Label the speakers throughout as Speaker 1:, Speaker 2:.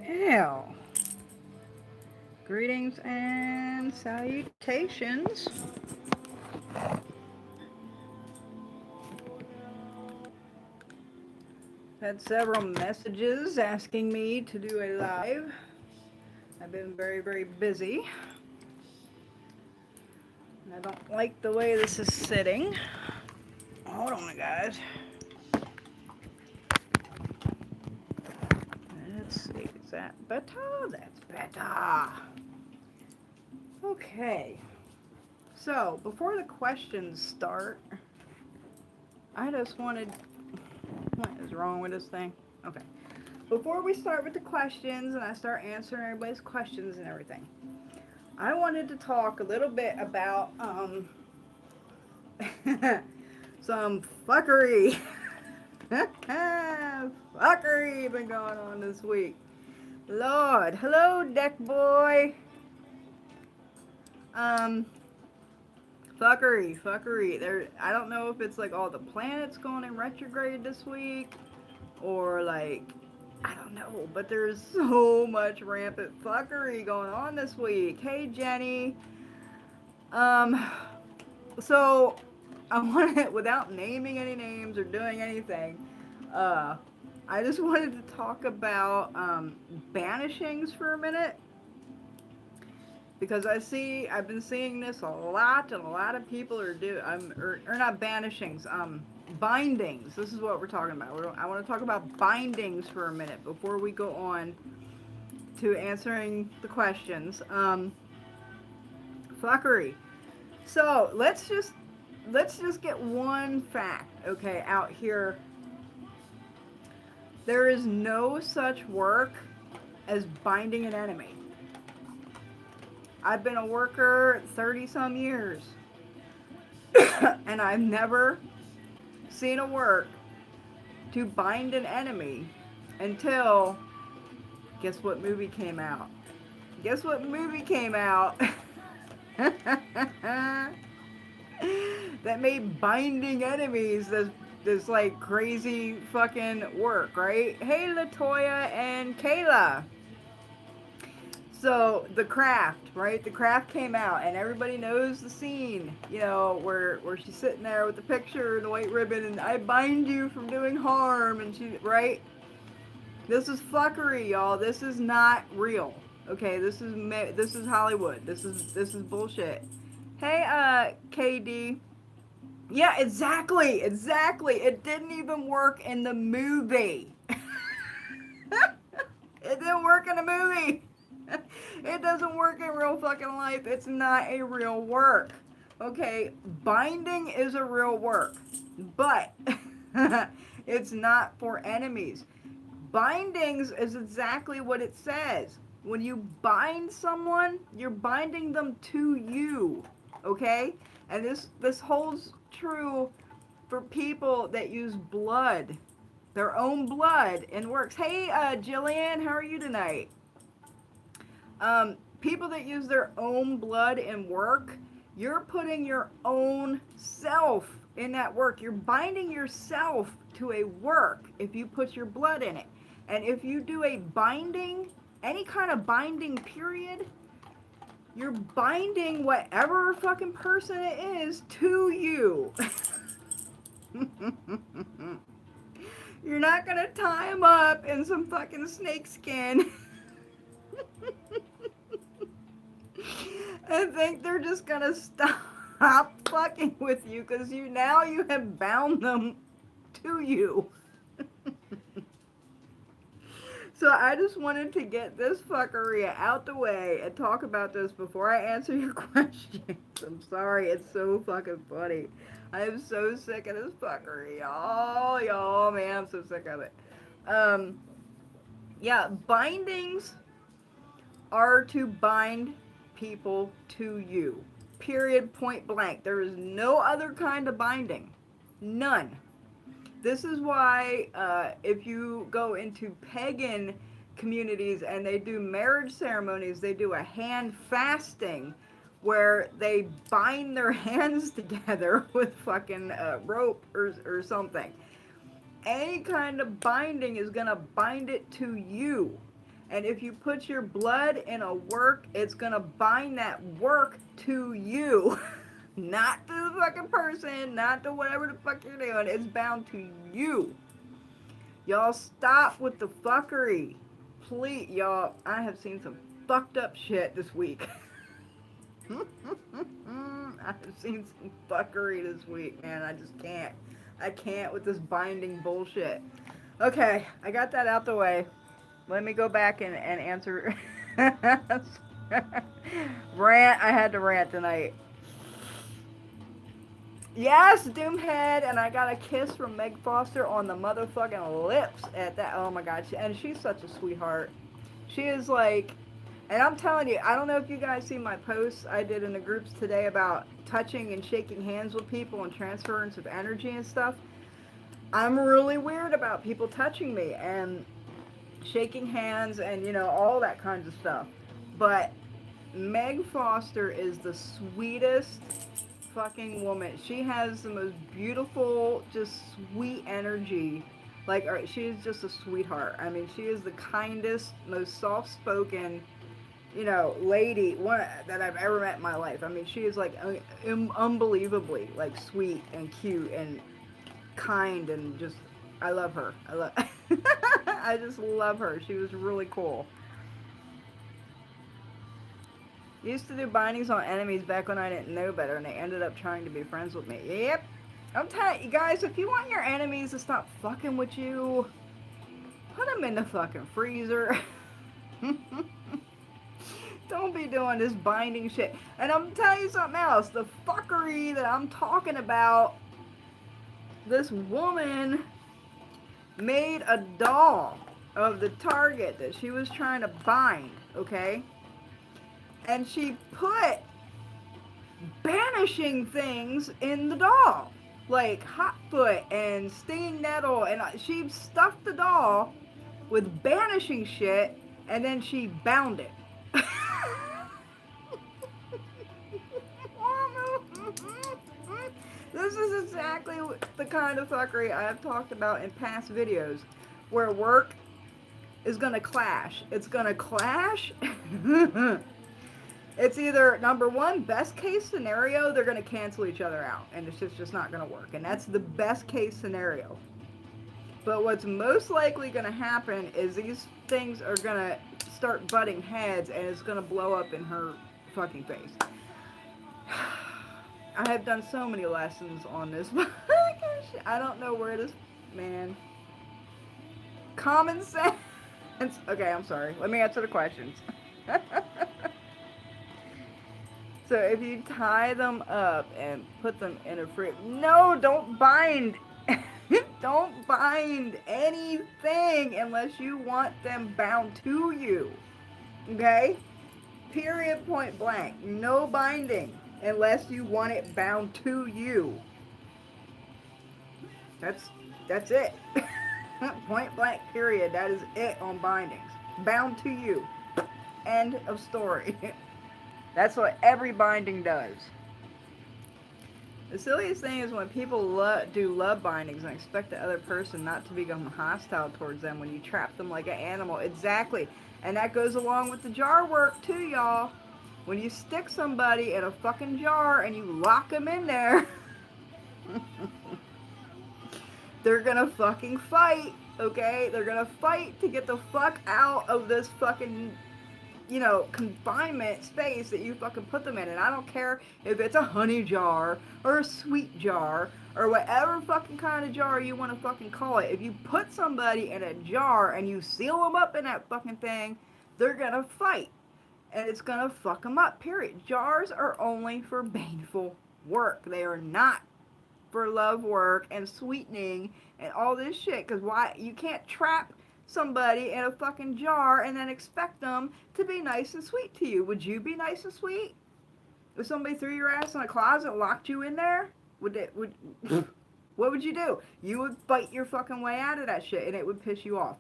Speaker 1: Well, greetings and salutations. Had several messages asking me to do a live. I've been very, very busy. And I don't like the way this is sitting. Hold on, guys. Let's see. Is that better? That's better. Okay. So, before the questions start, I just wanted. What is wrong with this thing? Okay. Before we start with the questions and I start answering everybody's questions and everything, I wanted to talk a little bit about some fuckery. Fuckery been going on this week. Lord, hello deck boy. Um, fuckery. There, I don't know if it's like all the planets going in retrograde this week, or like I don't know, but there's so much rampant fuckery going on this week. Hey Jenny. Um, so I wanted, without naming any names or doing anything, uh, I just wanted to talk about banishings for a minute, because I've been seeing this a lot, and a lot of people are or not banishings, bindings. This is what we're talking about. I want to talk about bindings for a minute before we go on to answering the questions. Fuckery. So let's just get one fact, okay, out here. There is no such work as binding an enemy. I've been a worker 30 some years, and I've never seen a work to bind an enemy until, guess what movie came out? Guess what movie came out? That made binding enemies this like crazy fucking work, right? Hey Latoya and Kayla. So the Craft, right? The Craft came out, and everybody knows the scene, you know, where she's sitting there with the picture and the white ribbon, and I bind you from doing harm, and she, right? This is fuckery, y'all. This is not real. Okay, this is Hollywood. This is bullshit. Hey, KD. Yeah, exactly. It didn't even work in the movie. It didn't work in the movie. It doesn't work in real fucking life. It's not a real work. Okay, binding is a real work, but it's not for enemies. Bindings is exactly what it says. When you bind someone, you're binding them to you. Okay? And this holds true for people that use blood, their own blood, and works. Hey, Jillian, how are you tonight? People that use their own blood in work, you're putting your own self in that work. You're binding yourself to a work if you put your blood in it. And if you do a binding, any kind of binding period, you're binding whatever fucking person it is to you. You're not gonna tie him up in some fucking snake skin and think they're just gonna stop fucking with you because you have bound them to you. So I just wanted to get this fuckery out the way and talk about this before I answer your questions. I'm sorry, it's so fucking funny. I am so sick of this fuckery. Y'all, man, I'm so sick of it. Yeah, bindings are to bind people to you. Period, point blank. There is no other kind of binding. None. This is why if you go into pagan communities and they do marriage ceremonies, they do a hand fasting where they bind their hands together with fucking rope or something. Any kind of binding is going to bind it to you. And if you put your blood in a work, it's going to bind that work to you. Not to the fucking person, not to whatever the fuck you're doing. It's bound to you. Y'all stop with the fuckery. Please, y'all, I have seen some fucked up shit this week. I've seen some fuckery this week, man. I just can't. I can't with this binding bullshit. Okay, I got that out the way. Let me go back and answer. Rant. I had to rant tonight. Yes, Doomhead, and I got a kiss from Meg Foster on the motherfucking lips at that. Oh my god, and she's such a sweetheart. She is like, and I'm telling you, I don't know if you guys see my posts I did in the groups today about touching and shaking hands with people and transference of energy and stuff. I'm really weird about people touching me and shaking hands and, you know, all that kinds of stuff. But Meg Foster is the sweetest fucking woman. She has the most beautiful, just sweet energy. Like, she is just a sweetheart. I mean, she is the kindest, most soft-spoken, you know, lady that I've ever met in my life. I mean, she is like unbelievably like sweet and cute and kind and just, I love her. I just love her. She was really cool. Used to do bindings on enemies back when I didn't know better, and they ended up trying to be friends with me. Yep. I'm telling you guys, if you want your enemies to stop fucking with you, put them in the fucking freezer. Don't be doing this binding shit. And I'm telling you something else. The fuckery that I'm talking about, this woman made a doll of the target that she was trying to bind, okay? And she put banishing things in the doll, like hotfoot and stinging nettle, and she stuffed the doll with banishing shit, and then she bound it. This is exactly the kind of fuckery I have talked about in past videos, where work is gonna clash. It's gonna clash. It's either, number one, best case scenario, they're going to cancel each other out, and it's just not going to work. And that's the best case scenario. But what's most likely going to happen is these things are going to start butting heads, and it's going to blow up in her fucking face. I have done so many lessons on this. I don't know where this, man. Common sense. Okay, I'm sorry. Let me answer the questions. So if you tie them up and put them in a fridge, no, don't bind. Don't bind anything unless you want them bound to you. Okay? Period, point blank. No binding unless you want it bound to you. That's it. Point blank, period. That is it on bindings. Bound to you. End of story. That's what every binding does. The silliest thing is when people do love bindings and expect the other person not to become hostile towards them when you trap them like an animal. Exactly. And that goes along with the jar work too, y'all. When you stick somebody in a fucking jar and you lock them in there, they're gonna fucking fight, okay? They're gonna fight to get the fuck out of this fucking, you know, confinement space that you fucking put them in. And I don't care if it's a honey jar or a sweet jar or whatever fucking kind of jar you want to fucking call it. If you put somebody in a jar and you seal them up in that fucking thing, they're gonna fight. And it's gonna fuck them up, period. Jars are only for baneful work. They are not for love work and sweetening and all this shit. Because why? You can't trap somebody in a fucking jar and then expect them to be nice and sweet to you. Would you be nice and sweet if somebody threw your ass in a closet and locked you in there? What would you do? You would fight your fucking way out of that shit, and it would piss you off.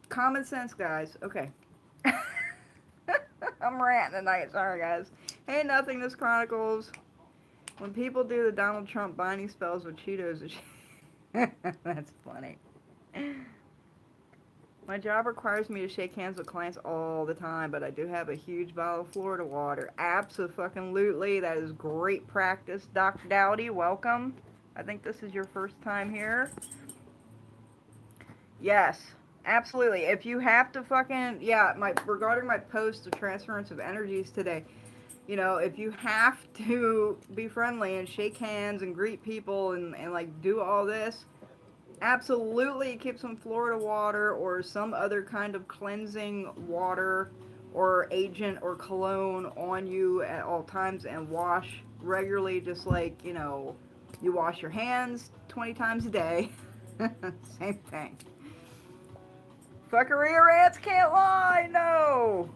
Speaker 1: Common sense, guys. Okay. I'm ranting tonight. Sorry, guys. Hey, Nothingness Chronicles. When people do the Donald Trump binding spells with Cheetos, that's funny. My job requires me to shake hands with clients all the time, but I do have a huge bottle of Florida water. Abso-fucking-lutely. That is great practice. Dr. Dowdy, welcome. I think this is your first time here. Yes, absolutely. If you have to fucking, yeah, regarding my post of transference of energies today, you know, if you have to be friendly and shake hands and greet people and like do all this, absolutely keep some Florida water or some other kind of cleansing water or agent or cologne on you at all times and wash regularly, just like, you know, you wash your hands 20 times a day. Same thing. Fuckery rants can't lie, no.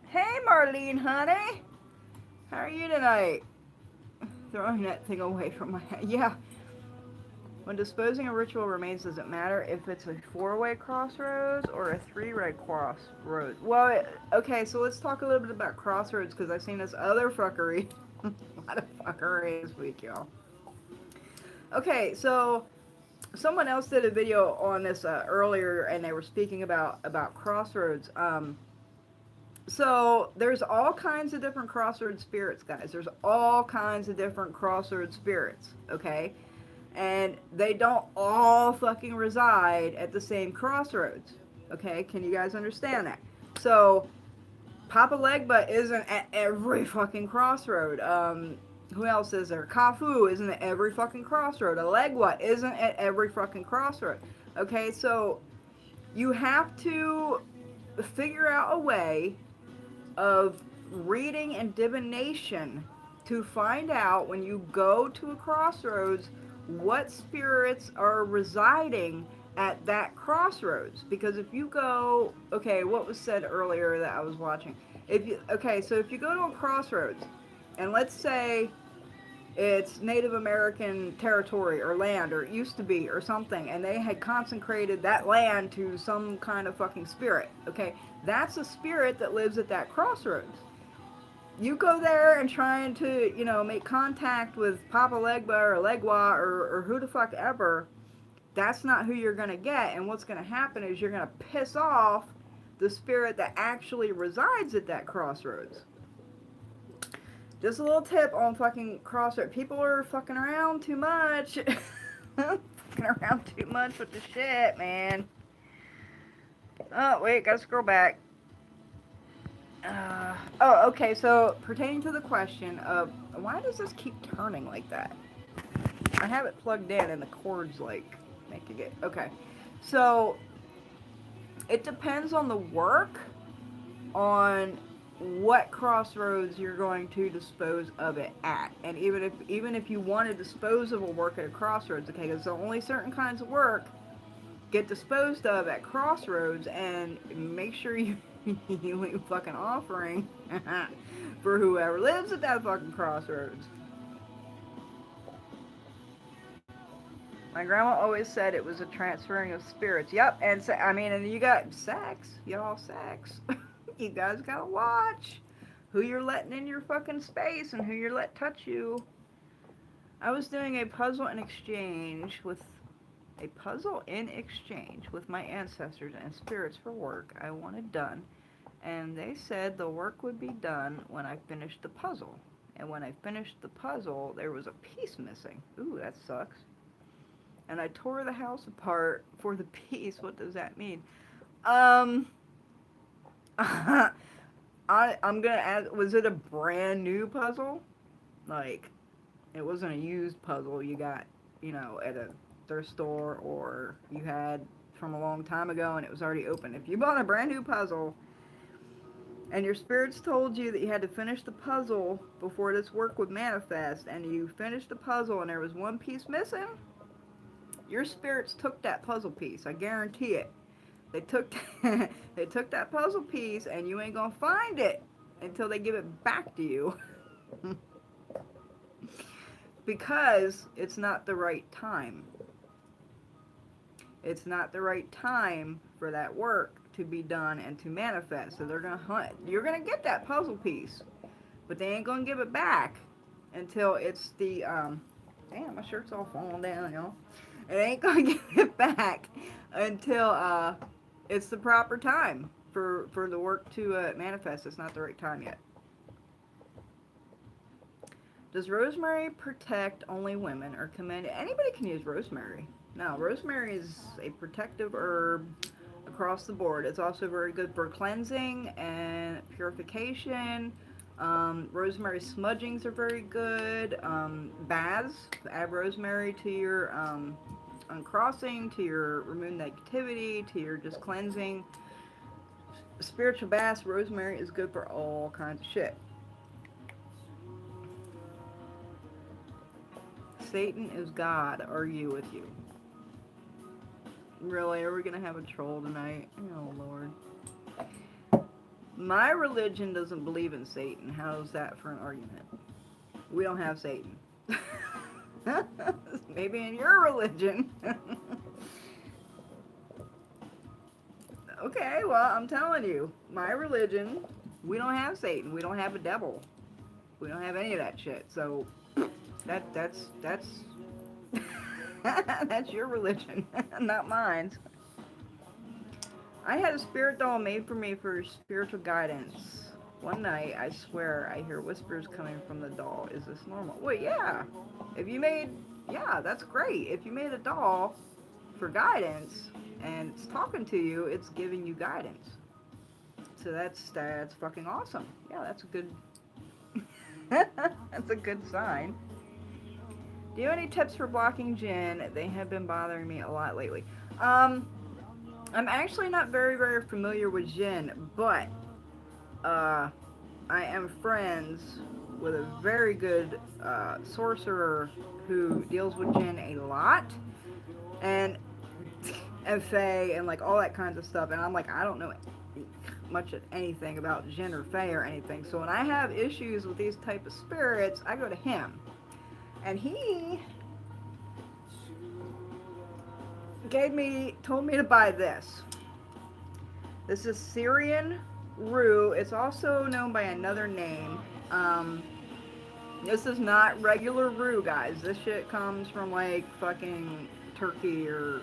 Speaker 1: Hey, Marlene, honey. How are you tonight? Throwing that thing away from my head. Yeah. When disposing of ritual remains, does it matter if it's a four-way crossroads or a three-way crossroads? Well, okay, so let's talk a little bit about crossroads, because I've seen this other fuckery. A lot of fuckery this week, y'all. Okay, so someone else did a video on this earlier, and they were speaking about crossroads. So there's all kinds of different crossroads spirits, guys. There's all kinds of different crossroads spirits, okay? And they don't all fucking reside at the same crossroads, okay? Can you guys understand that? So Papa Legba isn't at every fucking crossroad. Who else is there? Kafu isn't at every fucking crossroad. Alegwa isn't at every fucking crossroad. Okay, so you have to figure out a way of reading and divination to find out when you go to a crossroads what spirits are residing at that crossroads. Because if you go, okay, what was said earlier that I was watching, so if you go to a crossroads and let's say it's Native American territory or land, or it used to be, or something, and they had consecrated that land to some kind of fucking spirit, okay? That's a spirit that lives at that crossroads. You go there and trying to, you know, make contact with Papa Legba or Legwa or who the fuck ever, that's not who you're going to get, and what's going to happen is you're going to piss off the spirit that actually resides at that crossroads. Just a little tip on fucking crossroads. People are fucking around too much. Fucking around too much with the shit, man. Oh, wait, gotta scroll back. Okay, so pertaining to the question of why does this keep turning like that? I have it plugged in and the cord's like making it. Okay, so it depends on the work, on what crossroads you're going to dispose of it at. And even if you want to dispose of a work at a crossroads, okay, because only certain kinds of work get disposed of at crossroads, and make sure you leave fucking offering for whoever lives at that fucking crossroads. My grandma always said it was a transferring of spirits. Yep, and and you got sex, y'all, sex. You guys gotta watch who you're letting in your fucking space and who you're letting touch you. I was doing a puzzle in exchange with my ancestors and spirits for work I wanted done, and they said the work would be done when I finished the puzzle. And when I finished the puzzle, there was a piece missing. Ooh, that sucks. And I tore the house apart for the piece. What does that mean? I'm gonna ask, was it a brand new puzzle? Like, it wasn't a used puzzle you got, you know, at a thrift store, or you had from a long time ago and it was already open. If you bought a brand new puzzle and your spirits told you that you had to finish the puzzle before this work would manifest, and you finished the puzzle and there was one piece missing, your spirits took that puzzle piece. I guarantee it. They took they took that puzzle piece, and you ain't gonna find it until they give it back to you. Because it's not the right time. It's not the right time for that work to be done and to manifest. So they're gonna hunt. You're gonna get that puzzle piece, but they ain't gonna give it back until it's the damn, my shirt's all falling down, y'all. It ain't gonna give it back until It's the proper time for the work to manifest. It's not the right time yet. Does rosemary protect only women or commend anybody can use rosemary? No, rosemary is a protective herb across the board. It's also very good for cleansing and purification. Rosemary smudgings are very good. Baths, add rosemary to your uncrossing, to your remove negativity, to your just cleansing. Spiritual baths, rosemary is good for all kinds of shit. Satan is God. Are you with you? Really? Are we gonna have a troll tonight? Oh Lord. My religion doesn't believe in Satan. How's that for an argument? We don't have Satan. Maybe in your religion. Okay, well, I'm telling you, my religion, we don't have Satan. We don't have a devil. We don't have any of that shit. So that's that's your religion, not mine. I had a spirit doll made for me for spiritual guidance. One night, I swear, I hear whispers coming from the doll. Is this normal? Well, yeah. If you made, yeah, that's great. If you made a doll for guidance and it's talking to you, it's giving you guidance. So that's fucking awesome. Yeah, that's a good that's a good sign. Do you have any tips for blocking jinn? They have been bothering me a lot lately. Um, I'm actually not very familiar with jinn, but uh, I am friends with a very good sorcerer who deals with jinn a lot, and fae and like all that kinds of stuff. And I'm like, I don't know much of anything about jinn or fae or anything. So when I have issues with these type of spirits, I go to him, and he told me to buy this. This is Syrian rue. It's also known by another name. Um, this is not regular rue, guys. This shit comes from like fucking Turkey or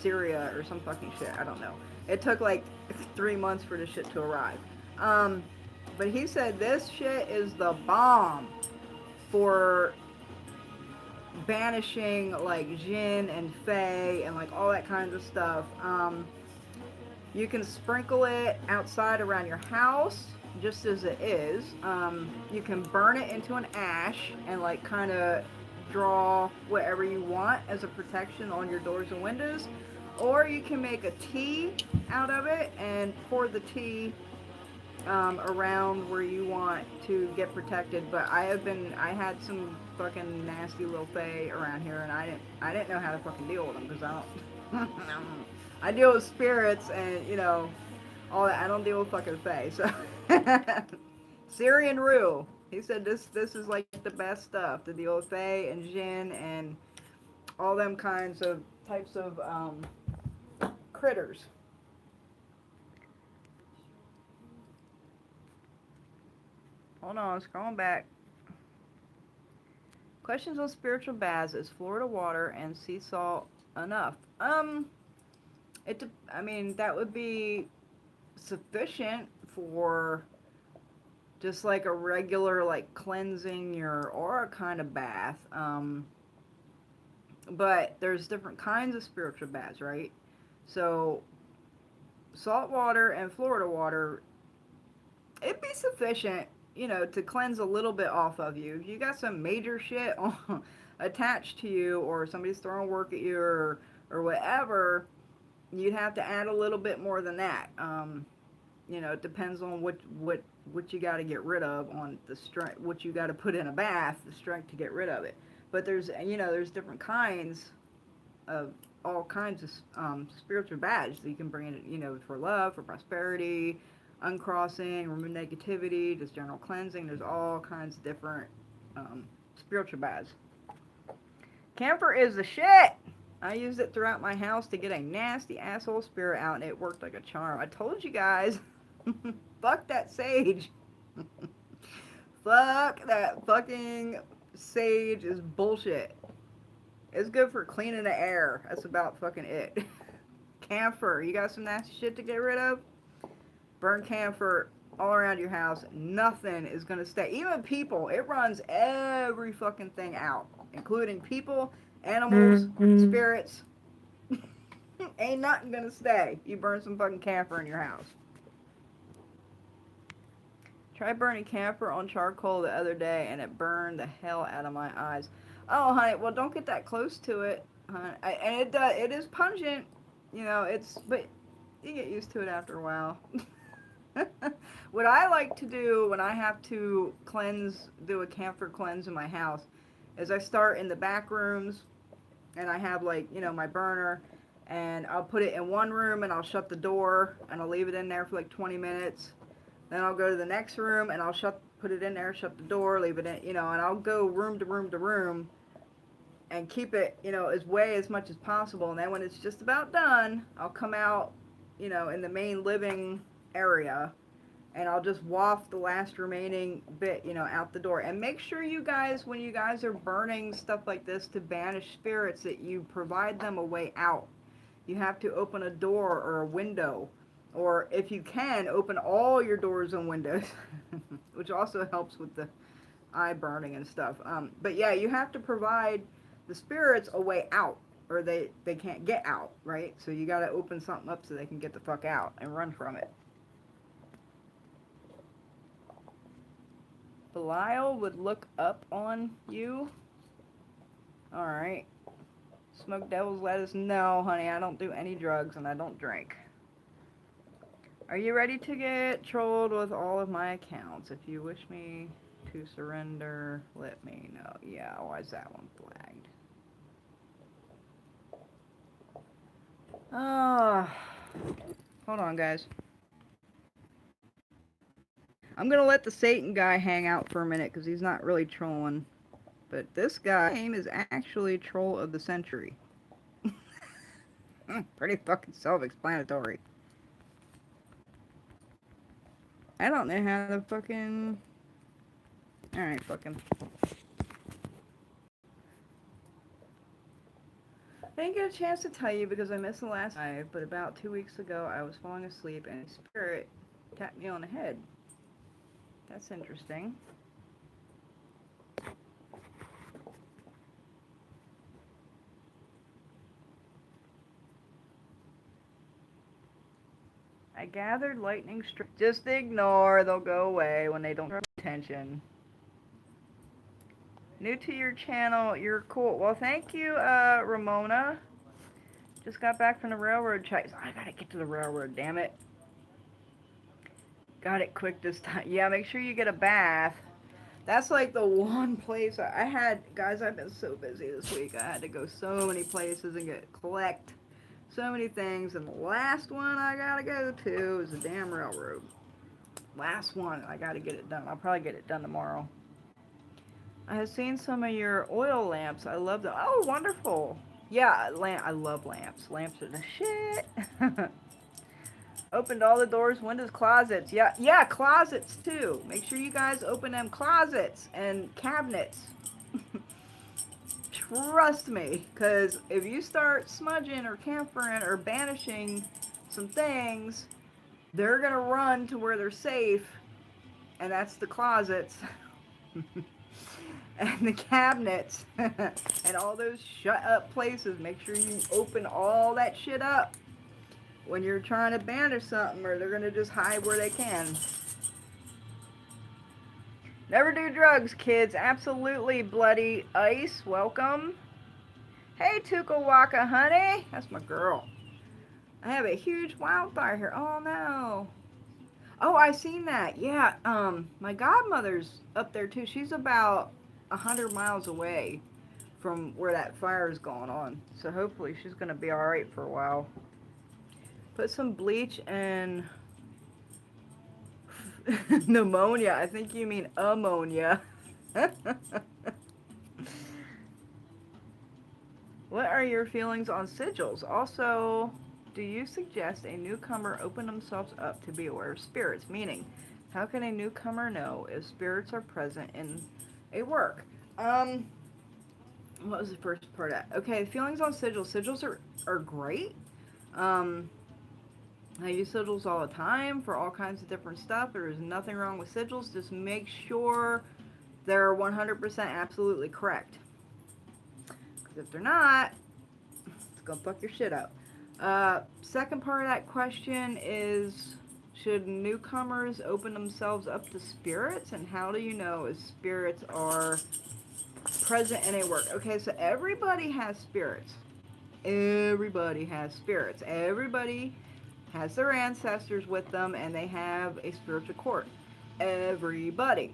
Speaker 1: Syria or some fucking shit. I don't know. It took like 3 months for this shit to arrive. Um, but he said this shit is the bomb for banishing like jinn and fae and like all that kinds of stuff. You can sprinkle it outside around your house just as it is. You can burn it into an ash and like kind of draw whatever you want as a protection on your doors and windows. Or you can make a tea out of it and pour the tea around where you want to get protected. But I had some fucking nasty little fae around here, and I didn't know how to fucking deal with them because I don't. I deal with spirits and all that. I don't deal with fucking fae. So Syrian rue. He said this is like the best stuff to deal with fae and jinn and all them kinds of types of critters. Hold on, scrolling back. Questions on spiritual baths. Is Florida water and sea salt enough? I mean, that would be sufficient for just like a regular, like cleansing your aura kind of bath. But there's different kinds of spiritual baths, right? So, salt water and Florida water, it'd be sufficient, to cleanse a little bit off of you. If you got some major shit attached to you, or somebody's throwing work at you, or whatever, you'd have to add a little bit more than that. It depends on what you got to get rid of on the strength, what you got to put in a bath, the strength to get rid of it. But there's different kinds of all kinds of spiritual baths that you can bring in, for love, for prosperity, uncrossing, remove negativity, just general cleansing. There's all kinds of different spiritual baths. Camphor is the shit. I used it throughout my house to get a nasty asshole spirit out, and it worked like a charm. I told you guys. Fuck that sage. Fuck that fucking sage is bullshit. It's good for cleaning the air. That's about fucking it. Camphor. You got some nasty shit to get rid of? Burn camphor all around your house. Nothing is going to stay. Even people, it runs every fucking thing out, including people, animals, spirits. Ain't nothing going to stay. You burn some fucking camphor in your house. Tried burning camphor on charcoal the other day, and it burned the hell out of my eyes. Oh, honey, well, don't get that close to it, honey. And it is pungent, you know. But you get used to it after a while. What I like to do when I have to do a camphor cleanse in my house, is I start in the back rooms, and I have, like, you know, my burner, and I'll put it in one room, and I'll shut the door, and I'll leave it in there for like 20 minutes. Then I'll go to the next room, and I'll put it in there, shut the door, leave it in, you know, and I'll go room to room to room and keep it, you know, as much as possible. And then when it's just about done, I'll come out, you know, in the main living area, and I'll just waft the last remaining bit, you know, out the door. And make sure you guys, when you guys are burning stuff like this to banish spirits, that you provide them a way out. You have to open a door or a window. Or if you can, open all your doors and windows, which also helps with the eye burning and stuff. But yeah, you have to provide the spirits a way out, or they can't get out, right? So you got to open something up so they can get the fuck out and run from it. Belial would look up on you. Alright. Smoke Devil's Lettuce. No, honey, I don't do any drugs, and I don't drink. Are you ready to get trolled with all of my accounts? If you wish me to surrender, let me know. Yeah, why is that one flagged? Hold on, guys. I'm going to let the Satan guy hang out for a minute, because he's not really trolling. But this guy's name is actually Troll of the Century. Pretty fucking self-explanatory. I don't know how to fucking... Alright, fucking... I didn't get a chance to tell you because I missed the last live, but about 2 weeks ago I was falling asleep and a spirit tapped me on the head. That's interesting. I gathered lightning strikes. Just ignore, they'll go away when they don't draw attention. New to your channel, you're cool. Well, thank you, Ramona. Just got back from the railroad chase. I gotta get to the railroad, damn it. Got it quick this time. Yeah, make sure you get a bath. That's like the one place I had, guys, I've been so busy this week. I had to go so many places and collect so many things, and the last one I gotta go to is the damn railroad. Last one, I gotta get it done. I'll probably get it done tomorrow. I have seen some of your oil lamps. I love them. Oh, wonderful. Yeah, I love lamps. Lamps are the shit. Opened all the doors, windows, closets. Yeah, closets too. Make sure you guys open them closets and cabinets. Trust me, because if you start smudging or camphoring or banishing some things, they're going to run to where they're safe, and that's the closets and the cabinets and all those shut up places. Make sure you open all that shit up when you're trying to banish something, or they're going to just hide where they can. Never do drugs, kids. Absolutely. Bloody Ice, welcome. Hey, Tukawaka, honey. That's my girl. I have a huge wildfire here. Oh, no. Oh, I seen that. Yeah, my godmother's up there, too. She's about 100 miles away from where that fire is going on. So hopefully she's going to be all right for a while. Put some bleach and... pneumonia. I think you mean ammonia. What are your feelings on sigils? Also, do you suggest a newcomer open themselves up to be aware of spirits? Meaning, how can a newcomer know if spirits are present in a work? What was the first part of that? Okay, feelings on sigils. Sigils are great. Um, I use sigils all the time for all kinds of different stuff. There is nothing wrong with sigils. Just make sure they're 100% absolutely correct. Because if they're not, it's going to fuck your shit up. Second part of that question is, should newcomers open themselves up to spirits? And how do you know if spirits are present in a work? Okay, so everybody has spirits. Everybody has spirits. Everybody has their ancestors with them, and they have a spiritual court. Everybody.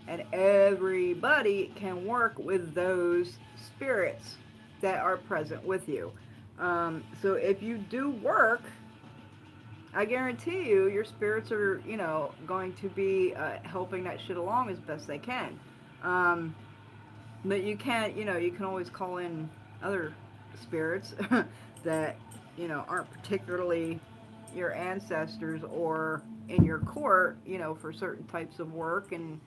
Speaker 1: And everybody can work with those spirits that are present with you. So if you do work, I guarantee you, your spirits are, going to be helping that shit along as best they can. Um, but you can't, you can always call in other spirits that, aren't particularly your ancestors or in your court, for certain types of work and,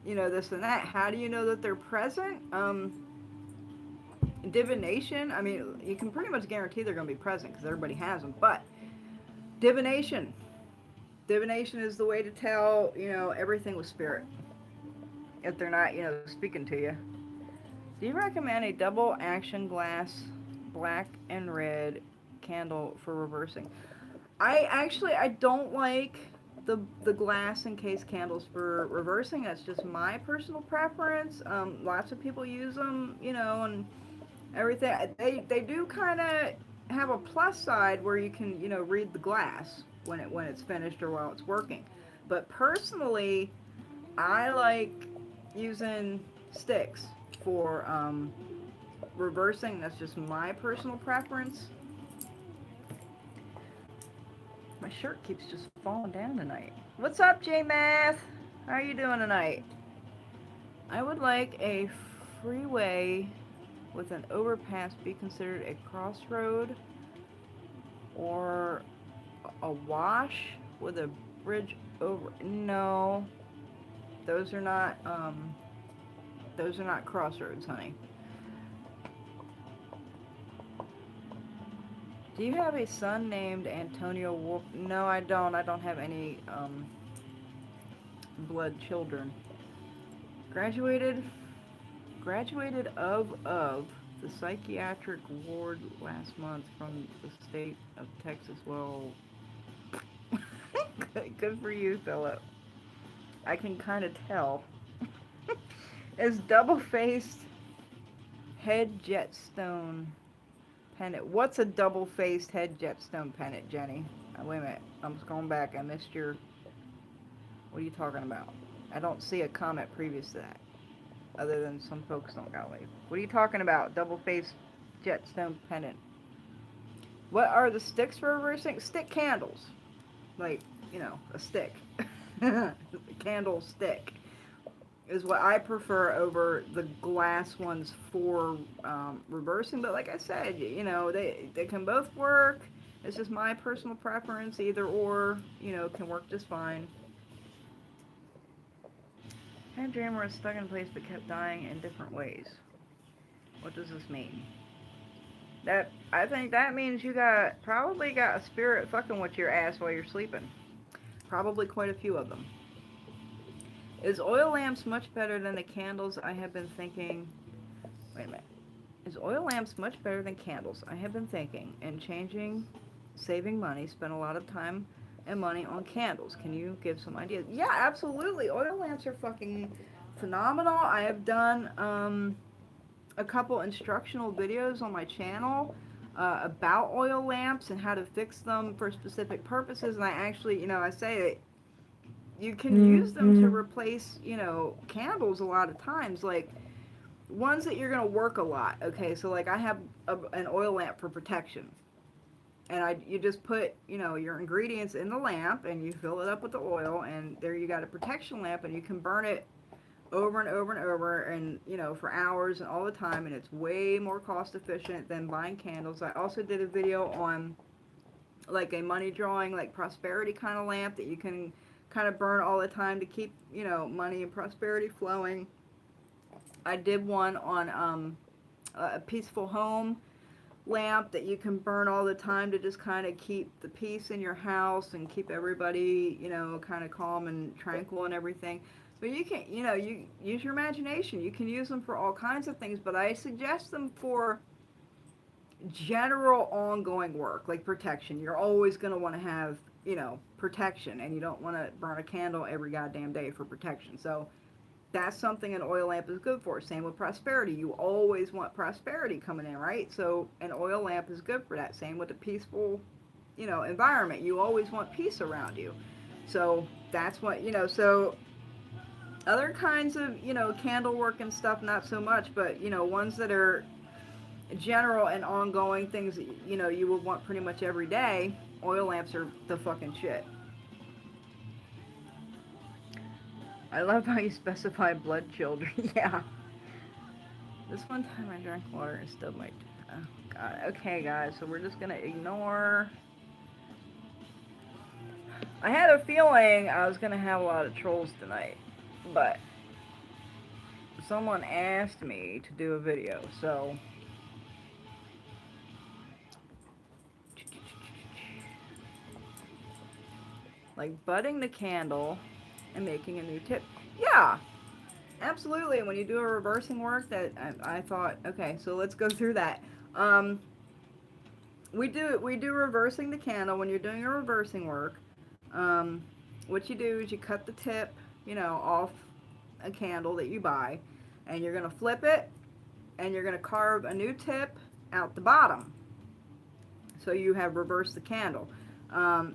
Speaker 1: this and that. How do you know that they're present? Divination, I mean, you can pretty much guarantee they're going to be present because everybody has them. But divination. Divination is the way to tell, everything with spirit. If they're not, speaking to you. Do you recommend a double action glass, black and red candle for reversing? I don't like the glass encased candles for reversing. That's just my personal preference. Lots of people use them, and everything. They do kind of have a plus side where you can, read the glass when it's finished or while it's working. But personally, I like using sticks for reversing. That's just my personal preference. My shirt keeps just falling down tonight. What's up, J Math? How are you doing tonight? I would like a freeway with an overpass be considered a crossroad, or a wash with a bridge over. No, those are not. Those are not crossroads, honey. Do you have a son named Antonio Wolf? No, I don't. I don't have any blood children. Graduated of the psychiatric ward last month from the state of Texas. Well, good for you, Philip. I can kind of tell. Is double-faced head jetstone pennant. What's a double-faced head jetstone pennant, Jenny? Wait a minute. I'm just going back. I missed your... What are you talking about? I don't see a comment previous to that. Other than some folks don't got leave. What are you talking about? Double-faced jetstone pennant. What are the sticks for reversing? Stick candles. Like, a stick. A candle stick is what I prefer over the glass ones for reversing. But like I said, they can both work. It's just my personal preference. Either or, can work just fine. I had a dream where I was stuck in place but kept dying in different ways. What does this mean? I think that means you probably got a spirit fucking with your ass while you're sleeping. Probably quite a few of them. Is oil lamps much better than the candles? I have been thinking... Wait a minute. Is oil lamps much better than candles? I have been thinking, and saving money, spend a lot of time and money on candles. Can you give some ideas? Yeah, absolutely. Oil lamps are fucking phenomenal. I have done a couple instructional videos on my channel about oil lamps and how to fix them for specific purposes. And I actually, I say that you can use them to replace, candles a lot of times. Like, ones that you're going to work a lot. Okay, so like I have an oil lamp for protection. And you just put, your ingredients in the lamp and you fill it up with the oil, and there you got a protection lamp, and you can burn it over and over and over and, for hours and all the time, and it's way more cost efficient than buying candles. I also did a video on like a money drawing, like prosperity kind of lamp that you can kind of burn all the time to keep, money and prosperity flowing. I did one on a peaceful home lamp that you can burn all the time to just kind of keep the peace in your house and keep everybody, you know, kind of calm and tranquil and everything. But you can, you know, you use your imagination. You can use them for all kinds of things, but I suggest them for general ongoing work, like protection. You're always going to want to have, you know, protection, and you don't want to burn a candle every goddamn day for protection. So that's something an oil lamp is good for. Same with prosperity. You always want prosperity coming in, right? So an oil lamp is good for that. Same with a peaceful, you know, environment. You always want peace around you. So that's what, you know, so other kinds of, you know, candle work and stuff, not so much, but, you know, ones that are general and ongoing things that, you know, you would want pretty much every day, oil lamps are the fucking shit. I love how you specify blood children. Yeah. This one time I drank water and stubbed my... Oh, God. Okay, guys, so we're just going to ignore... I had a feeling I was going to have a lot of trolls tonight, but someone asked me to do a video, so... Like budding the candle and making a new tip. Yeah, absolutely. When you do a reversing work, that I thought, okay, so let's go through that. We do reversing the candle. When you're doing a reversing work, what you do is you cut the tip, you know, off a candle that you buy, and you're gonna flip it, and you're gonna carve a new tip out the bottom. So you have reversed the candle.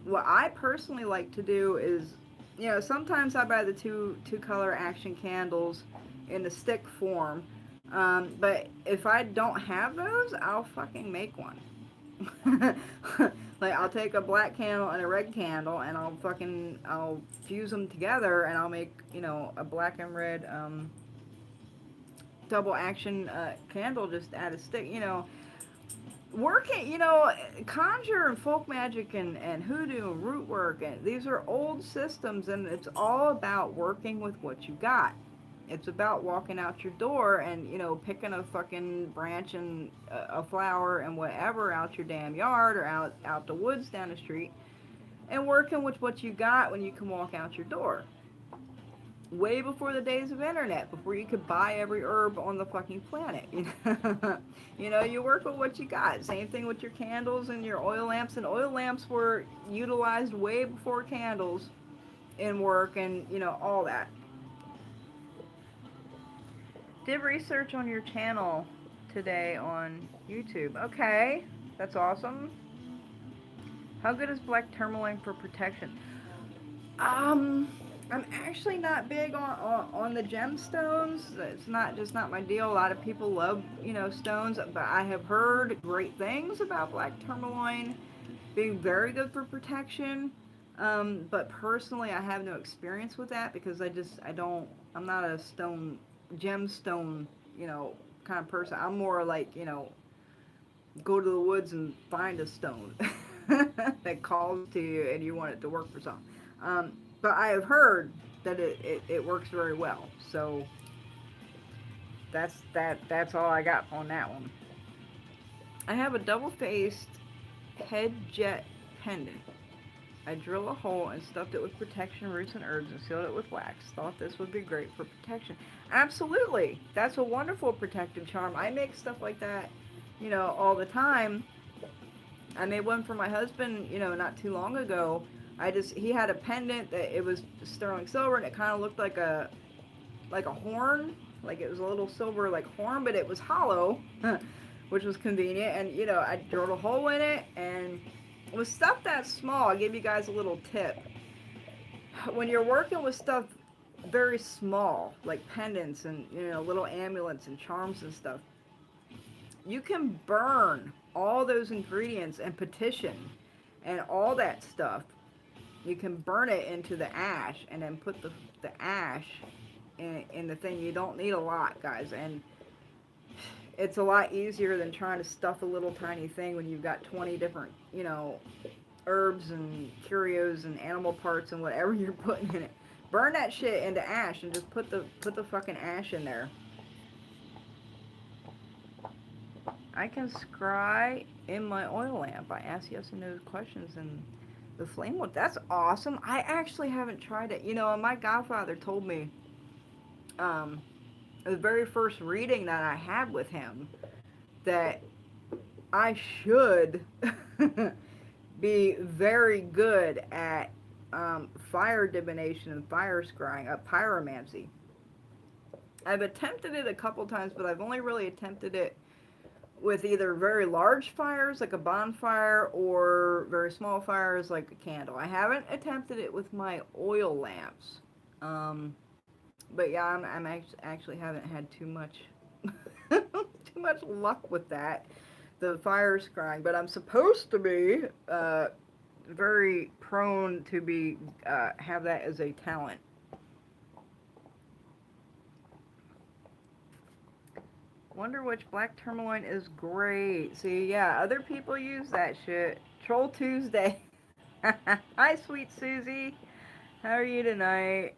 Speaker 1: What I personally like to do is, you know, sometimes I buy the two color action candles in the stick form, but if I don't have those, I'll fucking make one. Like, I'll take a black candle and a red candle, and I'll fuse them together, and I'll make, you know, a black and red double action candle just out of stick, you know. Working, you know, Conjure and folk magic and hoodoo and rootwork, and these are old systems, and it's all about working with what you got. It's about walking out your door and, you know, picking a fucking branch and a flower and whatever out your damn yard or out the woods down the street, and working with what you got when you can walk out your door. Way before the days of internet, before you could buy every herb on the fucking planet. You know, you work with what you got. Same thing with your candles and your oil lamps. And oil lamps were utilized way before candles in work, and, you know, all that. Did research on your channel today on YouTube. Okay, that's awesome. How good is black tourmaline for protection? I'm actually not big on the gemstones. It's not my deal. A lot of people love, you know, stones, but I have heard great things about black tourmaline being very good for protection. But personally, I have no experience with that because I'm not a gemstone, you know, kind of person. I'm more like, you know, go to the woods and find a stone that calls to you and you want it to work for something. But I have heard that it works very well. So that's all I got on that one. I have a double-faced head jet pendant. I drill a hole and stuffed it with protection roots and herbs and sealed it with wax. Thought this would be great for protection. Absolutely. That's a wonderful protective charm. I make stuff like that, you know, all the time. I made one for my husband, you know, not too long ago. He had a pendant that it was sterling silver, and it kind of looked like a horn, like it was a little silver like horn, but it was hollow, which was convenient. And, you know, I drilled a hole in it, and with stuff that small, I'll give you guys a little tip. When you're working with stuff very small, like pendants and, you know, little amulets and charms and stuff, you can burn all those ingredients and petition and all that stuff. You can burn it into the ash and then put the ash in the thing. You don't need a lot, guys, and it's a lot easier than trying to stuff a little tiny thing when you've got 20 different, you know, herbs and curios and animal parts and whatever you're putting in it. Burn that shit into ash and just put the fucking ash in there. I can scry in my oil lamp. I ask yes and no questions and the flame will. That's awesome. I actually haven't tried it. You know, my godfather told me, um, the very first reading that I had with him, that I should be very good at fire divination and fire scrying, pyromancy. I've attempted it a couple times, but I've only really attempted it with either very large fires like a bonfire or very small fires like a candle. I haven't attempted it with my oil lamps. But yeah, actually haven't had too much too much luck with that, the fire scrying. But I'm supposed to be very prone to be have that as a talent. Wonder which black tourmaline is great. See, yeah, other people use that shit. Troll Tuesday. Hi, sweet Susie. How are you tonight?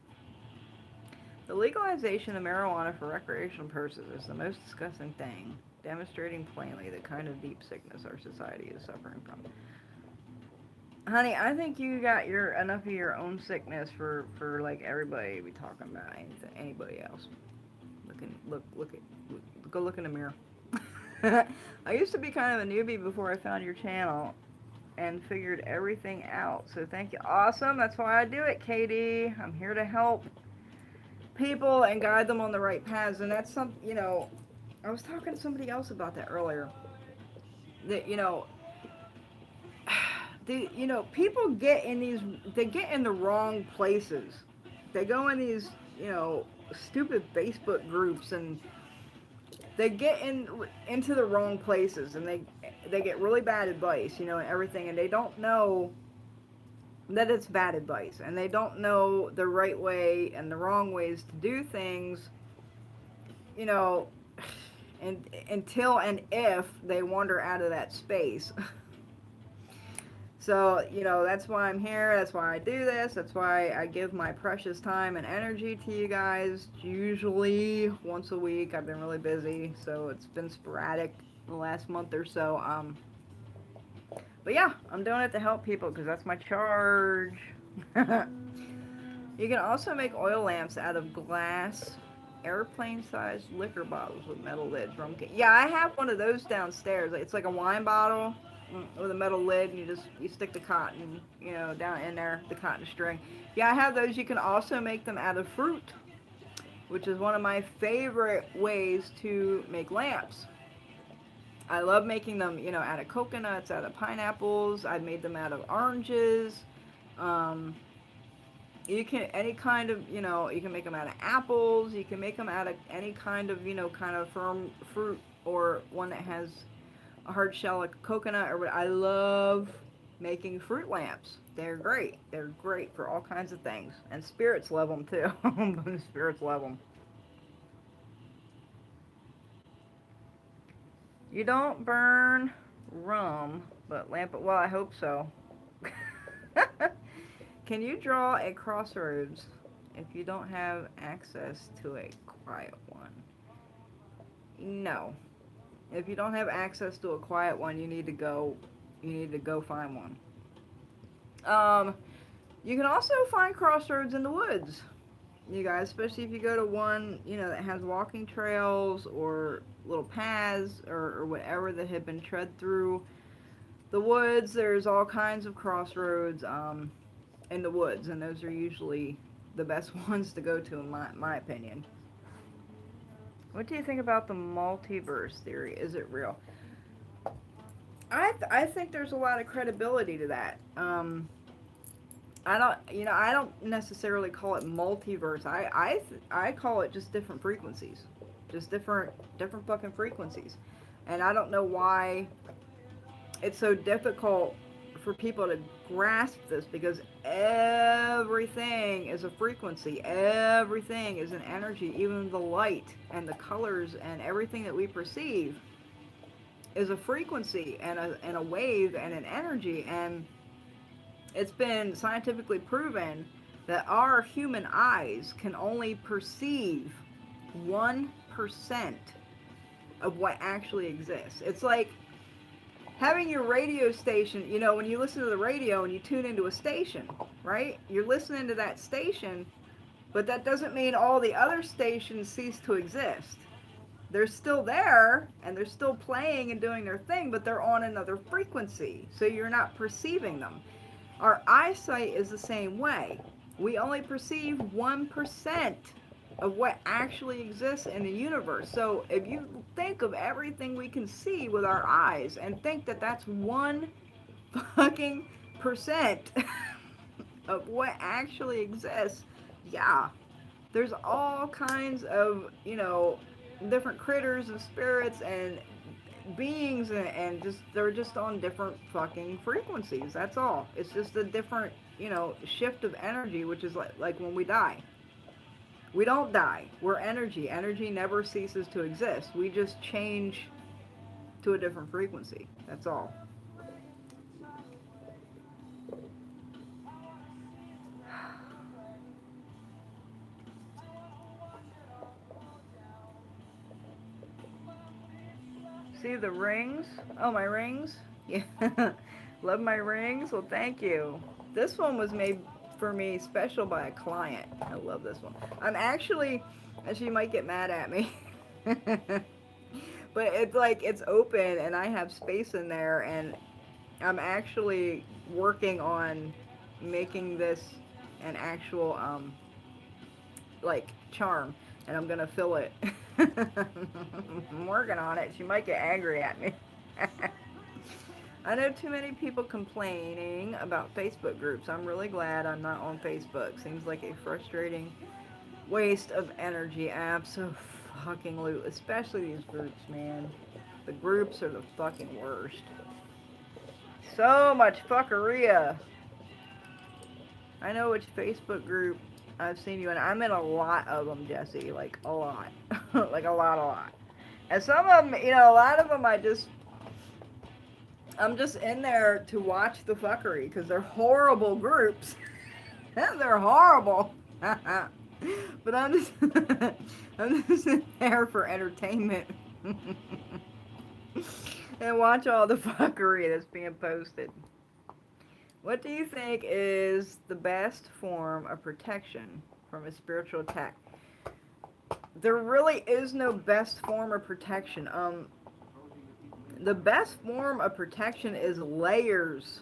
Speaker 1: The legalization of marijuana for recreational purposes is the most disgusting thing, demonstrating plainly the kind of deep sickness our society is suffering from. Honey, I think you got enough of your own sickness for like everybody to be talking about anybody else. Go look in the mirror. I used to be kind of a newbie before I found your channel and figured everything out. So thank you. Awesome. That's why I do it, Katie. I'm here to help people and guide them on the right paths. And that's something, you know, I was talking to somebody else about that earlier. That, people get in they get in the wrong places. They go in these, stupid Facebook groups and they get into the wrong places and they get really bad advice, and everything, and they don't know that it's bad advice, and they don't know the right way and the wrong ways to do things, and until and if they wander out of that space. So, that's why I'm here. That's why I do this. That's why I give my precious time and energy to you guys. Usually once a week. I've been really busy, so it's been sporadic the last month or so. But yeah, I'm doing it to help people because that's my charge. You can also make oil lamps out of glass, airplane-sized liquor bottles with metal lids. Yeah, I have one of those downstairs. It's like a wine bottle with a metal lid, and you stick the cotton, down in there, the cotton string. Yeah, I have those. You can also make them out of fruit, which is one of my favorite ways to make lamps. I love making them, out of coconuts, out of pineapples. I've made them out of oranges. You can, any kind of, you can make them out of apples. You can make them out of any kind of, kind of firm fruit, or one that has a hard shell like coconut or what. I love making fruit lamps. They're great. They're great for all kinds of things. And spirits love them too. Spirits love them. You don't burn rum, but lamp it. Well, I hope so. Can you draw a crossroads if you don't have access to a quiet one? No. If you don't have access to a quiet one, you need to go find one. You can also find crossroads in the woods, you guys, especially if you go to one, that has walking trails or little paths or whatever that have been tread through the woods. There's all kinds of crossroads in the woods, and those are usually the best ones to go to in my opinion. What do you think about the multiverse theory? Is it real? I think there's a lot of credibility to that. I don't necessarily call it multiverse. I call it just different frequencies, just different fucking frequencies, and I don't know why it's so difficult for people to grasp this, because everything is a frequency. Everything is an energy. Even the light and the colors and everything that we perceive is a frequency and a wave and an energy. And it's been scientifically proven that our human eyes can only perceive 1% of what actually exists. It's like having your radio station, you know, when you listen to the radio and you tune into a station, right? You're listening to that station, but that doesn't mean all the other stations cease to exist. They're still there and they're still playing and doing their thing, but they're on another frequency, so you're not perceiving them. Our eyesight is the same way. We only perceive 1% of what actually exists in the universe. So if you think of everything we can see with our eyes and think that that's one fucking percent of what actually exists, yeah, there's all kinds of, you know, different critters and spirits and beings, and just they're just on different fucking frequencies. That's all. It's just a different, you know, shift of energy, which is like when we die. We don't die. We're energy. Energy never ceases to exist. We just change to a different frequency. That's all. See the rings? Oh, my rings? Yeah. Love my rings? Well, thank you. This one was made for me special by a client. I love this one. I'm actually, and she might get mad at me, but it's like it's open and I have space in there, and I'm actually working on making this an actual like charm, and I'm gonna fill it. I'm working on it. She might get angry at me. I know too many people complaining about Facebook groups. I'm really glad I'm not on Facebook. Seems like a frustrating waste of energy. Absolutely. Especially these groups, man. The groups are the fucking worst. So much fuckeria. I know which Facebook group I've seen you in. I'm in a lot of them, Jesse. Like, a lot. Like, a lot, a lot. And some of them, you know, a lot of them I'm just in there to watch the fuckery because they're horrible groups. They're horrible. But I'm just, I'm just in there for entertainment. And watch all the fuckery that's being posted. What do you think is the best form of protection from a spiritual attack? There really is no best form of protection. The best form of protection is layers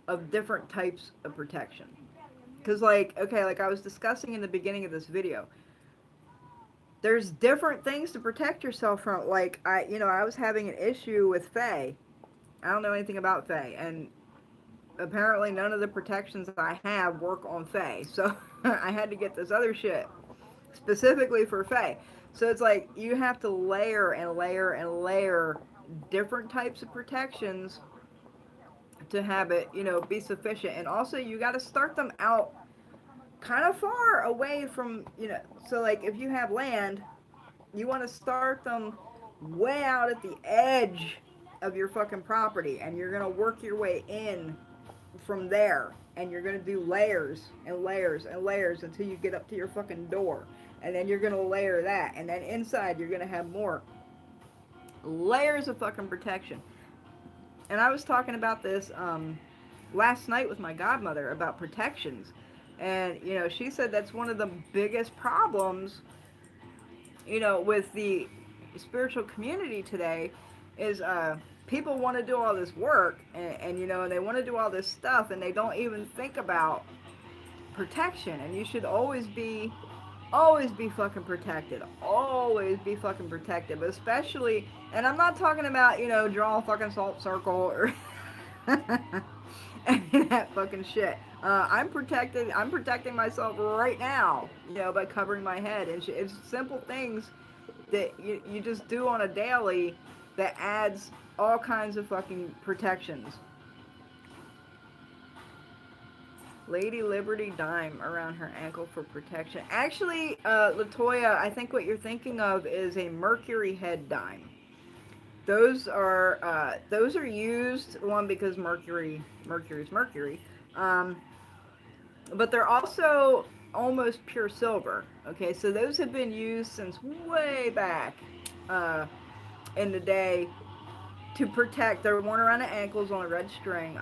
Speaker 1: of different types of protection. Because, like, okay, like I was discussing in the beginning of this video, there's different things to protect yourself from. Like, I was having an issue with Fae. I don't know anything about Fae, and apparently none of the protections I have work on Fae. So I had to get this other shit specifically for Fae. So it's like you have to layer and layer and layer different types of protections to have it, you know, be sufficient. And also you got to start them out kind of far away from, you know, so like if you have land, you want to start them way out at the edge of your fucking property, and you're going to work your way in from there, and you're going to do layers and layers and layers until you get up to your fucking door, and then you're going to layer that, and then inside you're going to have more layers of fucking protection. And I was talking about this last night with my godmother about protections, and you know, she said that's one of the biggest problems, you know, with the spiritual community today is people want to do all this work, and you know, and they want to do all this stuff, and they don't even think about protection. And you should always be fucking protected. Always be fucking protected. But especially, and I'm not talking about, you know, draw a fucking salt circle or any of that fucking shit. I'm protected. I'm protecting myself right now, you know, by covering my head. And it's simple things that you just do on a daily that adds all kinds of fucking protections. Lady Liberty dime around her ankle for protection. Actually, Latoya, I think what you're thinking of is a Mercury head dime. Those are used, one, because Mercury's Mercury, but they're also almost pure silver. Okay, so those have been used since way back. in the day to protect. They're worn around the ankles on a red string,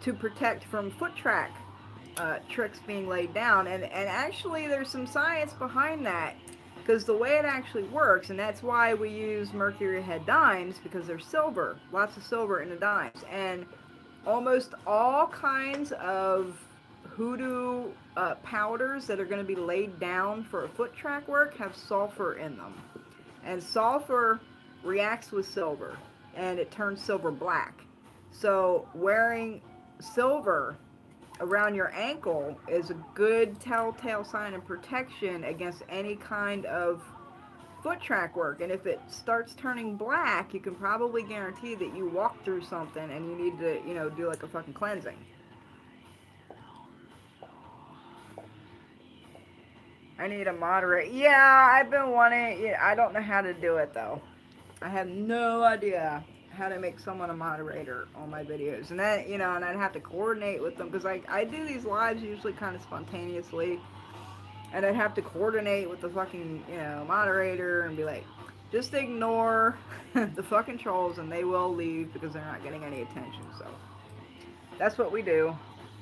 Speaker 1: to protect from foot track tricks being laid down. And actually, there's some science behind that. Because the way it actually works, and that's why we use mercury head dimes, because there's silver, lots of silver in the dimes. And almost all kinds of hoodoo powders that are going to be laid down for a foot track work have sulfur in them. And sulfur reacts with silver, and it turns silver black. So wearing silver around your ankle is a good telltale sign and protection against any kind of foot track work. And if it starts turning black, you can probably guarantee that you walked through something and you need to, do like a fucking cleansing. I need a moderate. Yeah, I've been wanting. Yeah, I don't know how to do it though. I have no idea how to make someone a moderator on my videos, and then and I'd have to coordinate with them because I do these lives usually kind of spontaneously, and I'd have to coordinate with the fucking moderator and be like, just ignore the fucking trolls and they will leave because they're not getting any attention. So that's what we do.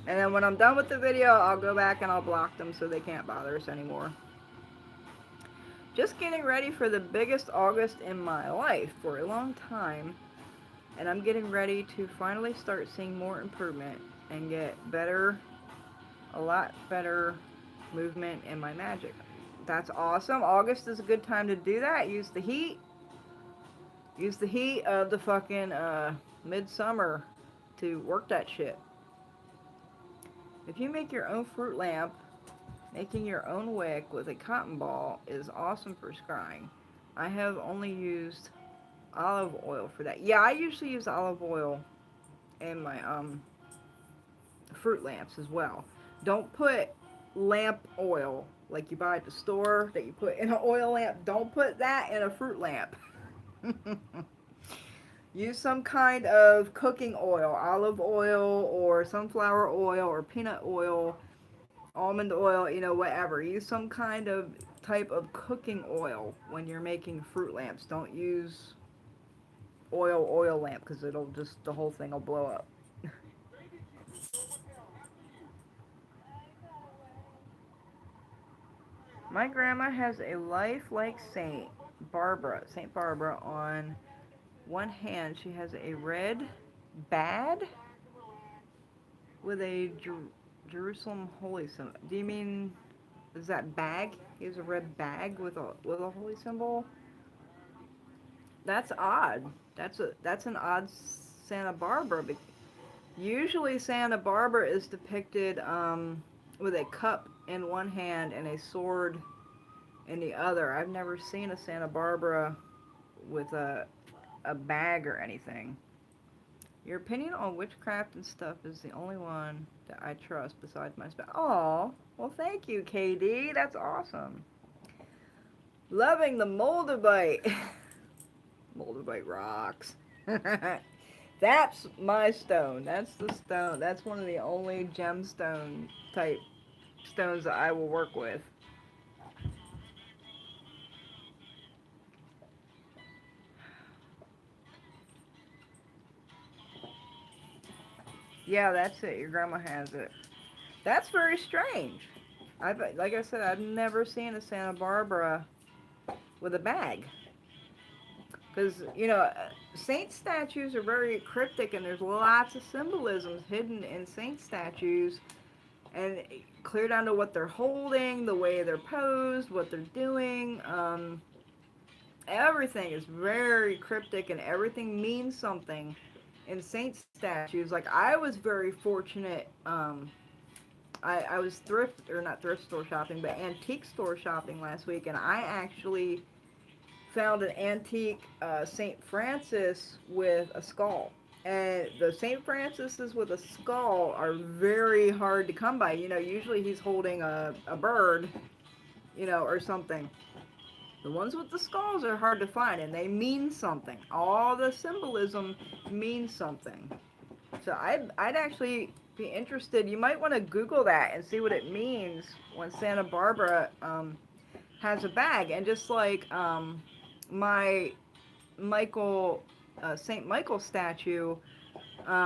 Speaker 1: And then when I'm done with the video, I'll go back and I'll block them so they can't bother us anymore. Just getting ready for the biggest August in my life for a long time. And I'm getting ready to finally start seeing more improvement and get better, a lot better movement in my magic. That's awesome. August is a good time to do that. Use the heat. Use the heat of the fucking midsummer to work that shit. If you make your own fruit lamp, making your own wick with a cotton ball is awesome for scrying. I have only used olive oil for that. Yeah, I usually use olive oil in my fruit lamps as well. Don't put lamp oil like you buy at the store that you put in an oil lamp. Don't put that in a fruit lamp. Use some kind of cooking oil, olive oil or sunflower oil or peanut oil, almond oil, whatever. Use some kind of type of cooking oil when you're making fruit lamps. Don't use oil lamp because it'll just, the whole thing will blow up. My grandma has a life-like Saint Barbara on one hand. She has a red bad with a Jerusalem holy symbol. Do you mean, is that bag? He has a red bag with a holy symbol? That's odd. That's an odd Santa Barbara. Usually Santa Barbara is depicted with a cup in one hand and a sword in the other. I've never seen a Santa Barbara with a bag or anything. Your opinion on witchcraft and stuff is the only one that I trust besides my spouse. Oh, well, thank you, KD. That's awesome. Loving the Moldavite. Moldavite rocks. That's my stone. That's the stone. That's one of the only gemstone type stones that I will work with. Yeah, that's it. Your grandma has it. That's very strange. Like I said, I've never seen a Santa Barbara with a bag. Because, saint statues are very cryptic and there's lots of symbolisms hidden in saint statues. And clear down to what they're holding, the way they're posed, what they're doing. Everything is very cryptic and everything means something in saint statues. Like, I was very fortunate. I was not thrift store shopping, but antique store shopping last week, and I actually found an antique St. Francis with a skull. And the St. Francis's with a skull are very hard to come by. Usually he's holding a bird, or something. The ones with the skulls are hard to find, and they mean something. All the symbolism means something. So I'd actually be interested. You might want to Google that and see what it means when Santa Barbara has a bag. And just like my Michael, Saint Michael statue,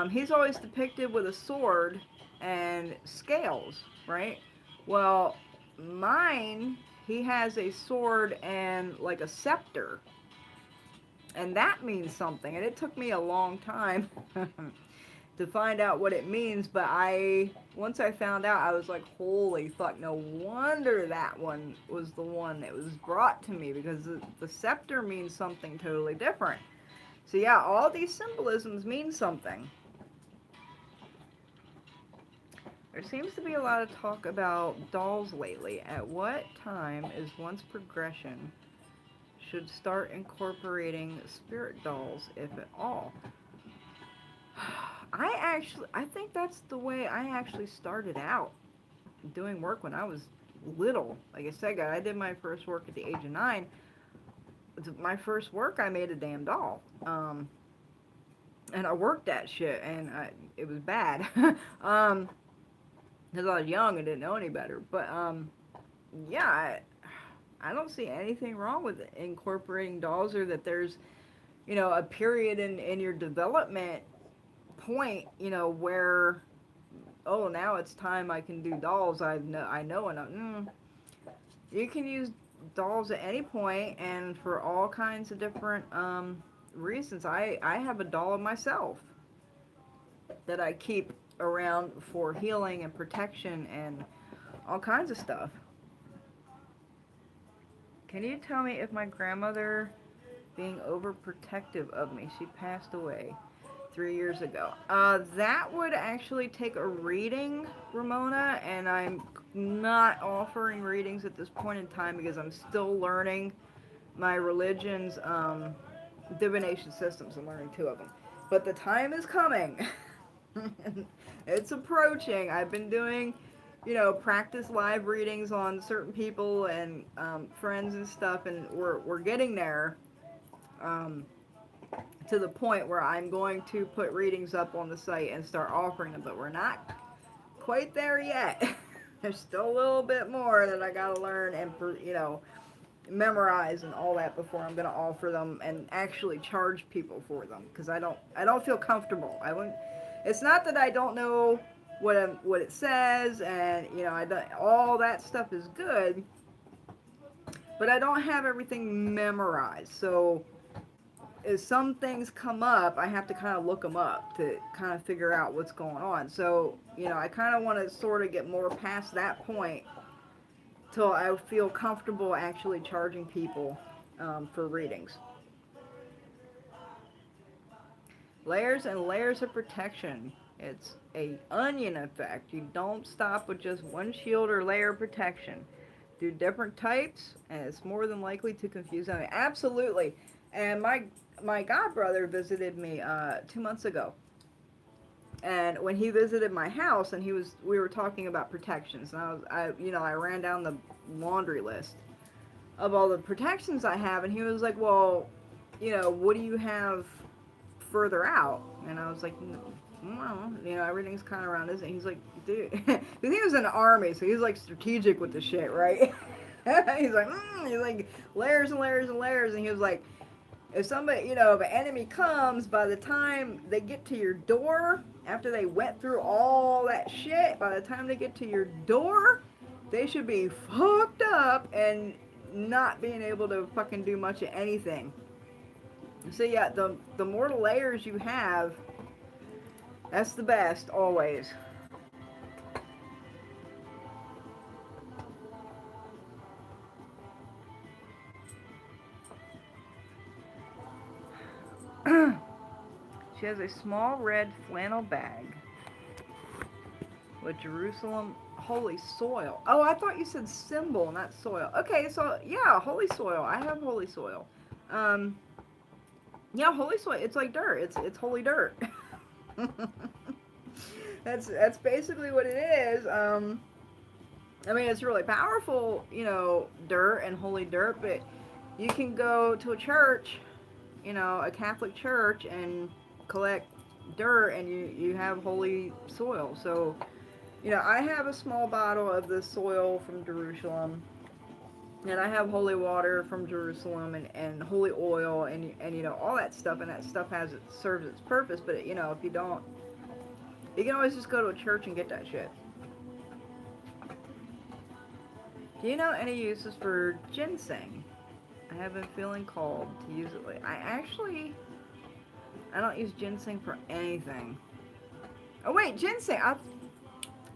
Speaker 1: he's always depicted with a sword and scales, right? Well, mine, he has a sword and like a scepter, and that means something. And it took me a long time to find out what it means, but once I found out, I was like, holy fuck, no wonder that one was the one that was brought to me, because the scepter means something totally different. So yeah, all these symbolisms mean something. There seems to be a lot of talk about dolls lately. At what time is one's progression should start incorporating spirit dolls, if at all? I think that's the way I actually started out doing work when I was little. Like I said, I did my first work at the age of 9. My first work, I made a damn doll. And I worked that shit, and it was bad. Because I was young and didn't know any better. But, yeah, I don't see anything wrong with incorporating dolls, or that there's, a period in your development point, where, oh, now it's time I can do dolls. I know enough. You can use dolls at any point and for all kinds of different reasons. I have a doll of myself that I keep around for healing and protection and all kinds of stuff. Can you tell me if my grandmother being overprotective of me? She passed away 3 years ago. That would actually take a reading, Ramona, and I'm not offering readings at this point in time because I'm still learning my religion's divination systems. I'm learning 2 of them. But the time is coming. It's approaching. I've been doing, practice live readings on certain people and friends and stuff, and we're getting there. To the point where I'm going to put readings up on the site and start offering them, but we're not quite there yet. There's still a little bit more that I gotta learn and, memorize and all that before I'm gonna offer them and actually charge people for them, because I don't feel comfortable. I wouldn't. It's not that I don't know what it says, and all that stuff is good, but I don't have everything memorized. So as some things come up, I have to kind of look them up to kind of figure out what's going on. So, I kind of want to sort of get more past that point till I feel comfortable actually charging people for readings. Layers and layers of protection. It's a onion effect. You don't stop with just one shield or layer of protection. Do different types, and it's more than likely to confuse them. Absolutely. And my godbrother visited me 2 months ago, and when he visited my house, and we were talking about protections, and I ran down the laundry list of all the protections I have, and he was like, well, what do you have further out? And I was like, well, everything's kind of around this. And he's like, dude, because he was in the army, so he's like strategic with the shit, right? he's like layers and layers and layers, and he was like, if somebody, if an enemy comes, by the time they get to your door, after they went through all that shit, by the time they get to your door, they should be fucked up and not being able to fucking do much of anything. So yeah, the more layers you have, that's the best, always. She has a small red flannel bag with Jerusalem holy soil. Oh, I thought you said symbol, not soil. Okay, so yeah, holy soil. I have holy soil. Yeah, holy soil. It's like dirt. It's holy dirt. That's basically what it is. I mean, it's really powerful, dirt and holy dirt, but you can go to a church, a Catholic church, and collect dirt, and you have holy soil. So, I have a small bottle of the soil from Jerusalem. And I have holy water from Jerusalem and holy oil and you know all that stuff, and that stuff has it serves its purpose. But you know if you don't, you can always just go to a church and get that shit. Do you know any uses for ginseng? I have been feeling called to use it lately. I don't use ginseng for anything. Oh wait, ginseng.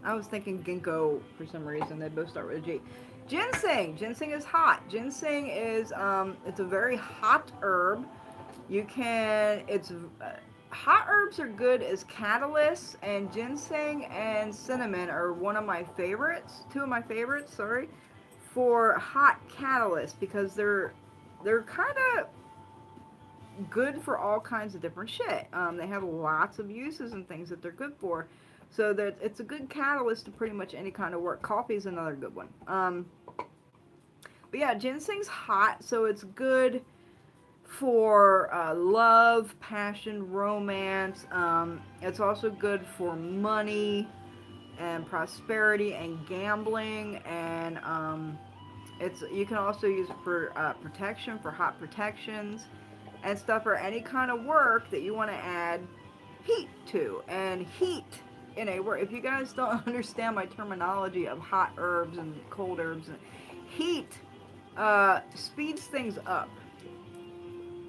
Speaker 1: I was thinking ginkgo for some reason. They both start with a G. Ginseng. Ginseng is hot. Ginseng is it's a very hot herb. You can hot herbs are good as catalysts, and ginseng and cinnamon are one of my favorites. Two of my favorites, sorry, for hot catalysts because they're kind of good for all kinds of different shit. They have lots of uses and things that they're good for. So that it's a good catalyst to pretty much any kind of work. Coffee is another good one. But yeah, ginseng's hot, so it's good for love, passion, romance. It's also good for money and prosperity and gambling, and you can also use it for protection, for hot protections and stuff, or any kind of work that you want to add heat to. And heat in a work, if you guys don't understand my terminology of hot herbs and cold herbs, heat speeds things up.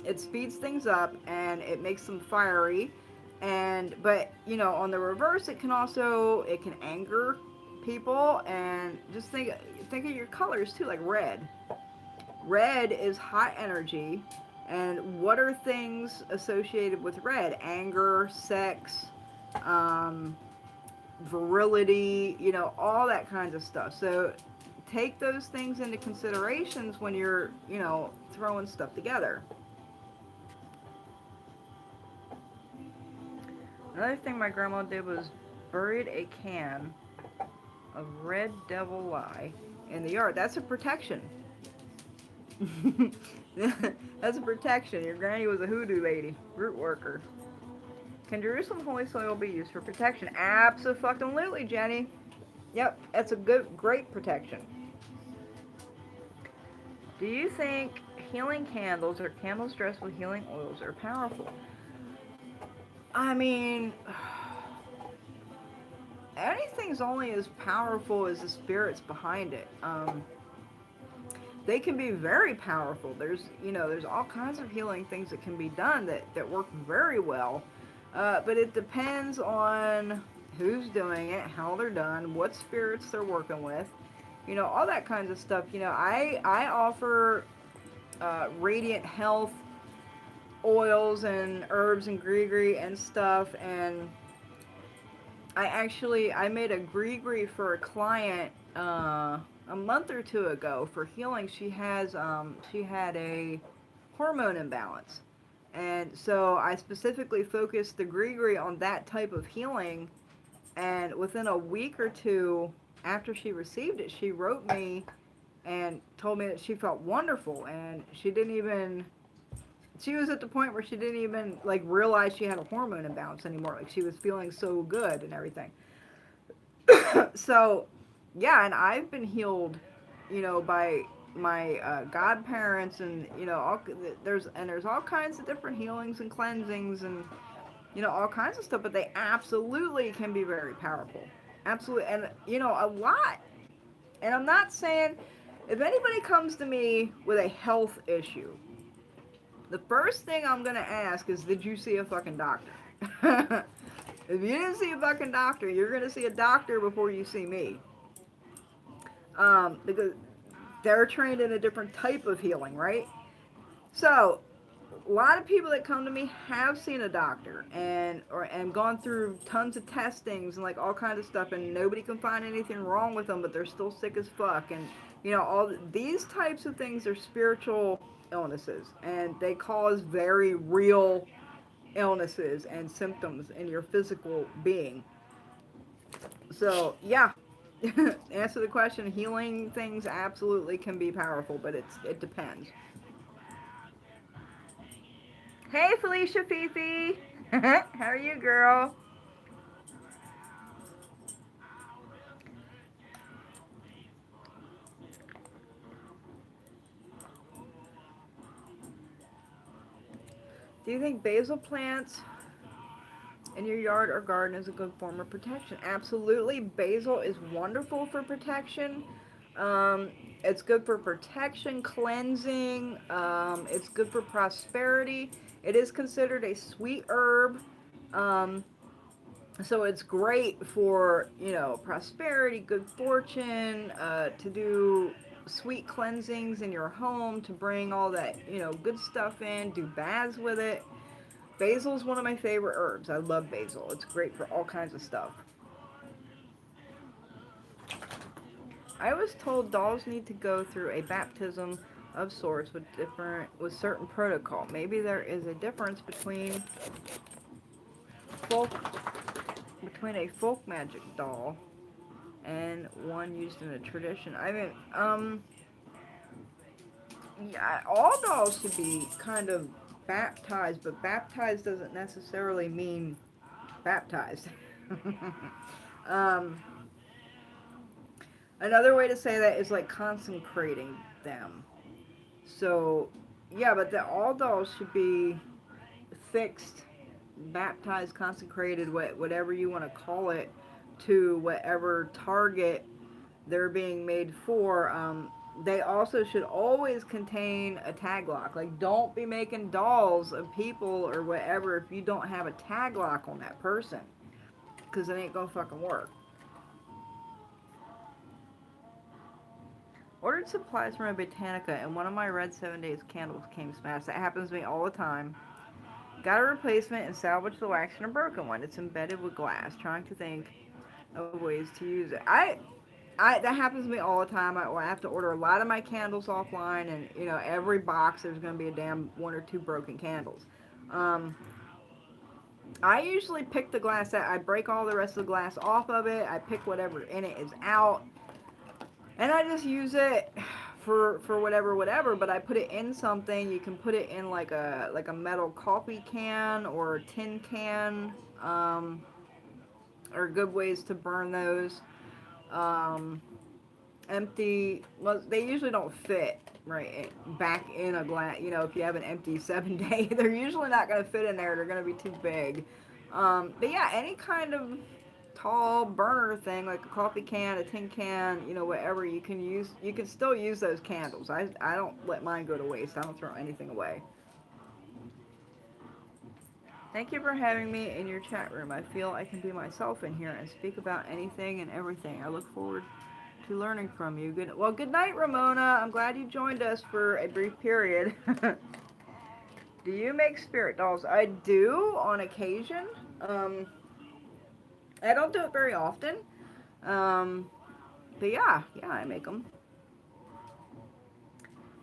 Speaker 1: It speeds things up and it makes them fiery. But you know, on the reverse, it can anger people. And just think of your colors too, like red. Red is hot energy. And what are things associated with red? Anger, sex, virility, you know, all that kinds of stuff. So take those things into considerations when you're, you know, throwing stuff together. Another thing my grandma did was buried a can of red devil lye in the yard. That's a protection. That's a protection. Your granny was a hoodoo lady, root worker. Can Jerusalem holy soil be used for protection? Absolutely, Jenny. Yep, that's a great protection. Do you think healing candles or candles dressed with healing oils are powerful? I mean, anything's only as powerful as the spirits behind it. They can be very powerful. There's all kinds of healing things that can be done that work very well. But it depends on who's doing it, how they're done, what spirits they're working with, you know, all that kinds of stuff. You know, I offer radiant health oils and herbs and gree and stuff, and I made a gree for a client a month or two ago for healing. She had a hormone imbalance. And so I specifically focused the gree on that type of healing, and within a week or two after she received it, she wrote me and told me that she felt wonderful, and she was at the point where she didn't even like realize she had a hormone imbalance anymore. Like, she was feeling so good and everything. So yeah, and I've been healed, you know, by my godparents, and you know, there's all kinds of different healings and cleansings, and you know, all kinds of stuff. But they absolutely can be very powerful, absolutely. And you know, a lot. And I'm not saying, if anybody comes to me with a health issue, the first thing I'm gonna ask is, did you see a fucking doctor? If you didn't see a fucking doctor, you're gonna see a doctor before you see me. Because they're trained in a different type of healing, right? So, a lot of people that come to me have seen a doctor and gone through tons of testings and like all kinds of stuff, and nobody can find anything wrong with them, but they're still sick as fuck. And you know, all these types of things are spiritual illnesses, and they cause very real illnesses and symptoms in your physical being. So yeah, answer the question, healing things absolutely can be powerful, but it depends. Hey Felicia Fifi, how are you, girl? Do you think basil plants in your yard or garden is a good form of protection? Absolutely. Basil is wonderful for protection. Um, it's good for protection, cleansing. It's good for prosperity. It is considered a sweet herb. Um, so it's great for, prosperity, good fortune, to do sweet cleansings in your home, to bring all that, good stuff in, do baths with it. Basil is one of my favorite herbs. I love basil. It's great for all kinds of stuff. I was told dolls need to go through a baptism of sorts with certain protocol. Maybe there is a difference folk between a folk magic doll and one used in a tradition. I mean, yeah, all dolls should be kind of baptized, but baptized doesn't necessarily mean baptized. um, Another way to say that is like consecrating them. So, yeah, but the all dolls should be fixed, baptized, consecrated, whatever you want to call it, to whatever target they're being made for. They also should always contain a tag lock. Like, don't be making dolls of people or whatever if you don't have a tag lock on that person, because it ain't gonna fucking work. Ordered supplies from a Botanica, and one of my red 7 days candles came smashed. That happens to me all the time. Got a replacement and salvaged the wax in a broken one. It's embedded with glass. Trying to think of ways to use it. That happens to me all the time. I have to order a lot of my candles offline, and every box there's going to be a damn one or two broken candles. Um, I usually pick the glass out. I break all the rest of the glass off of it. I pick whatever in it is out, and I just use it for whatever. But I put it in something. You can put it in like a metal coffee can or a tin can. Are good ways to burn those. Um, Empty. Well, they usually don't fit right back in a glass. If you have an empty 7 day, they're usually not going to fit in there. They're going to be too big. But yeah, any kind of tall burner thing like a coffee can, a tin can, whatever you can use. You can still use those candles. I don't let mine go to waste. I don't throw anything away. Thank you for having me in your chat room. I feel I can be myself in here and speak about anything and everything. I look forward to learning from you. Good night, Ramona. I'm glad you joined us for a brief period. Do you make spirit dolls? I do on occasion. Um, I don't do it very often. Um, but yeah, I make them.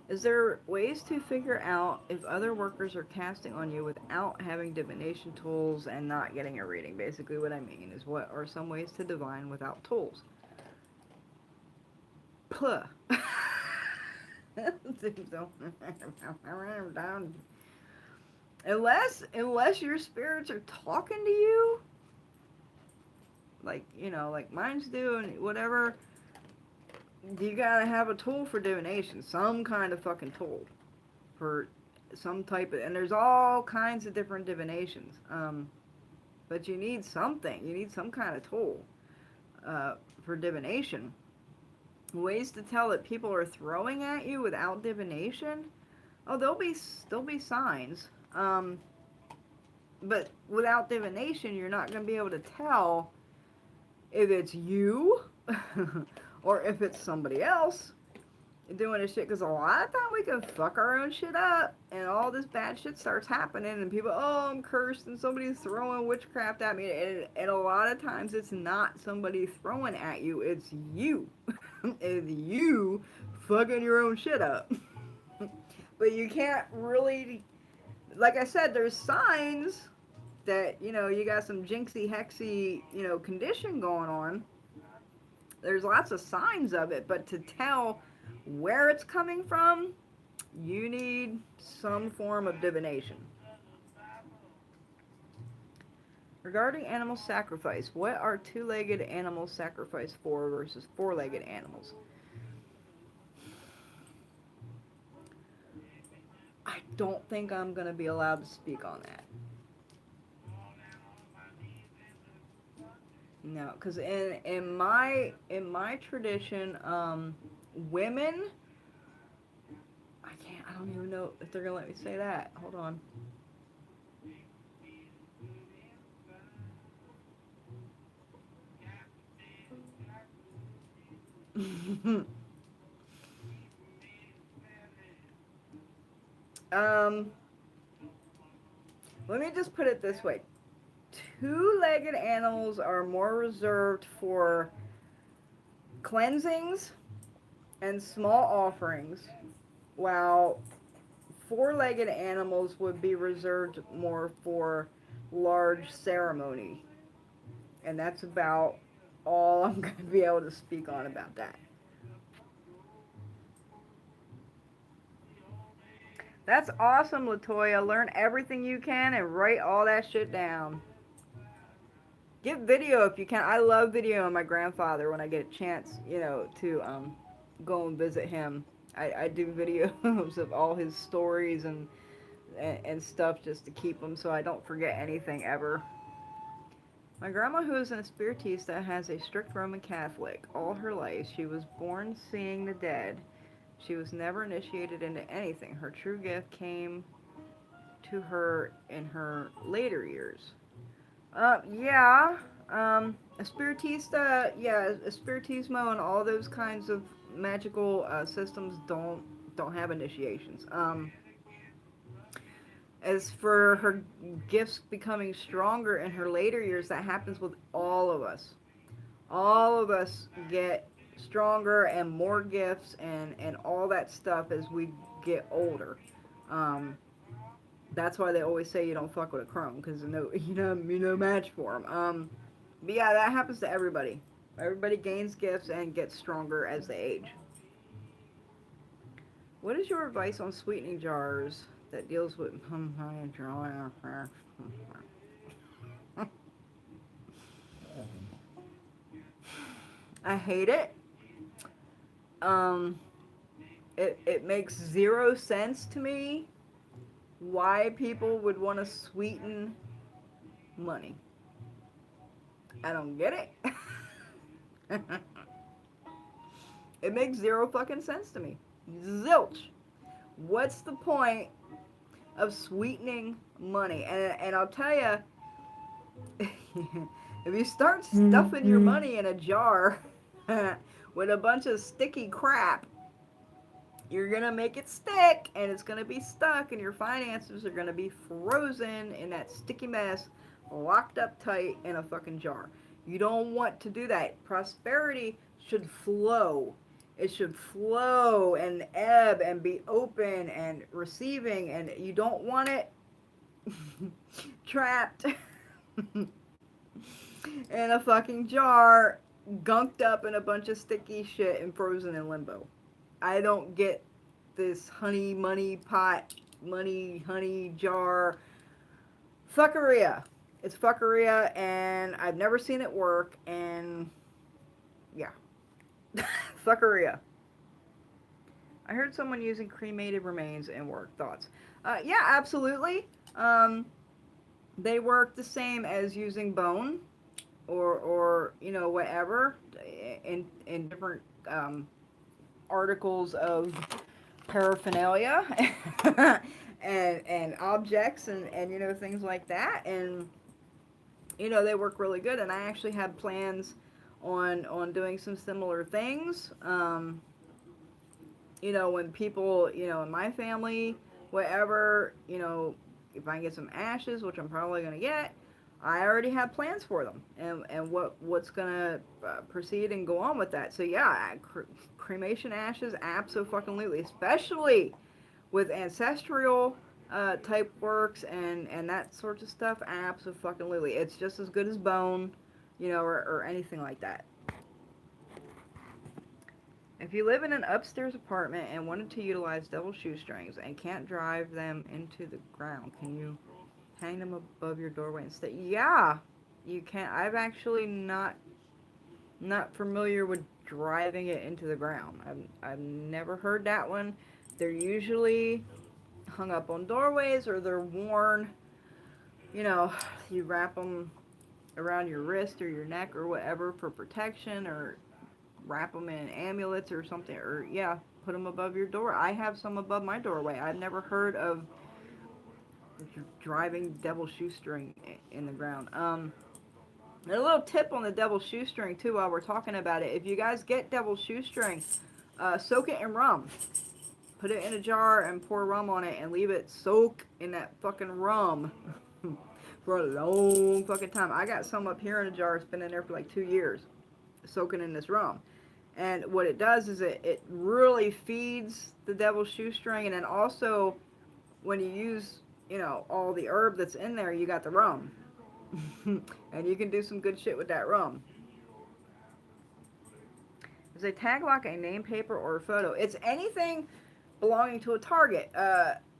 Speaker 1: Is there ways to figure out if other workers are casting on you without having divination tools and not getting a reading? Basically, what I mean is, what are some ways to divine without tools? Puh. unless your spirits are talking to you, like mine's do and whatever, you gotta have a tool for divination, some kind of fucking tool for some type of, and there's all kinds of different divinations. But you need something. You need some kind of tool for divination. Ways to tell that people are throwing at you without divination. Oh, there'll be signs. But without divination, you're not going to be able to tell if it's you or if it's somebody else doing this shit. Because a lot of time we can fuck our own shit up and all this bad shit starts happening and people, oh, I'm cursed and somebody's throwing witchcraft at me. And a lot of times it's not somebody throwing at you, it's you. It's you fucking your own shit up. But you can't really, like I said, there's signs that, you got some jinxy, hexy, condition going on. There's lots of signs of it, but to tell where it's coming from, you need some form of divination. Regarding animal sacrifice, what are two-legged animals sacrificed for versus four-legged animals? I don't think I'm going to be allowed to speak on that. No, because in my tradition, women, I don't even know if they're gonna let me say that. Hold on. um, Let me just put it this way: two-legged animals are more reserved for cleansings and small offerings, while four-legged animals would be reserved more for large ceremony. And that's about all I'm going to be able to speak on about that. That's awesome, Latoya. Learn everything you can and write all that shit down. Get video if you can. I love videoing my grandfather when I get a chance, to go and visit him. I do videos of all his stories and stuff just to keep them so I don't forget anything ever. My grandma, who is an Spiritista, has a strict Roman Catholic. All her life, she was born seeing the dead. She was never initiated into anything. Her true gift came to her in her later years. Yeah. A Spiritista, yeah, a Spiritismo and all those kinds of magical systems don't have initiations. As for her gifts becoming stronger in her later years, that happens with all of us. All of us get stronger and more gifts and all that stuff as we get older. Um, that's why they always say you don't fuck with a crone because you're no match for them. But yeah, that happens to everybody. Everybody gains gifts and gets stronger as they age. What is your advice on sweetening jars that deals with I hate it. Um, it makes zero sense to me why people would want to sweeten money. I don't get it. It makes zero fucking sense to me. Zilch. What's the point of sweetening money? And I'll tell you, if you start stuffing your money in a jar with a bunch of sticky crap, you're going to make it stick and it's going to be stuck and your finances are going to be frozen in that sticky mess, locked up tight in a fucking jar. You don't want to do that. Prosperity should flow. It should flow and ebb and be open and receiving, and you don't want it trapped in a fucking jar, gunked up in a bunch of sticky shit and frozen in limbo. I don't get this honey money pot, money honey jar fuckeria. It's fuckeria, and I've never seen it work, and yeah. Fuckeria. I heard someone using cremated remains in work. Thoughts? Yeah, absolutely. They work the same as using bone or whatever in different articles of paraphernalia and objects and things like that, and they work really good. And I actually had plans on doing some similar things. When people, in my family, whatever, if I can get some ashes, which I'm probably going to get, I already have plans for them and what's going to proceed and go on with that. So yeah, cremation ashes, abso-fucking-lutely, especially with ancestral type works and that sort of stuff, abso-fucking-lutely. It's just as good as bone, or anything like that. If you live in an upstairs apartment and wanted to utilize double shoestrings and can't drive them into the ground, can you hang them above your doorway instead? Yeah, you can. I've actually not familiar with driving it into the ground. I've never heard that one. They're usually hung up on doorways, or they're worn, you know, you wrap them around your wrist or your neck or whatever for protection, or wrap them in amulets or something, or yeah, put them above your door. I have some above my doorway. I've never heard of driving devil shoestring in the ground. And a little tip on the devil shoestring too, while we're talking about it. If you guys get devil shoestring, soak it in rum. Put it in a jar and pour rum on it and leave it soak in that fucking rum for a long fucking time. I got some up here in a jar. It's been in there for like 2 years, soaking in this rum. And what it does is it really feeds the devil shoestring. And then also, when you use, you know, all the herb that's in there, you got the rum. And you can do some good shit with that rum. Is a tag lock a name, paper, or a photo? It's anything belonging to a target.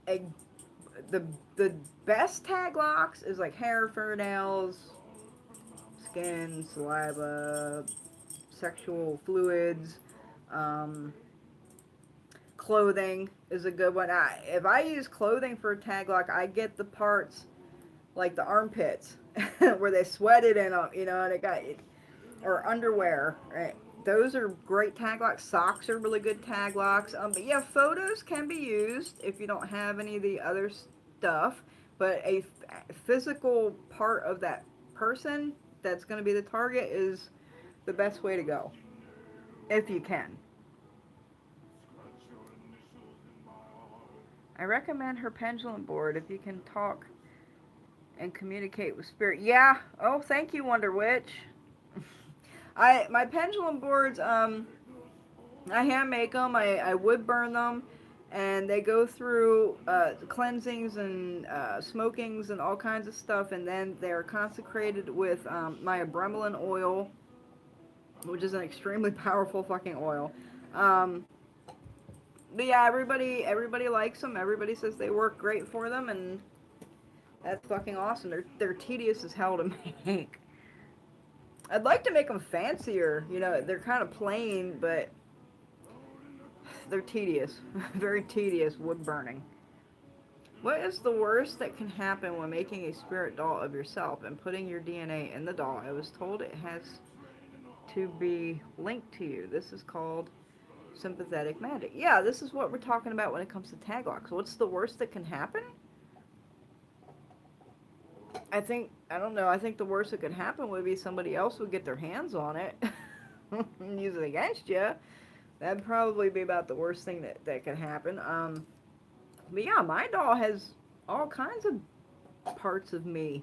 Speaker 1: The best tag locks is like hair, fingernails, skin, saliva, sexual fluids, clothing is a good one. If I use clothing for a tag lock, I get the parts like the armpits where they sweated in them, you know, and it got, or underwear, right? Those are great tag locks. Socks are really good tag locks. But yeah, photos can be used if you don't have any of the other stuff. But a physical part of that person that's going to be the target is the best way to go, if you can. I recommend her pendulum board if you can talk and communicate with spirit. Yeah. Oh, thank you, Wonder Witch. My pendulum boards, I hand make them. I wood burn them, and they go through cleansings and smokings and all kinds of stuff, and then they're consecrated with my abremelin oil, which is an extremely powerful fucking oil. But yeah, everybody likes them. Everybody says they work great for them, and that's fucking awesome. They're tedious as hell to make. I'd like to make them fancier. You know, they're kind of plain, but they're tedious. Very tedious wood burning. What is the worst that can happen when making a spirit doll of yourself and putting your DNA in the doll? I was told it has to be linked to you. This is called sympathetic magic. Yeah, this is what we're talking about when it comes to tag locks. What's the worst that can happen? I don't know, I think the worst that could happen would be somebody else would get their hands on it and use it against you. That'd probably be about the worst thing that could happen. But yeah, my doll has all kinds of parts of me.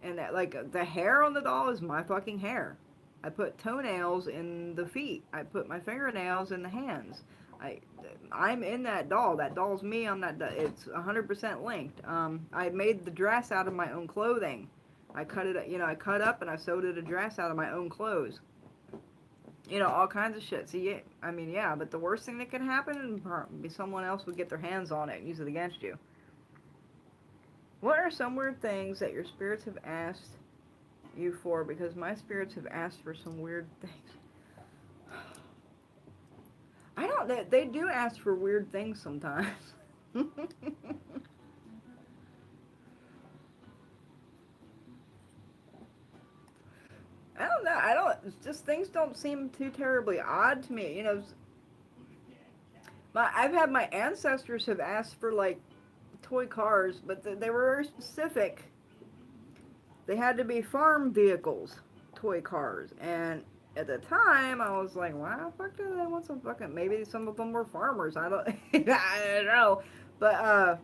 Speaker 1: And that, like, the hair on the doll is my fucking hair. I put toenails in the feet. I put my fingernails in the hands. I'm in that doll. That doll's me. I'm not. It's 100% linked. I made the dress out of my own clothing. I cut it. You know, I cut up and I sewed it a dress out of my own clothes. You know, all kinds of shit. See, I mean, yeah. But the worst thing that could happen would be someone else would get their hands on it and use it against you. What are some weird things that your spirits have asked you for? Because my spirits have asked for some weird things. I don't. They do ask for weird things sometimes. I don't know. I don't. Just things don't seem too terribly odd to me. You know, I've had my ancestors have asked for like toy cars, but they were very specific. They had to be farm vehicles, toy cars, and at the time I was like, why the fuck do they want some fucking? Maybe some of them were farmers. I don't. I don't know, but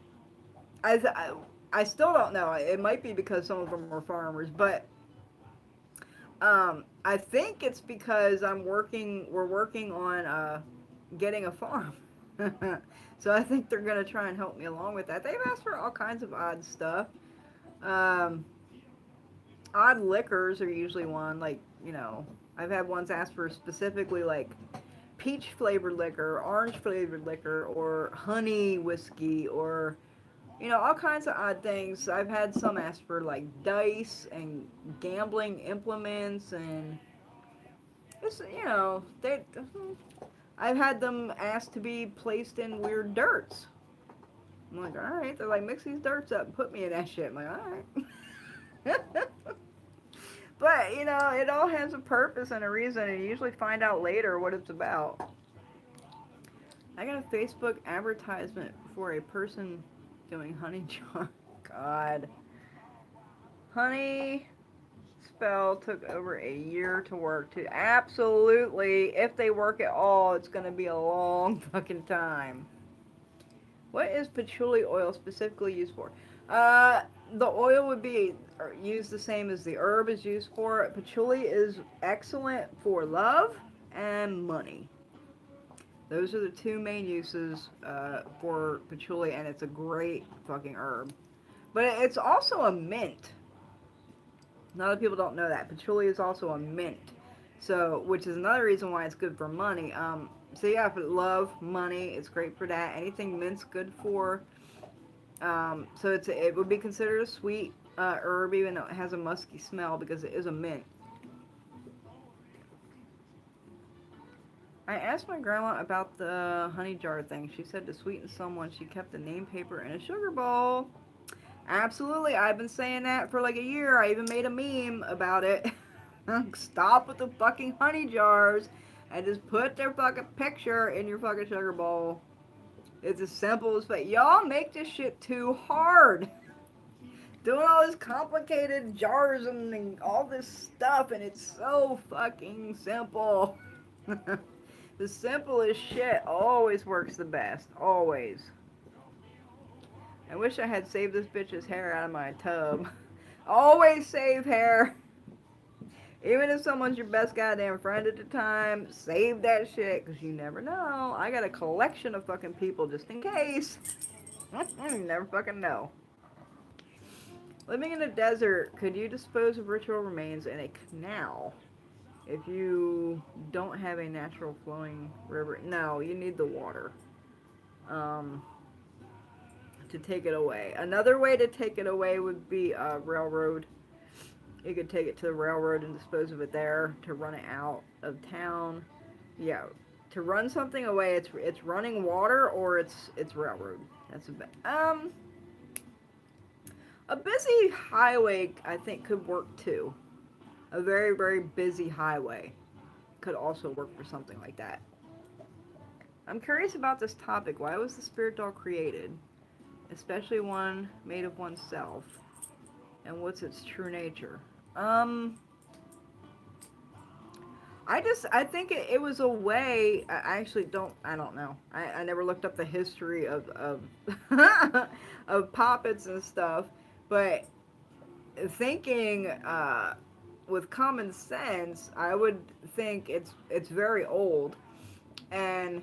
Speaker 1: I still don't know. It might be because some of them were farmers, but I think it's because we're working on getting a farm. So I think they're gonna try and help me along with that. They've asked for all kinds of odd stuff. Odd liquors are usually one, like, you know, I've had ones ask for specifically like peach flavored liquor, orange flavored liquor, or honey whiskey, or, you know, all kinds of odd things. I've had some ask for like dice and gambling implements, and it's, you know, I've had them asked to be placed in weird dirts. I'm like, alright. They're like, mix these dirts up and put me in that shit. I'm like, alright. But, you know, it all has a purpose and a reason, and you usually find out later what it's about. I got a Facebook advertisement for a person doing honey jar. God. Honey spell took over a year to work to. Absolutely. If they work at all, it's going to be a long fucking time. What is patchouli oil specifically used for? The oil would be used the same as the herb is used for. Patchouli is excellent for love and money. Those are the two main uses for patchouli, and it's a great fucking herb. But it's also a mint. A lot of people don't know that. Patchouli is also a mint. So, which is another reason why it's good for money. So yeah, for love, money, it's great for that. Anything mint's good for. So it would be considered a sweet herb, even though it has a musky smell because it is a mint. I asked my grandma about the honey jar thing. She said to sweeten someone, she kept the name paper in a sugar bowl. Absolutely, I've been saying that for like a year. I even made a meme about it. Stop with the fucking honey jars and just put their fucking picture in your fucking sugar bowl. It's as simple as that. Y'all make this shit too hard. Doing all this complicated jars and all this stuff, and it's so fucking simple. The simplest shit always works the best. Always. I wish I had saved this bitch's hair out of my tub. Always save hair. Even if someone's your best goddamn friend at the time, save that shit, because you never know. I got a collection of fucking people just in case. You never fucking know. Living in a desert, could you dispose of ritual remains in a canal if you don't have a natural flowing river? No, you need the water to take it away. Another way to take it away would be a railroad. You could take it to the railroad and dispose of it there to run it out of town. Yeah, to run something away, it's running water or it's railroad. That's a bit. A busy highway, I think, could work too. A very, very busy highway could also work for something like that. I'm curious about this topic. Why was the spirit doll created? Especially one made of oneself. And what's its true nature? I think it was a way. I don't know. I never looked up the history of of poppets and stuff, but thinking with common sense, I would think it's very old, and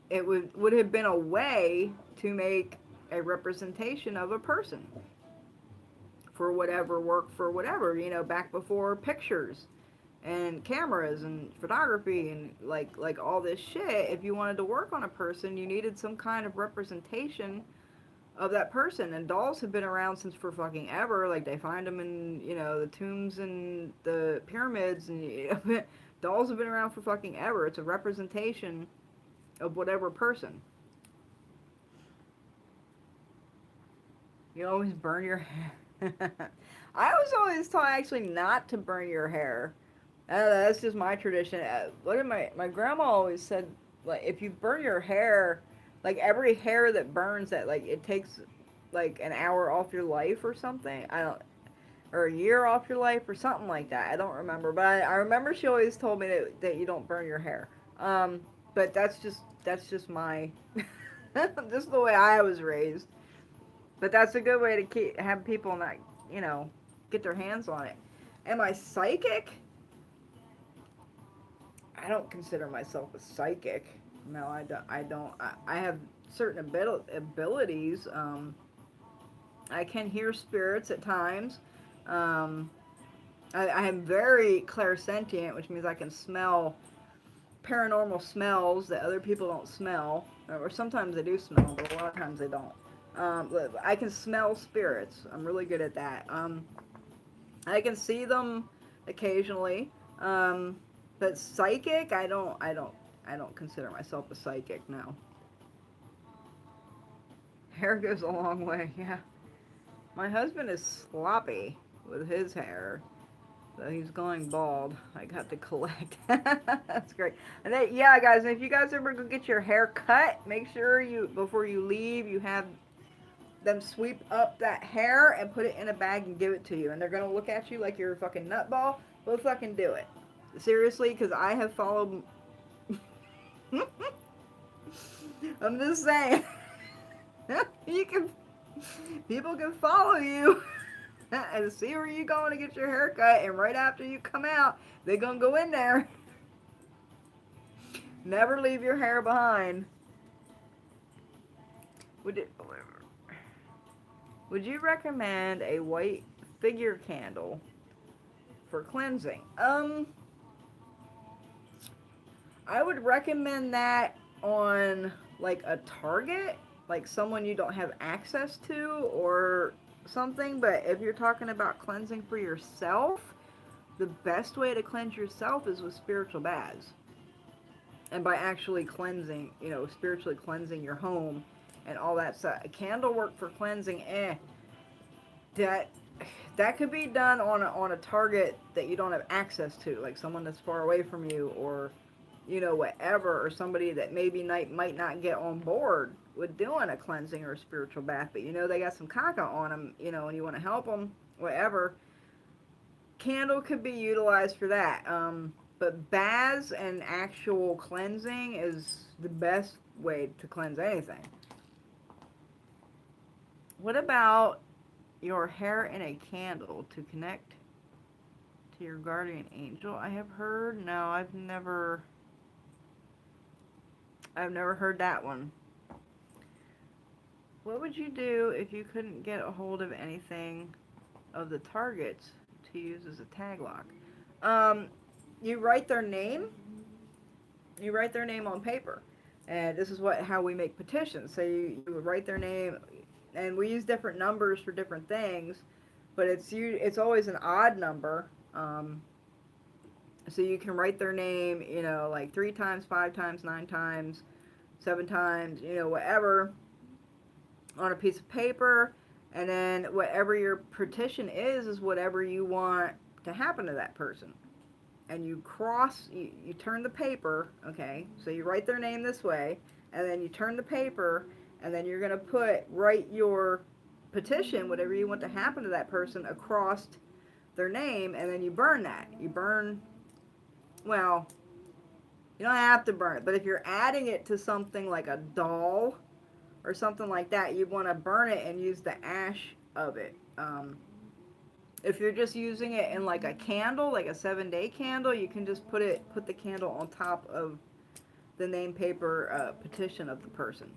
Speaker 1: it would have been a way to make a representation of a person for whatever work for whatever, you know, back before pictures and cameras and photography and like all this shit. If you wanted to work on a person, you needed some kind of representation of that person. And dolls have been around since for fucking ever. Like, they find them in, you know, the tombs and the pyramids, and you know, dolls have been around for fucking ever. It's a representation of whatever person. You always burn your hair. I was always taught actually not to burn your hair. That's just my tradition. Look at my grandma always said, like, if you burn your hair, like, every hair that burns, that, like, it takes like an hour off your life or something. I don't, or a year off your life or something like that. I don't remember, but I remember she always told me that you don't burn your hair. But that's just my just the way I was raised. But that's a good way to have people not, you know, get their hands on it. Am I psychic? I don't consider myself a psychic. No, I don't. I have certain abilities. I can hear spirits at times. I am very clairsentient, which means I can smell paranormal smells that other people don't smell. Or sometimes they do smell, but a lot of times they don't. I can smell spirits. I'm really good at that. I can see them occasionally. But psychic, I don't consider myself a psychic, no. Hair goes a long way, yeah. My husband is sloppy with his hair. So he's going bald. I got to collect. That's great. And then, yeah, guys, if you guys ever go get your hair cut, make sure you, before you leave, you have them sweep up that hair and put it in a bag and give it to you. And they're going to look at you like you're a fucking nutball. We'll fucking do it. Seriously, because I have followed... I'm just saying. you can... People can follow you and see where you going to get your hair cut. And right after you come out, they're going to go in there. Never leave your hair behind. Would you recommend a white figure candle for cleansing? I would recommend that on like a target, like someone you don't have access to or something. But if you're talking about cleansing for yourself, the best way to cleanse yourself is with spiritual baths. And by actually cleansing, spiritually cleansing your home and all that stuff. Candle work for cleansing, that could be done on a target that you don't have access to, like someone that's far away from you, or whatever, or somebody that maybe might not get on board with doing a cleansing or a spiritual bath, but they got some caca on them, and you want to help them, whatever. Candle could be utilized for that. But baths and actual cleansing is the best way to cleanse anything. What about your hair in a candle to connect to your guardian angel? I have heard. No, I've never heard that one. What would you do if you couldn't get a hold of anything of the targets to use as a tag lock? You write their name. You write their name on paper, and this is how we make petitions. So you would write their name, and we use different numbers for different things, but it's always an odd number. So you can write their name, like 3 times, 5 times, 9 times, 7 times, whatever, on a piece of paper, and then whatever your petition is whatever you want to happen to that person. And you turn the paper, okay? So you write their name this way, and then you turn the paper, and then you're going to write your petition, whatever you want to happen to that person, across their name, and then you burn that. Well, you don't have to burn it, but if you're adding it to something like a doll or something like that, you want to burn it and use the ash of it. If you're just using it in like a candle, like a 7-day candle, you can just put the candle on top of the name paper petition of the person.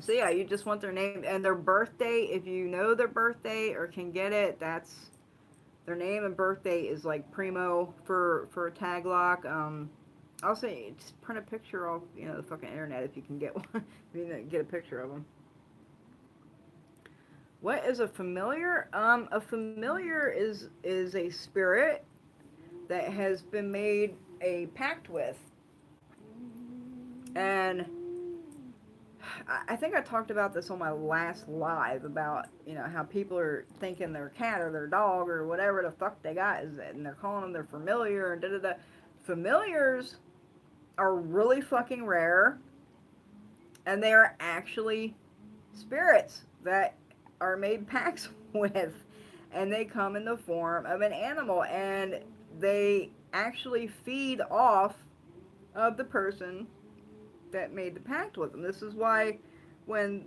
Speaker 1: So yeah, you just want their name and their birthday. If you know their birthday or can get it, that's their name and birthday is like primo for a tag lock. I'll say just print a picture off the fucking internet if you can get one. Get a picture of them. What is a familiar? A familiar is a spirit that has been made a pact with. And I think I talked about this on my last live about, how people are thinking their cat or their dog or whatever the fuck they got is it, and they're calling them their familiar and da-da-da. Familiars are really fucking rare, and they are actually spirits that are made pacts with, and they come in the form of an animal, and they actually feed off of the person that made the pact with them. This is why when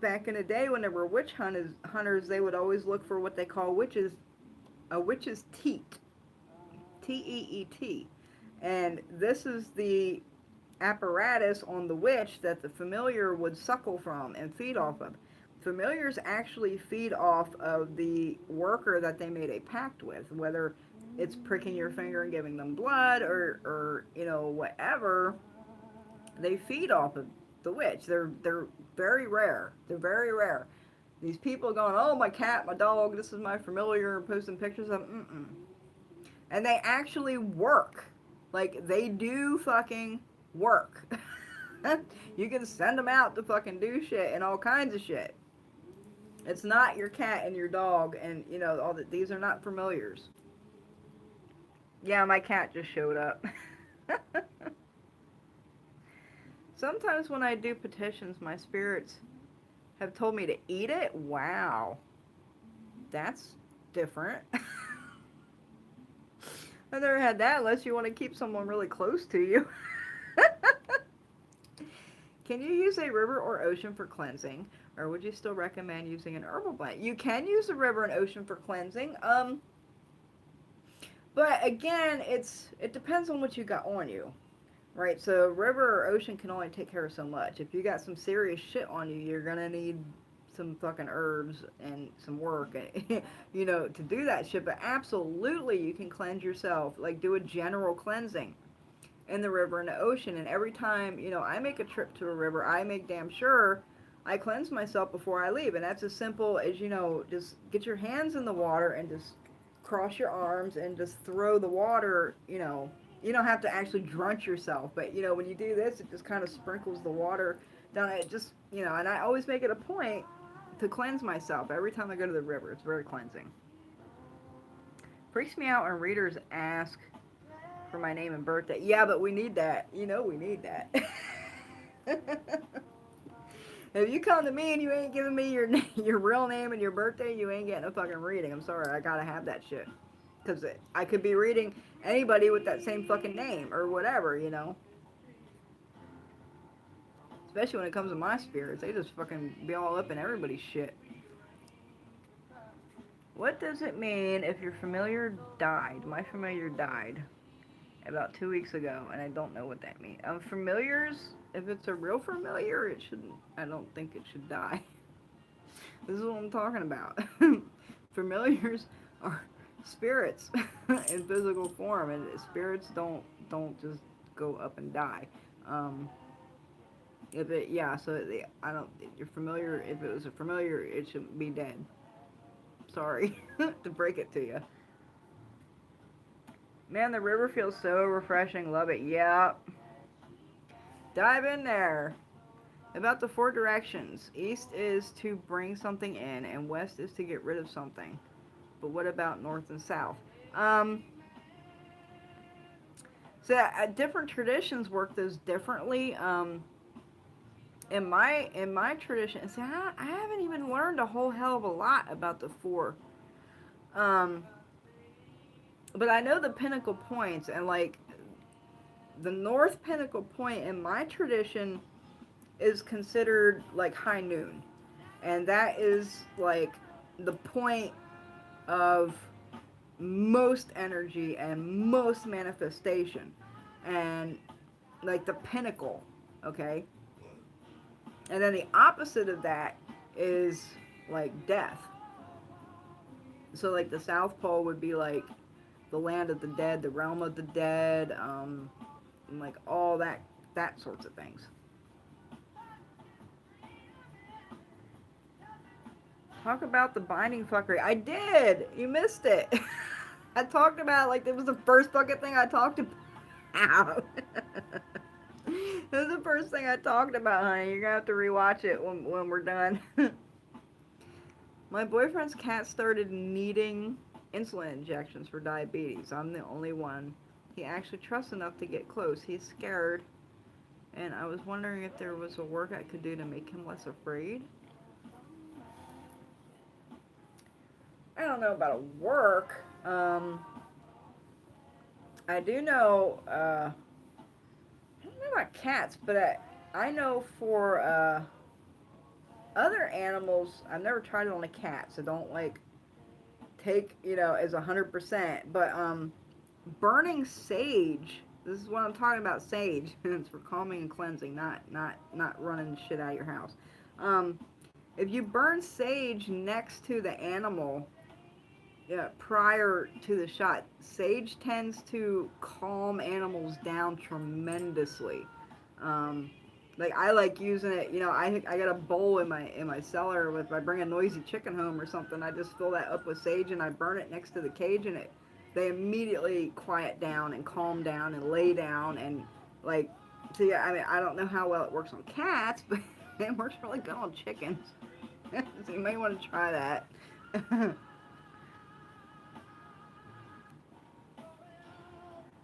Speaker 1: back in the day when there were witch hunters, they would always look for what they call a witch's teat. T-E-E-T. And this is the apparatus on the witch that the familiar would suckle from and feed off of. Familiars actually feed off of the worker that they made a pact with, whether it's pricking your finger and giving them blood or whatever. They feed off of the witch. They're very rare. They're very rare. These people going, oh, my cat, my dog, this is my familiar, and posting pictures of them. And they actually work. Like, they do fucking work. You can send them out to fucking do shit and all kinds of shit. It's not your cat and your dog and, you know, all that. These are not familiars. Yeah, my cat just showed up. Sometimes when I do petitions, my spirits have told me to eat it. Wow. That's different. I've never had that unless you want to keep someone really close to you. Can you use a river or ocean for cleansing? Or would you still recommend using an herbal blend? You can use a river and ocean for cleansing. But again, it depends on what you got on you. Right? So river or ocean can only take care of so much. If you got some serious shit on you, you're gonna need some fucking herbs and some work and you know, to do that shit. But absolutely you can cleanse yourself. Like do a general cleansing in the river and the ocean. And every time, you know, I make a trip to a river, I make damn sure I cleanse myself before I leave. And that's as simple as, you know, just get your hands in the water and just cross your arms and just throw the water, you know. You don't have to actually drench yourself, but, you know, when you do this, it just kind of sprinkles the water down. It just, you know, and I always make it a point to cleanse myself every time I go to the river. It's very cleansing. Freaks me out when readers ask for my name and birthday. Yeah, but we need that. You know we need that. If you come to me and you ain't giving me your real name and your birthday, you ain't getting a fucking reading. I'm sorry, I gotta have that shit. Because I could be reading anybody with that same fucking name or whatever, you know. Especially when it comes to my spirits. They just fucking be all up in everybody's shit. What does it mean if your familiar died? My familiar died about 2 weeks ago, and I don't know what that means. Familiars, if it's a real familiar, it shouldn't, I don't think it should die. This is what I'm talking about. Familiars are spirits in physical form, and spirits don't just go up and die. If it, yeah, so I don't, you're familiar, if it was a familiar, it should be dead. Sorry to break it to you. Man, the river feels so refreshing. Love it. Yeah. Dive in there. About the 4 directions. East is to bring something in, and west is to get rid of something. But what about north and south? So different traditions work those differently. In my tradition, see, I haven't even learned a whole hell of a lot about the 4. But I know the pinnacle points, and like the north pinnacle point in my tradition is considered like high noon, and that is like the point of most energy and most manifestation, and like the pinnacle, okay? And then the opposite of that is like death. So like the South Pole would be like the land of the dead, the realm of the dead, and like all that sorts of things. Talk about the binding fuckery. I did. You missed it. I talked about it like it was the first fucking thing I talked about. It was the first thing I talked about, honey. You're gonna have to rewatch it when we're done. My boyfriend's cat started needing insulin injections for diabetes. I'm the only one he actually trusts enough to get close. He's scared, and I was wondering if there was a work I could do to make him less afraid. I don't know about a work. I do know, I don't know about cats, but I know for other animals, I've never tried it on a cat, so don't like take, you know, as 100%. But burning sage, this is what I'm talking about, sage. It's for calming and cleansing, not running shit out of your house. If you burn sage next to the animal, yeah, prior to the shot, sage tends to calm animals down tremendously. Like I like using it, you know, I got a bowl in my cellar. If I bring a noisy chicken home or something, I just fill that up with sage and I burn it next to the cage, and they immediately quiet down and calm down and lay down, and like So yeah, I mean, I don't know how well it works on cats, but it works really good on chickens. So you may want to try that.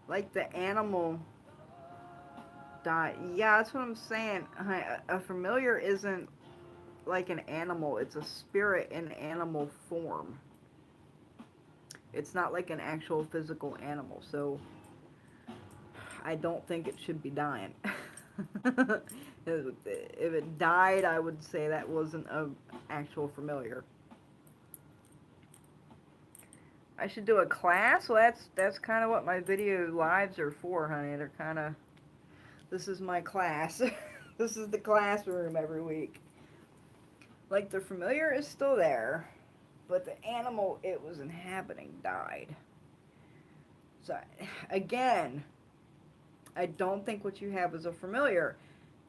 Speaker 1: Like the animal die. Yeah, that's what I'm saying. A familiar isn't like an animal. It's a spirit in animal form. It's not like an actual physical animal. So I don't think it should be dying. If it died, I would say that wasn't a actual familiar. I should do a class. Well, that's kind of what my video lives are for, honey. They're kind of, this is my class. This is the classroom every week. Like the familiar is still there, but the animal it was inhabiting died. So again, I don't think what you have is a familiar.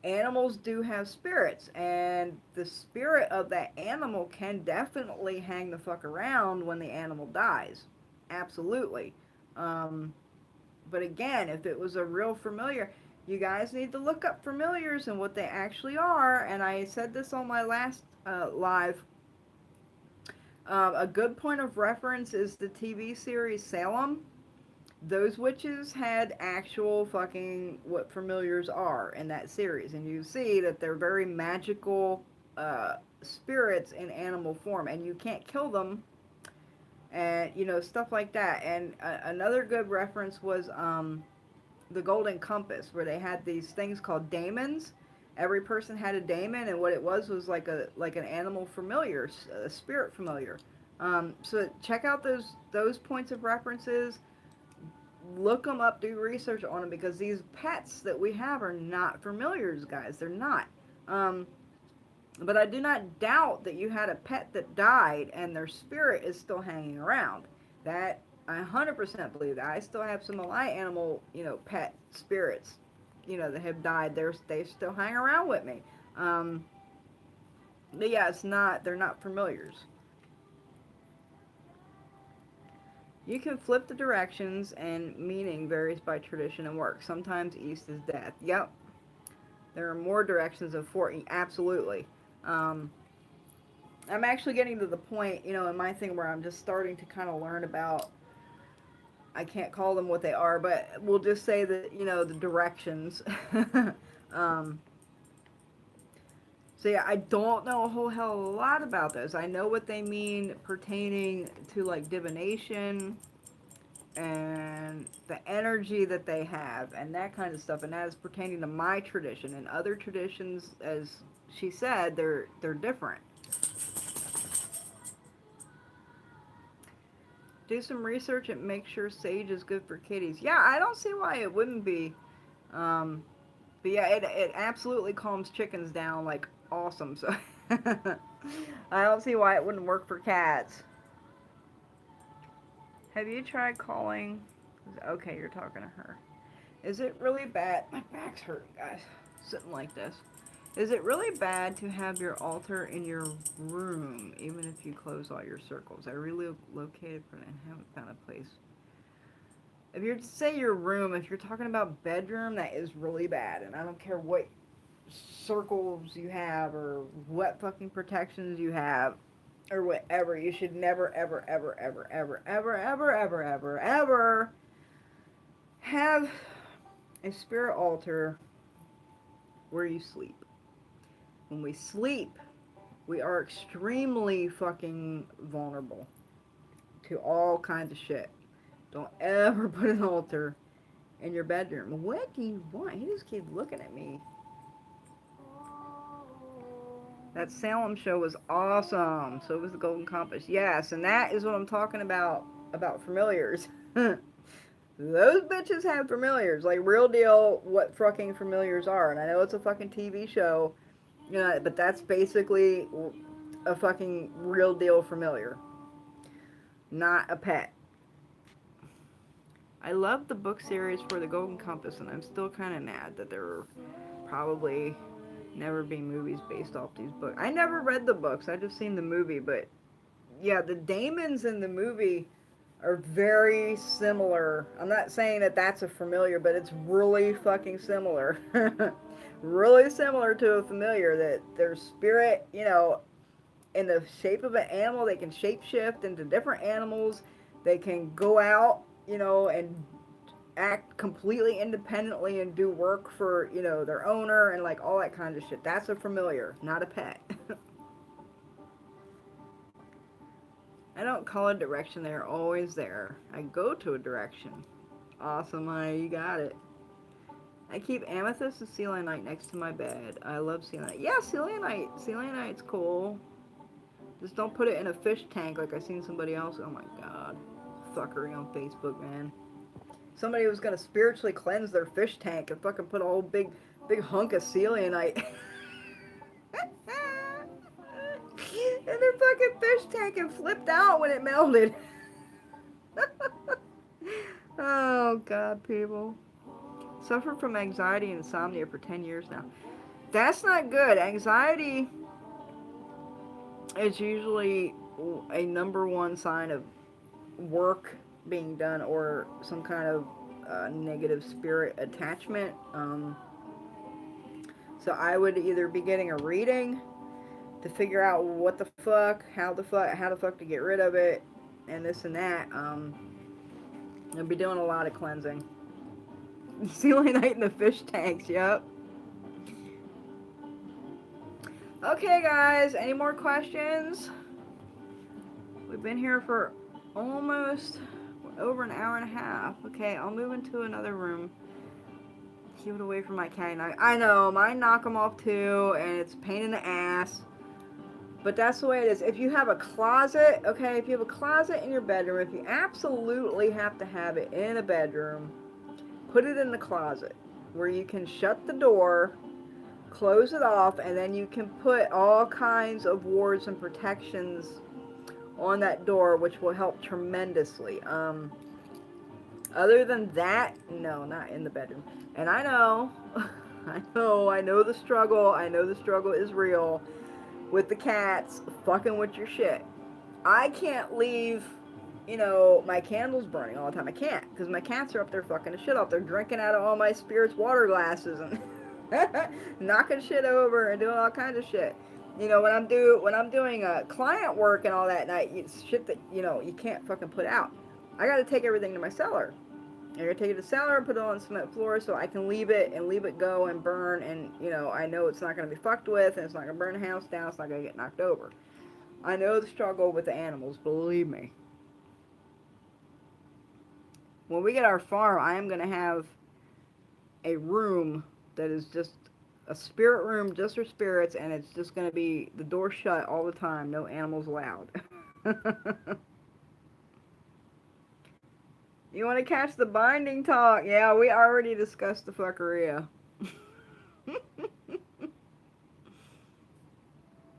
Speaker 1: Animals do have spirits, and the spirit of that animal can definitely hang the fuck around when the animal dies. Absolutely. Um, but again, if it was a real familiar, you guys need to look up familiars and what they actually are. And I said this on my last live. A good point of reference is the TV series Salem. Those witches had actual fucking what familiars are in that series, and you see that they're very magical spirits in animal form, and you can't kill them, and you know, stuff like that. And another good reference was the Golden Compass, where they had these things called daemons. Every person had a daemon, and what it was like an animal familiar, a spirit familiar. So check out those points of references, look them up, do research on them, because these pets that we have are not familiars, guys. They're not. Um, but I do not doubt that you had a pet that died and their spirit is still hanging around. That I 100% believe that. I still have some of my animal, you know, pet spirits, you know, that have died. They still hang around with me. Um, but yeah, it's not. They're not familiars. You can flip the directions, and meaning varies by tradition and work. Sometimes east is death. Yep, there are more directions of 40. Absolutely. Um, I'm actually getting to the point, you know, in my thing where I'm just starting to kind of learn about. I can't call them what they are, but we'll just say that, you know, the directions. um, so yeah, I don't know a whole hell of a lot about those. I know what they mean pertaining to like divination and the energy that they have and that kind of stuff, and that is pertaining to my tradition. And other traditions, as she said, they're different. Do some research and make sure sage is good for kitties. Yeah, I don't see why it wouldn't be. um, but yeah, it absolutely calms chickens down like awesome. So I don't see why it wouldn't work for cats. Have you tried calling? Okay, you're talking to her. Is it really bad? My back's hurting, guys. Sitting like this. Is it really bad to have your altar in your room, even if you close all your circles? I relocated for and haven't found a place. If you're to say your room, if you're talking about bedroom, that is really bad. And I don't care what circles you have or what fucking protections you have or whatever. You should never, ever, ever, ever, ever, ever, ever, ever, ever, ever have a spirit altar where you sleep. When we sleep, we are extremely fucking vulnerable to all kinds of shit. Don't ever put an altar in your bedroom. What do you want? He just keeps looking at me. That Salem show was awesome. So was the Golden Compass. Yes, and that is what I'm talking about familiars. Those bitches have familiars. Like, real deal, what fucking familiars are. And I know it's a fucking TV show, you know, but that's basically a fucking real deal familiar. Not a pet. I love the book series for the Golden Compass, and I'm still kind of mad that there were probably never be movies based off these books. I never read the books. I just seen the movie, but yeah, the daemons in the movie are very similar. I'm not saying that that's a familiar, but it's really fucking similar. Really similar to a familiar, that their spirit, you know, in the shape of an animal, they can shapeshift into different animals. They can go out, you know, and act completely independently and do work for, you know, their owner and like all that kind of shit. That's a familiar, not a pet. I don't call a direction, they're always there. I go to a direction. Awesome, honey, you got it. I keep amethyst and selenite next to my bed. I love selenite. Yeah, selenite. Selenite's cool. Just don't put it in a fish tank like I seen somebody else. Oh my god. Fuckery on Facebook, man. Somebody was gonna spiritually cleanse their fish tank and fucking put a whole big hunk of selenite in their fucking fish tank and flipped out when it melted. Oh god, people. Suffer from anxiety and insomnia for 10 years now. That's not good. Anxiety is usually a number one sign of work being done or some kind of negative spirit attachment. So I would either be getting a reading to figure out what the fuck, how the fuck to get rid of it, and this and that. I'd be doing a lot of cleansing. Selenite in the fish tanks, yep. Okay, guys, any more questions? We've been here for almost over an hour and a half. Okay, I'll move into another room. Keep it away from my cat. I know, mine knock them off too, and it's a pain in the ass. But that's the way it is. If you have a closet, okay, if you have a closet in your bedroom, if you absolutely have to have it in a bedroom, put it in the closet where you can shut the door, close it off, and then you can put all kinds of wards and protections on that door, which will help tremendously. Other than that, no, not in the bedroom. And I know, I know the struggle. I know the struggle is real with the cats fucking with your shit. I can't leave, you know, my candles burning all the time. I can't, because my cats are up there fucking the shit up. They're drinking out of all my spirits water glasses and knocking shit over and doing all kinds of shit. You know, when I'm doing client work and all that night, shit that, you know, you can't fucking put out. I got to take everything to my cellar. I got to take it to the cellar and put it on cement floor so I can leave it go and burn, and, you know, I know it's not going to be fucked with, and it's not going to burn the house down, it's not going to get knocked over. I know the struggle with the animals, believe me. When we get our farm, I am going to have a room that is just a spirit room just for spirits, and it's just going to be the door shut all the time, no animals allowed. You want to catch the binding talk? Yeah, we already discussed the fuckeria.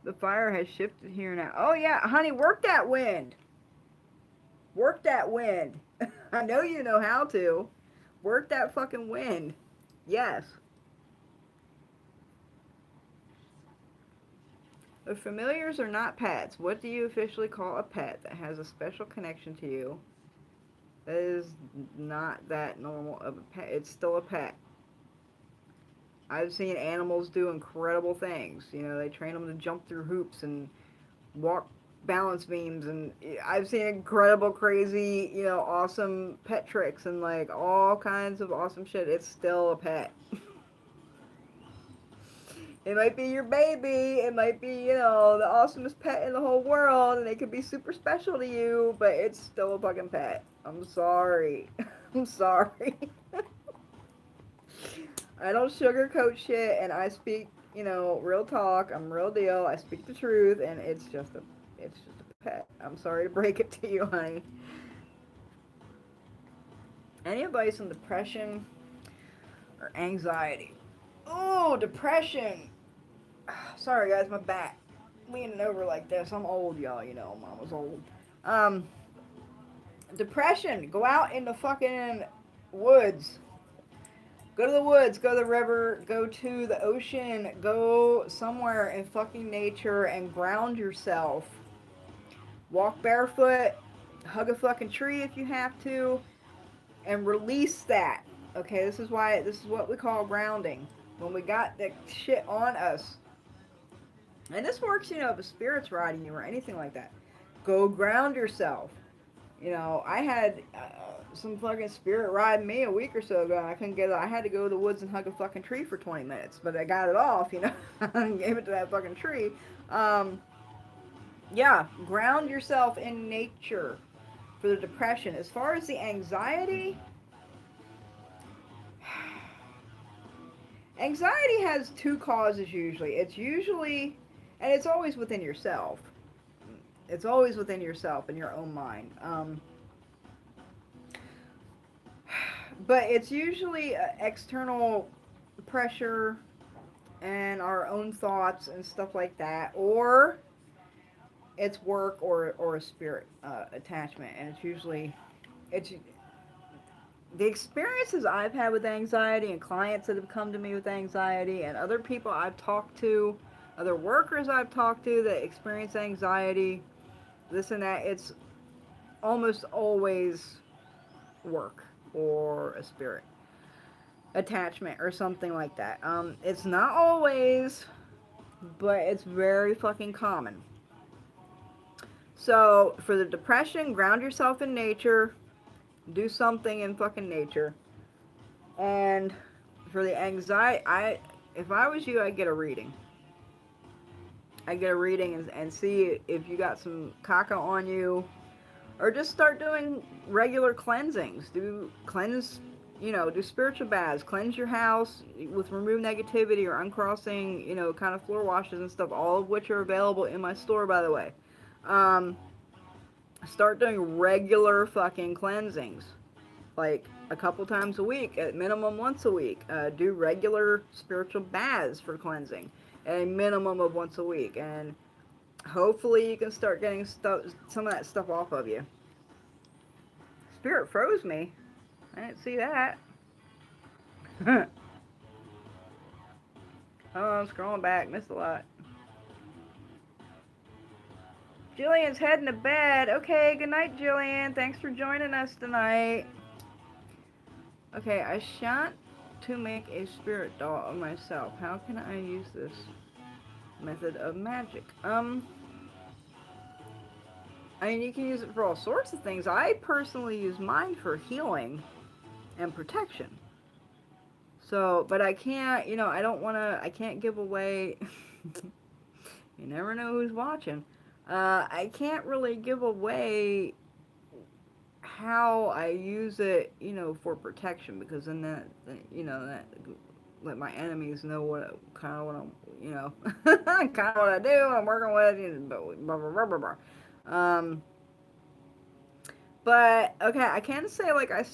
Speaker 1: The fire has shifted here now. Oh yeah, honey, work that wind. Work that wind. I know you know how to. Work that fucking wind. Yes. The familiars are not pets. What do you officially call a pet that has a special connection to you? That is not that normal of a pet. It's still a pet. I've seen animals do incredible things. You know, they train them to jump through hoops and walk balance beams, and I've seen incredible, crazy, you know, awesome pet tricks and like all kinds of awesome shit. It's still a pet. It might be your baby, it might be, you know, the awesomest pet in the whole world, and it could be super special to you, but it's still a fucking pet. I'm sorry. I'm sorry. I don't sugarcoat shit, and I speak, you know, real talk. I'm real deal. I speak the truth, and it's just a pet. I'm sorry to break it to you, honey. Any advice on depression or anxiety? Oh, depression. Sorry, guys, my back. Leaning over like this. I'm old, y'all. You know, Mom was old. Depression. Go out in the fucking woods. Go to the woods. Go to the river. Go to the ocean. Go somewhere in fucking nature and ground yourself. Walk barefoot. Hug a fucking tree if you have to, and release that. Okay, this is what we call grounding. When we got that shit on us, and this works, if a spirit's riding you or anything like that, go ground yourself. I had some fucking spirit ride me a week or so ago, and I couldn't get it. I had to go to the woods and hug a fucking tree for 20 minutes, but I got it off, and gave it to that fucking tree. Um, yeah, ground yourself in nature for the depression. As far as the anxiety, anxiety has two causes usually. And it's always within yourself. It's always within yourself in your own mind. But it's usually external pressure and our own thoughts and stuff like that, or it's work or a spirit attachment, and it's the experiences I've had with anxiety and clients that have come to me with anxiety and other people I've talked to, other workers I've talked to that experience anxiety, this and that, it's almost always work or a spirit attachment or something like that. It's not always, but it's very fucking common. So for the depression, ground yourself in nature, do something in fucking nature. And for the anxiety, if I was you, I'd get a reading. I'd get a reading and see if you got some caca on you, or just start doing regular cleansings. Do spiritual baths, cleanse your house with remove negativity or uncrossing, kind of floor washes and stuff, all of which are available in my store, by the way. Start doing regular fucking cleansings, like a couple times a week, at minimum once a week. Do regular spiritual baths for cleansing, a minimum of once a week, and hopefully you can start getting some of that stuff off of you. Spirit froze me. I didn't see that. Oh, I'm scrolling back. Missed a lot. Jillian's heading to bed. Okay, good night, Jillian. Thanks for joining us tonight. Okay, I shan't to make a spirit doll of myself. How can I use this method of magic? I mean, you can use it for all sorts of things. I personally use mine for healing and protection. So, but I can't, I can't give away, you never know who's watching. I can't really give away how I use it, for protection, because then that let my enemies know kind of what I'm, kind of what I do, what I'm working with, blah, blah, blah, blah, blah. But okay, I can say like I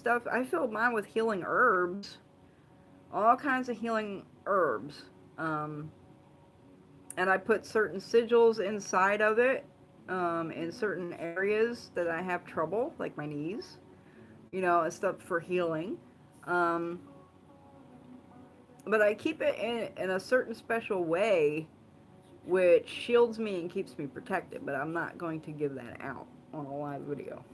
Speaker 1: filled mine with healing herbs, all kinds of healing herbs, and I put certain sigils inside of it, in certain areas that I have trouble, like my knees, and stuff for healing. Um, but I keep it in a certain special way, which shields me and keeps me protected. But I'm not going to give that out on a live video.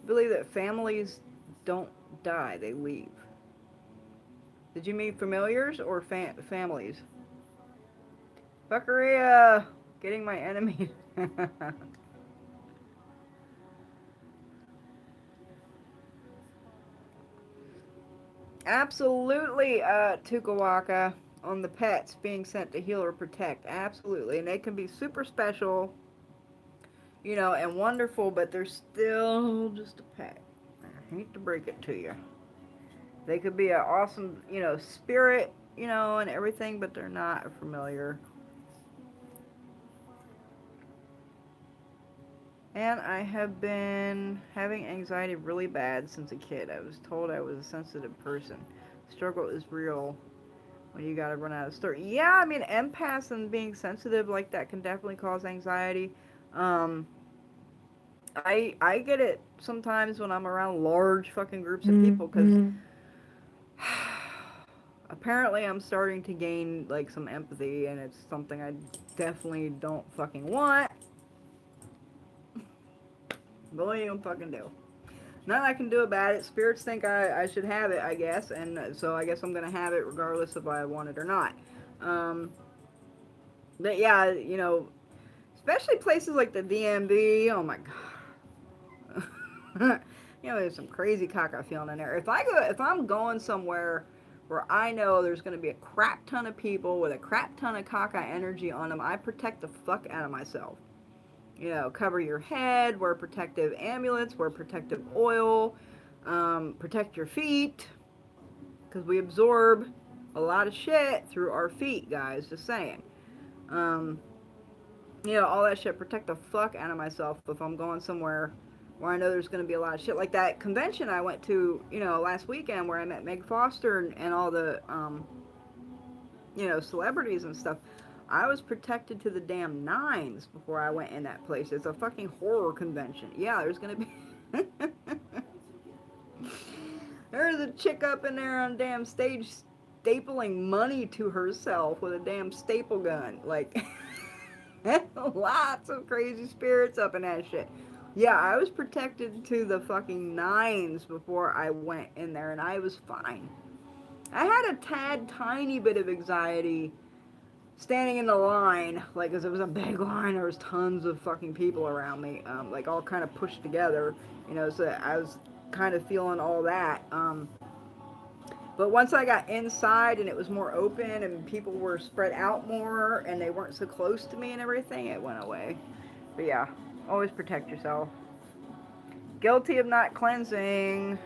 Speaker 1: Believe that families don't die, they leave. Did you mean familiars or families? Buckaroo, getting my enemy. Absolutely, Tukawaka, on the pets being sent to heal or protect. Absolutely. And they can be super special, and wonderful, but they're still just a pet. I hate to break it to you. They could be an awesome, spirit, and everything, but they're not a familiar. And I have been having anxiety really bad since a kid. I was told I was a sensitive person. Struggle is real when you gotta run out of story. Yeah, I mean, empaths and being sensitive like that can definitely cause anxiety. Um, I get it sometimes when I'm around large fucking groups of people, because Apparently I'm starting to gain like some empathy, and it's something I definitely don't fucking want. But what are you gonna fucking do? Nothing I can do about it. Spirits think I should have it, I guess, and so I guess I'm gonna have it regardless if I want it or not. Um, but yeah, you know, especially places like the DMV. Oh my god. You know, there's some crazy caca feeling in there. If I'm going somewhere where I know there's going to be a crap ton of people with a crap ton of caca energy on them, I protect the fuck out of myself. You know, cover your head, wear protective amulets, wear protective oil, protect your feet, because we absorb a lot of shit through our feet, guys. Just saying. Um, you know, all that shit. Protect the fuck out of myself if I'm going somewhere where I know there's going to be a lot of shit. Like that convention I went to, you know, last weekend where I met Meg Foster and all the, you know, celebrities and stuff. I was protected to the damn nines before I went in that place. It's a fucking horror convention. Yeah, there's going to be. There's a chick up in there on damn stage stapling money to herself with a damn staple gun. Like, lots of crazy spirits up in that shit. Yeah, I was protected to the fucking nines before I went in there, and I was fine. I had a tad tiny bit of anxiety standing in the line, like, because it was a big line. There was tons of fucking people around me, like all kind of pushed together, you know. So I was kind of feeling all that. But once I got inside and it was more open and people were spread out more and they weren't so close to me and everything, it went away. But yeah, always protect yourself. Guilty of not cleansing.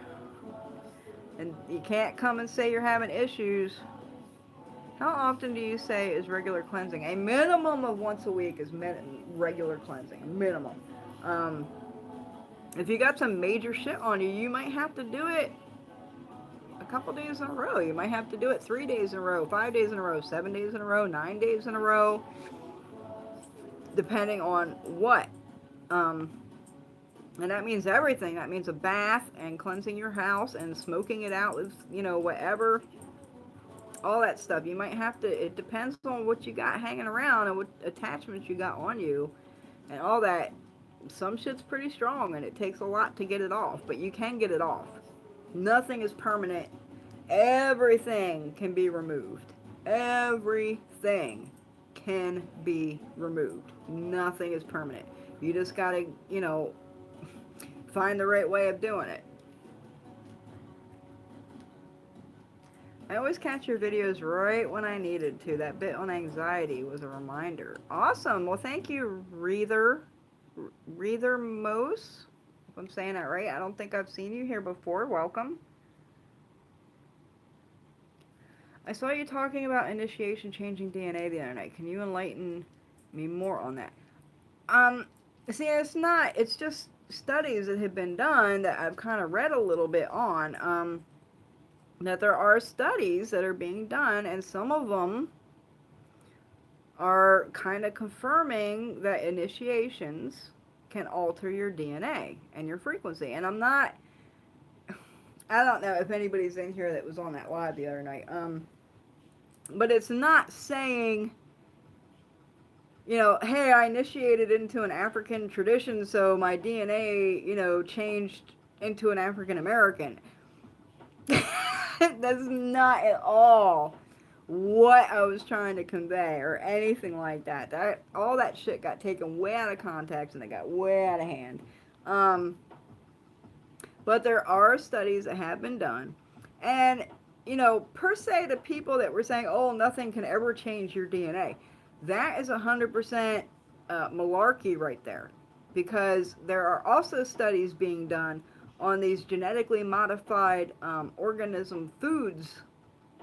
Speaker 1: And you can't come and say you're having issues. How often do you say is regular cleansing? A minimum of once a week is regular cleansing. A minimum. Um, if you got some major shit on you, you might have to do it a couple days in a row. You might have to do it 3 days in a row, 5 days in a row, 7 days in a row, 9 days in a row, depending on what. Um, and that means everything. That means a bath and cleansing your house and smoking it out with, you know, whatever, all that stuff. You might have to, it depends on what you got hanging around and what attachments you got on you and all that. Some shit's pretty strong and it takes a lot to get it off, but you can get it off. Nothing is permanent. Everything can be removed. Everything can be removed. Nothing is permanent. You just gotta, you know, find the right way of doing it. I always catch your videos right when I needed to. That bit on anxiety was a reminder. Awesome. Well, thank you, Reether Mose. If I'm saying that right, I don't think I've seen you here before. Welcome. I saw you talking about initiation changing DNA the other night. Can you enlighten me more on that? See, it's just studies that have been done that I've kind of read a little bit on, that there are studies that are being done, and some of them are kind of confirming that initiations can alter your DNA and your frequency. And I don't know if anybody's in here that was on that live the other night, but it's not saying, you know, hey, I initiated into an African tradition, so my DNA, you know, changed into an African American. That's not at all what I was trying to convey or anything like that. That all that shit got taken way out of context and it got way out of hand. But there are studies that have been done, and you know, per se, the people that were saying, "Oh, nothing can ever change your DNA," that is 100% malarkey right there, because there are also studies being done on these genetically modified organism foods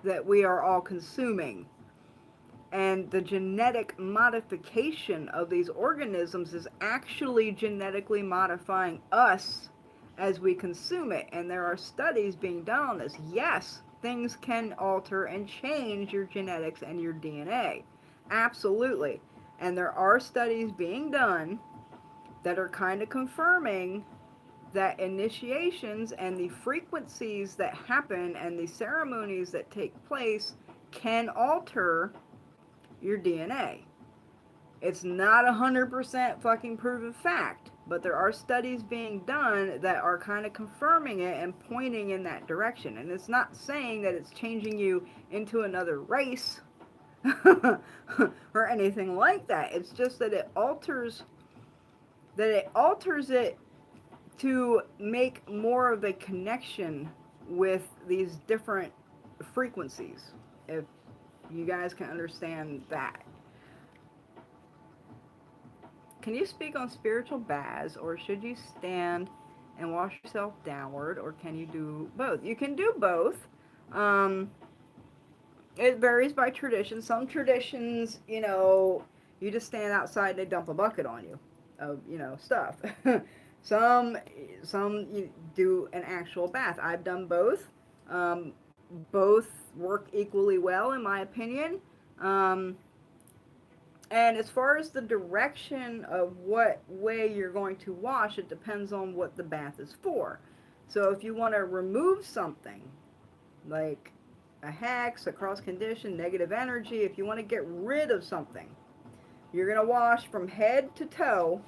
Speaker 1: that we are all consuming. And the genetic modification of these organisms is actually genetically modifying us as we consume it. And there are studies being done on this. Yes, things can alter and change your genetics and your DNA. Absolutely. And there are studies being done that are kind of confirming that initiations and the frequencies that happen and the ceremonies that take place can alter your DNA. It's not 100% fucking proven fact, but there are studies being done that are kind of confirming it and pointing in that direction. And it's not saying that it's changing you into another race or anything like that. It's just that it alters it to make more of a connection with these different frequencies. If you guys can understand that. Can you speak on spiritual baths, or should you stand and wash yourself downward, or can you do both? You can do both. Um, it varies by tradition. Some traditions, you just stand outside and they dump a bucket on you of, stuff. some you do an actual bath. I've done both. Um, both work equally well, in my opinion. Um, And as far as the direction of what way you're going to wash, it depends on what the bath is for. So if you want to remove something, like a hex, a cross condition, negative energy, if you want to get rid of something, you're going to wash from head to toe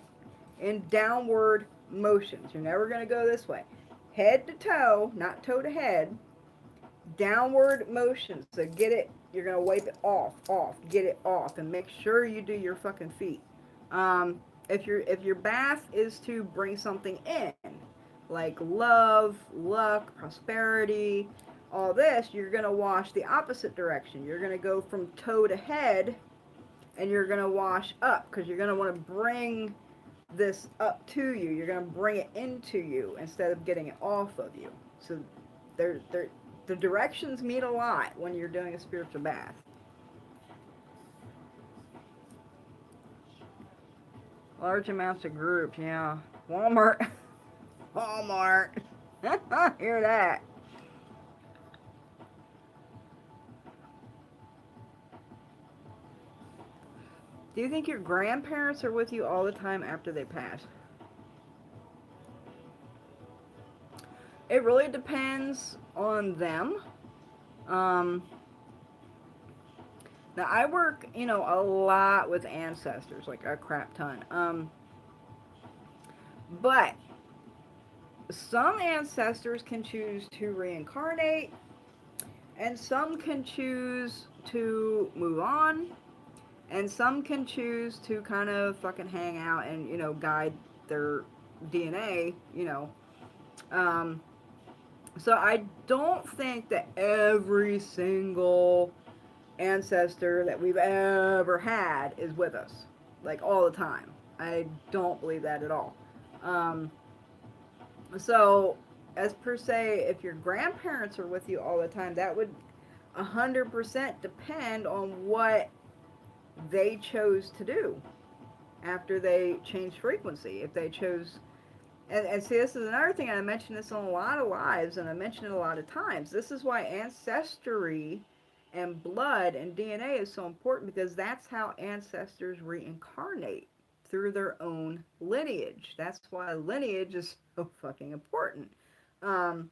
Speaker 1: in downward motions. You're never going to go this way. Head to toe, not toe to head, downward motion. So get it, you're going to wipe it off, get it off, and make sure you do your fucking feet. If your bath is to bring something in, like love, luck, prosperity, all this, you're going to wash the opposite direction. You're going to go from toe to head, and you're going to wash up, because you're going to want to bring this up to you. You're going to bring it into you instead of getting it off of you. So the directions mean a lot when you're doing a spiritual bath. Large amounts of groups, yeah. Walmart. Walmart. Hear that. Do you think your grandparents are with you all the time after they pass? It really depends on them. Um, Now I work, a lot with ancestors, like a crap ton. But some ancestors can choose to reincarnate, and some can choose to move on, and some can choose to kind of fucking hang out and, guide their DNA. Um, so I don't think that every single ancestor that we've ever had is with us, like all the time. I don't believe that at all. Um, so, as per se, if your grandparents are with you all the time, that would 100% depend on what they chose to do after they changed frequency. If they chose, and see, this is another thing, and I mentioned this on a lot of lives, and I mentioned it a lot of times. This is why ancestry and blood and DNA is so important, because that's how ancestors reincarnate, through their own lineage. That's why lineage is so fucking important. Um,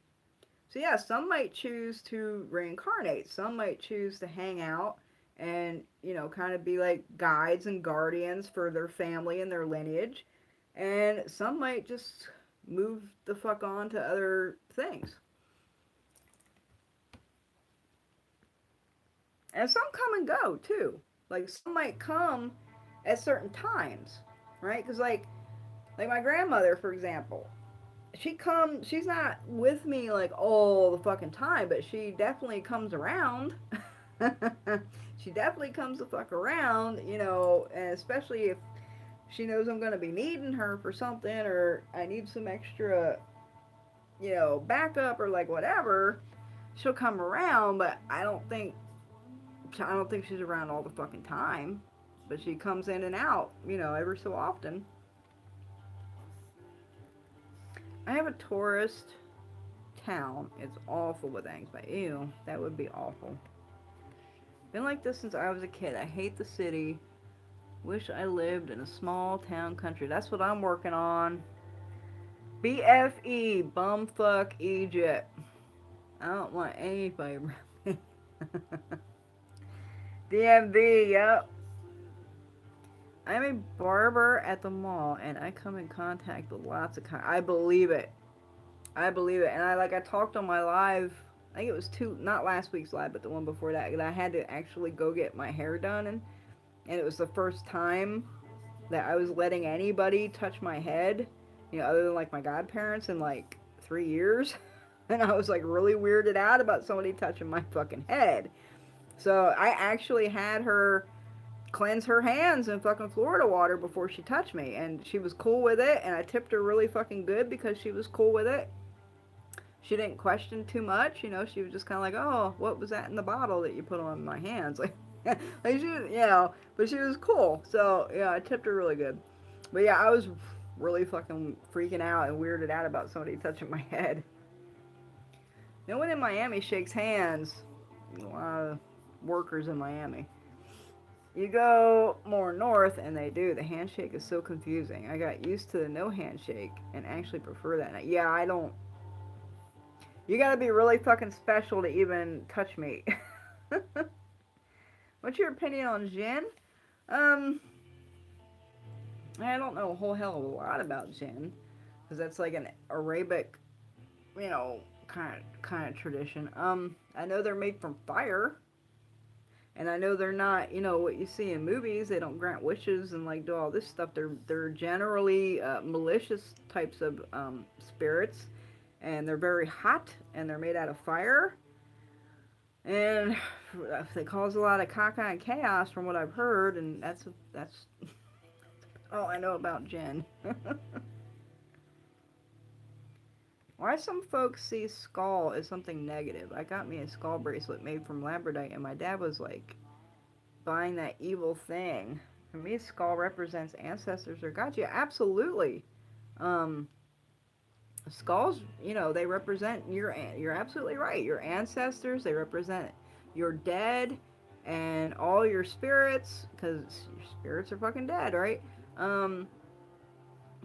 Speaker 1: so yeah, some might choose to reincarnate. Some might choose to hang out and, kind of be like guides and guardians for their family and their lineage. And some might just move the fuck on to other things. And some come and go too. Like some might come at certain times, right? Because like my grandmother, for example, she's not with me like all the fucking time, but she definitely comes around. She definitely comes the fuck around, and especially if she knows I'm gonna be needing her for something, or I need some extra, backup, or like whatever, she'll come around. But I don't think she's around all the fucking time, but she comes in and out, every so often. I have a tourist town. It's awful with anxiety. Ew, that would be awful. Been like this since I was a kid. I hate the city. Wish I lived in a small town country. That's what I'm working on. BFE, bumfuck Egypt. I don't want anybody. DMV, yep. I'm a barber at the mall, and I come in contact with lots of I believe it. I believe it. And I talked on my live, I think it was two, not last week's live, but the one before that, I had to actually go get my hair done, and it was the first time that I was letting anybody touch my head, other than like my godparents in like 3 years. And I was like really weirded out about somebody touching my fucking head. So I actually had her cleanse her hands in fucking Florida water before she touched me, and she was cool with it, and I tipped her really fucking good because she was cool with it. She didn't question too much, she was just kind of like, oh, what was that in the bottle that you put on my hands? Like but she was cool, so yeah, I tipped her really good. But yeah, I was really fucking freaking out and weirded out about somebody touching my head. No one in Miami shakes hands. A lot of workers in Miami. You go more north, and they do. The handshake is so confusing. I got used to the no handshake and actually prefer that. Yeah, I don't. You gotta be really fucking special to even touch me. What's your opinion on Jinn? Um, I don't know a whole hell of a lot about Jinn, because that's like an Arabic, kind of tradition. I know they're made from fire, and I know they're not, what you see in movies. They don't grant wishes and like do all this stuff. They're generally malicious types of spirits, and they're very hot, and they're made out of fire, and they cause a lot of caca and chaos from what I've heard, and that's all I know about Jinn. Why some folks see skull as something negative? I got me a skull bracelet made from labradorite, and my dad was like, buying that evil thing. For me, skull represents ancestors or gods. Yeah, absolutely. Um, Skulls, they represent you're absolutely right. Your ancestors, they represent your dead and all your spirits, because your spirits are fucking dead, right? Um,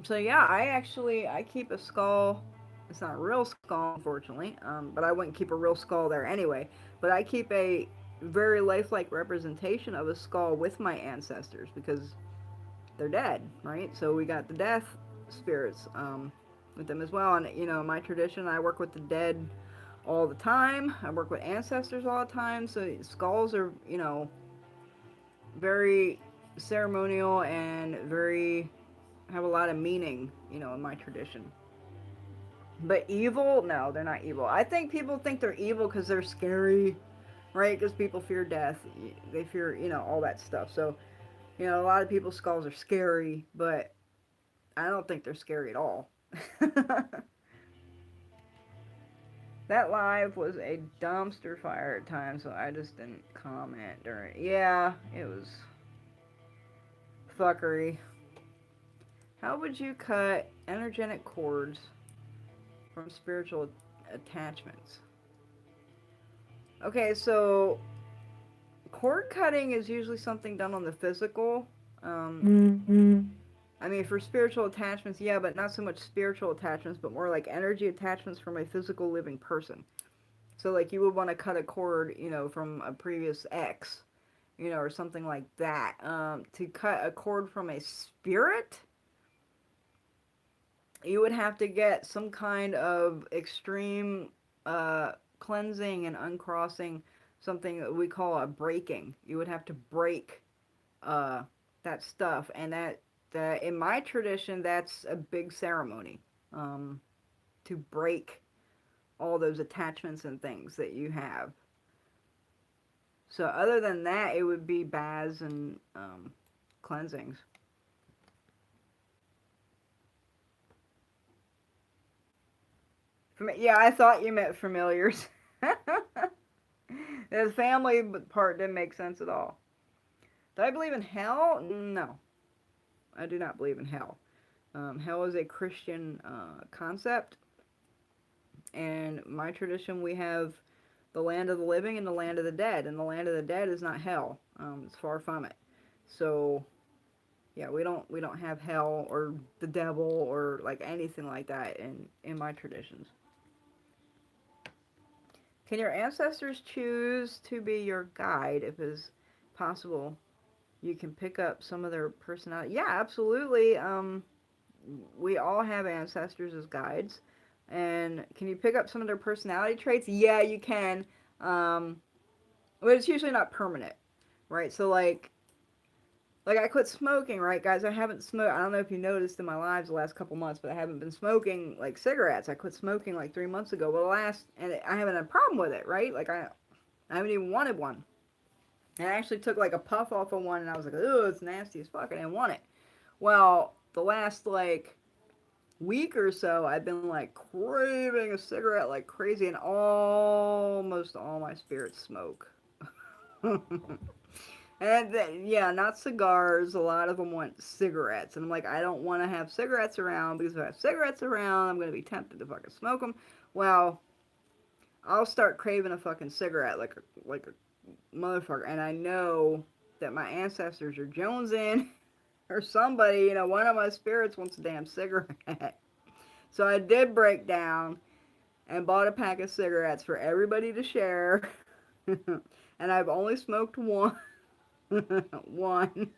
Speaker 1: so yeah, I keep a skull. It's not a real skull, unfortunately, but I wouldn't keep a real skull there anyway. But I keep a very lifelike representation of a skull with my ancestors because they're dead, right? So we got the death spirits with them as well. And in my tradition, I work with the dead all the time. I work with ancestors all the time. So skulls are, very ceremonial and very have a lot of meaning, in my tradition. But evil? No, they're not evil. I think people think they're evil because they're scary, right? Because people fear death. They fear, all that stuff. So, a lot of people's skulls are scary, but I don't think they're scary at all. That live was a dumpster fire at times, so I just didn't comment during. Yeah, it was fuckery. How would you cut energetic cords from spiritual attachments? Okay, so cord cutting is usually something done on the physical. I mean, for spiritual attachments, yeah, but not so much spiritual attachments, but more like energy attachments from a physical living person. So, like, you would want to cut a cord, from a previous ex, or something like that. To cut a cord from a spirit, you would have to get some kind of extreme cleansing and uncrossing, something that we call a breaking. You would have to break that stuff, and that in my tradition, that's a big ceremony, to break all those attachments and things that you have. So other than that, it would be baths and cleansings. Yeah, I thought you meant familiars. The family part didn't make sense at all. Do I believe in hell? No, I do not believe in hell. Hell is a Christian concept, and my tradition, we have the land of the living and the land of the dead, and the land of the dead is not hell. It's far from it. So Yeah, we don't have hell or the devil or like anything like that in my traditions. Can your ancestors choose to be your guide if it's possible? You can pick up some of their personality. Yeah, absolutely. We all have ancestors as guides. And can you pick up some of their personality traits? Yeah, you can. Um, but it's usually not permanent, right? So like I quit smoking, right, guys? I haven't smoked. I don't know if you noticed in my lives the last couple months, but I haven't been smoking like cigarettes. I quit smoking like 3 months ago. Well, I haven't had a problem with it, right? Like I haven't even wanted one. And I actually took like a puff off of one, and I was like, oh, it's nasty as fuck. I didn't want it. Well, the last like week or so, I've been like craving a cigarette like crazy, and almost all my spirits smoke. And yeah, not cigars. A lot of them want cigarettes, and I'm like, I don't want to have cigarettes around because if I have cigarettes around, I'm gonna be tempted to fucking smoke them. Well, I'll start craving a fucking cigarette like a motherfucker, and I know that my ancestors are jonesing or somebody. One of my spirits wants a damn cigarette. So I did break down and bought a pack of cigarettes for everybody to share, and I've only smoked one. One.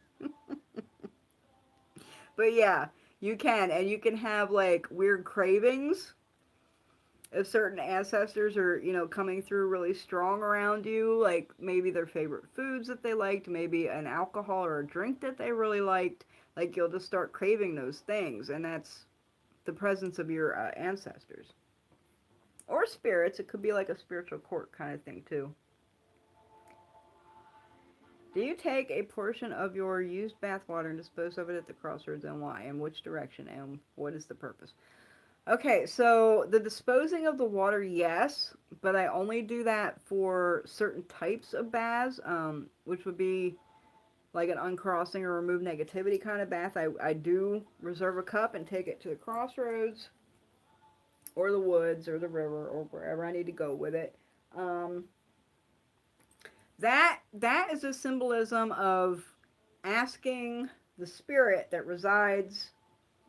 Speaker 1: But yeah, you can. And you can have like weird cravings if certain ancestors are, coming through really strong around you. Like maybe their favorite foods that they liked, maybe an alcohol or a drink that they really liked. Like you'll just start craving those things. And that's the presence of your ancestors. Or spirits. It could be like a spiritual court kind of thing too. Do you take a portion of your used bathwater and dispose of it at the crossroads, and why? In which direction? And what is the purpose? Okay, so the disposing of the water, yes, but I only do that for certain types of baths, which would be like an uncrossing or remove negativity kind of bath. I do reserve a cup and take it to the crossroads or the woods or the river or wherever I need to go with it. Um, that is a symbolism of asking the spirit that resides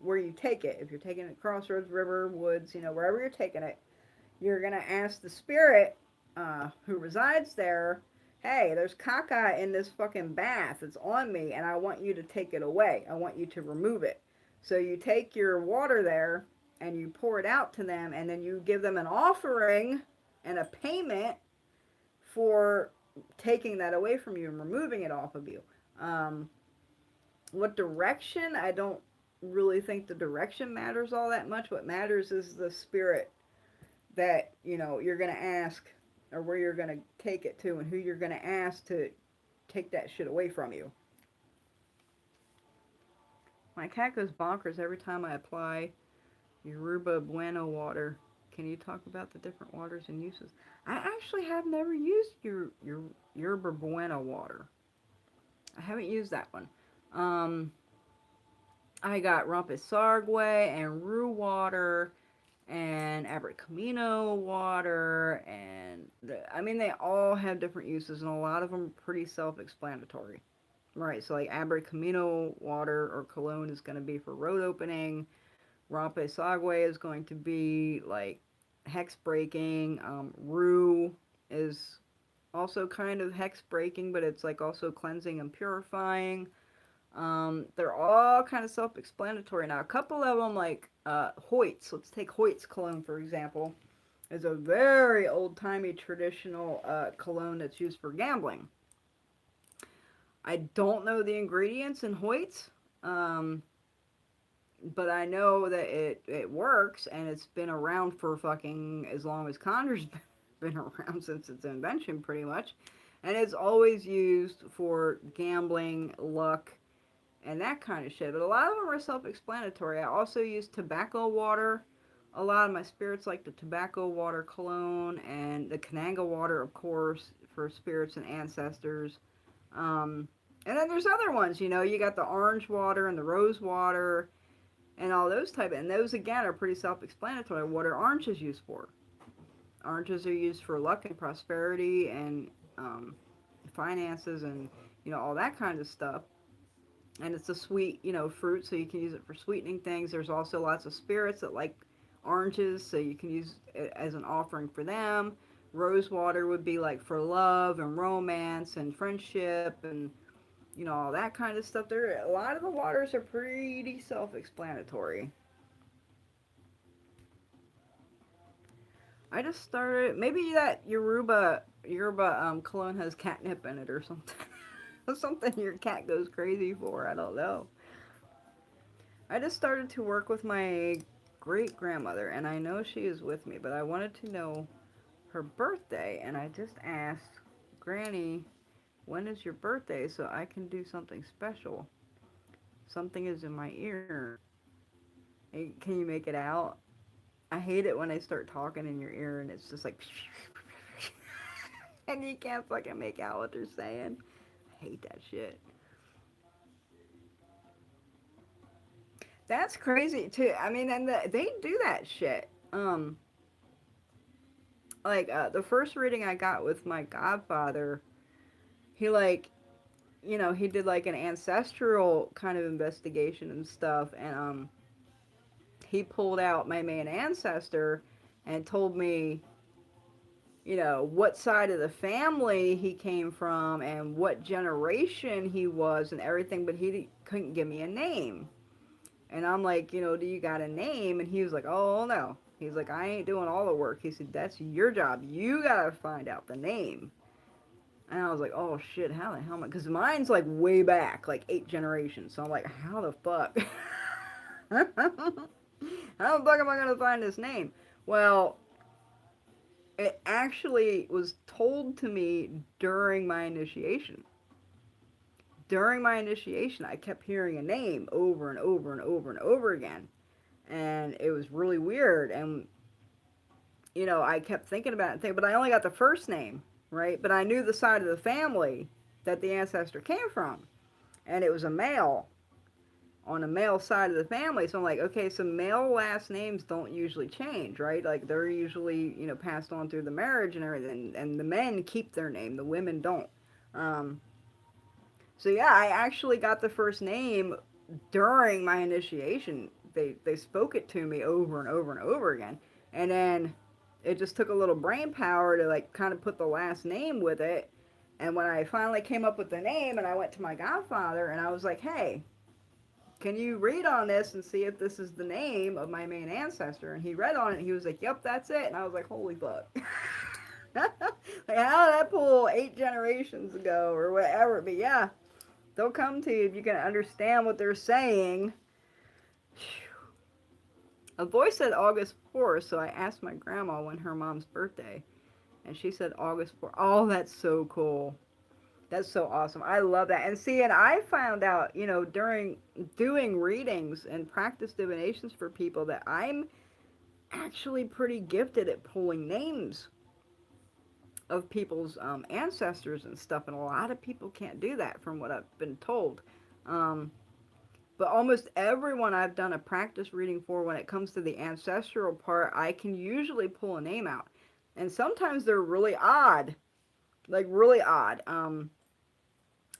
Speaker 1: where you take it. If you're taking it crossroads, river, woods, wherever you're taking it, you're gonna ask the spirit who resides there, hey, there's caca in this fucking bath. It's on me, and I want you to take it away. I want you to remove it. So you take your water there and you pour it out to them, and then you give them an offering and a payment for taking that away from you and removing it off of you. Um, what direction? I don't really think the direction matters all that much. What matters is the spirit that you're going to ask, or where you're going to take it to, and who you're going to ask to take that shit away from you. My cat goes bonkers every time I apply Yoruba Bueno water. Can you talk about the different waters and uses? I actually have never used your Yoruba Bueno water. I haven't used that one. Um, I got Rompesargwe and Rue water and Abracamino water, and I mean, they all have different uses, and a lot of them are pretty self-explanatory. Right, so like Abracamino water or cologne is going to be for road opening. Rompesargwe is going to be like hex breaking. Rue is also kind of hex breaking, but it's like also cleansing and purifying. They're all kind of self-explanatory. Now, a couple of them, like Hoyt's. Let's take Hoyt's cologne for example. Is a very old-timey traditional cologne that's used for gambling. I don't know the ingredients in Hoyt's, um, but I know that it works, and it's been around for fucking as long as Conjure's been around, since its invention, pretty much. And it's always used for gambling, luck, and that kind of shit. But a lot of them are self-explanatory. I also use tobacco water. A lot of my spirits like the tobacco water cologne, and the Kananga water, of course, for spirits and ancestors. Um, and then there's other ones, you got the orange water and the rose water and all those type. And those, again, are pretty self-explanatory. What are oranges used for? Oranges are used for luck and prosperity and finances and, all that kind of stuff. and it's a sweet, fruit, so you can use it for sweetening things. There's also lots of spirits that like oranges, so you can use it as an offering for them. Rose water would be like for love and romance and friendship and all that kind of stuff. There, a lot of the waters are pretty self-explanatory. I just started. Maybe that Yoruba cologne has catnip in it or something. Something your cat goes crazy for. I don't know. I just started to work with my great grandmother, and I know she is with me, but I wanted to know her birthday, and I just asked Granny, when is your birthday so I can do something special? Something is in my ear. Hey, can you make it out? I hate it when they start talking in your ear and it's just like, and you can't fucking make out what they're saying. I hate that shit. That's crazy too. I mean, and they do that shit. Like the first reading I got with my godfather, he like, he did like an ancestral kind of investigation and stuff, and he pulled out my main ancestor and told me, what side of the family he came from and what generation he was and everything, but he couldn't give me a name. And I'm like, do you got a name? And he was like, oh, no. He's like, I ain't doing all the work. He said, that's your job. You gotta find out the name. And I was like, oh shit, how the hell am I? Because mine's like way back, like 8 generations. So I'm like, how the fuck? How the fuck am I gonna find this name? Well, it actually was told to me during my initiation. During my initiation, I kept hearing a name over and over and over and over again. And it was really weird. And, I kept thinking about it, but I only got the first name, right? But I knew the side of the family that the ancestor came from. And it was a male on a male side of the family. So I'm like, okay, so male last names don't usually change, right? Like they're usually, passed on through the marriage and everything. And the men keep their name, the women don't. Um, so yeah, I actually got the first name during my initiation. They spoke it to me over and over and over again. And then it just took a little brain power to like kind of put the last name with it. And when I finally came up with the name and I went to my godfather and I was like, hey, can you read on this and see if this is the name of my main ancestor? And he read on it and he was like, yep, that's it. And I was like, holy fuck. Like, how did that pull 8 generations ago or whatever? But yeah, they'll come to you if you can understand what they're saying. A voice said August 4th, so I asked my grandma when her mom's birthday. And she said August 4th. Oh, that's so cool. That's so awesome. I love that. And see, and I found out, during doing readings and practice divinations for people that I'm actually pretty gifted at pulling names of people's ancestors and stuff. And a lot of people can't do that from what I've been told. Um, but almost everyone I've done a practice reading for, when it comes to the ancestral part, I can usually pull a name out. And sometimes they're really odd. Like, really odd.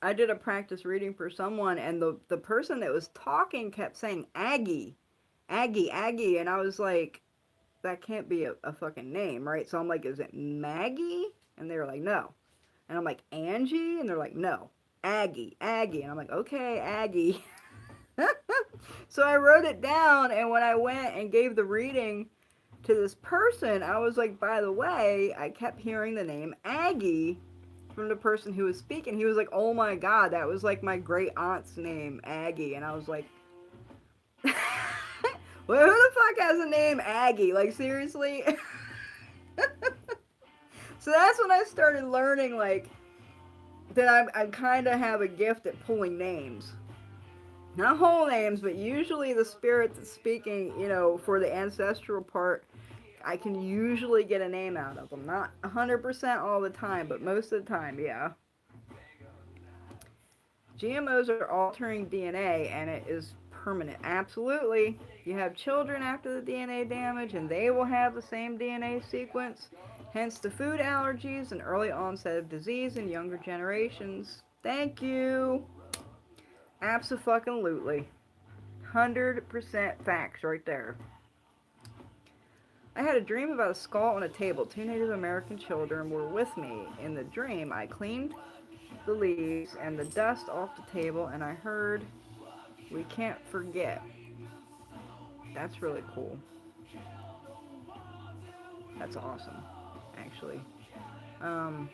Speaker 1: I did a practice reading for someone, and the person that was talking kept saying Aggie, Aggie, Aggie, and I was like, that can't be a fucking name, right? So I'm like, is it Maggie? And they were like, no. And I'm like, Angie? And they're like, no. Aggie, Aggie. And I'm like, okay, Aggie. So I wrote it down, and when I went and gave the reading to this person, I was like, by the way, I kept hearing the name Aggie from the person who was speaking. He was like, oh my god, that was like my great aunt's name, Aggie. And I was like, well, who the fuck has a name Aggie? Like, seriously? So that's when I started learning, like, that I kind of have a gift at pulling names. Not whole names, but usually the spirit that's speaking, for the ancestral part, I can usually get a name out of them. Not 100% all the time, but most of the time, yeah. GMOs are altering DNA and it is permanent. Absolutely. You have children after the DNA damage and they will have the same DNA sequence. Hence the food allergies and early onset of disease in younger generations. Thank you. Abso-fucking-lutely. 100% facts right there. I had a dream about a skull on a table. Two Native American children were with me. In the dream, I cleaned the leaves and the dust off the table, and I heard, "We can't forget." That's really cool. That's awesome, actually. Um,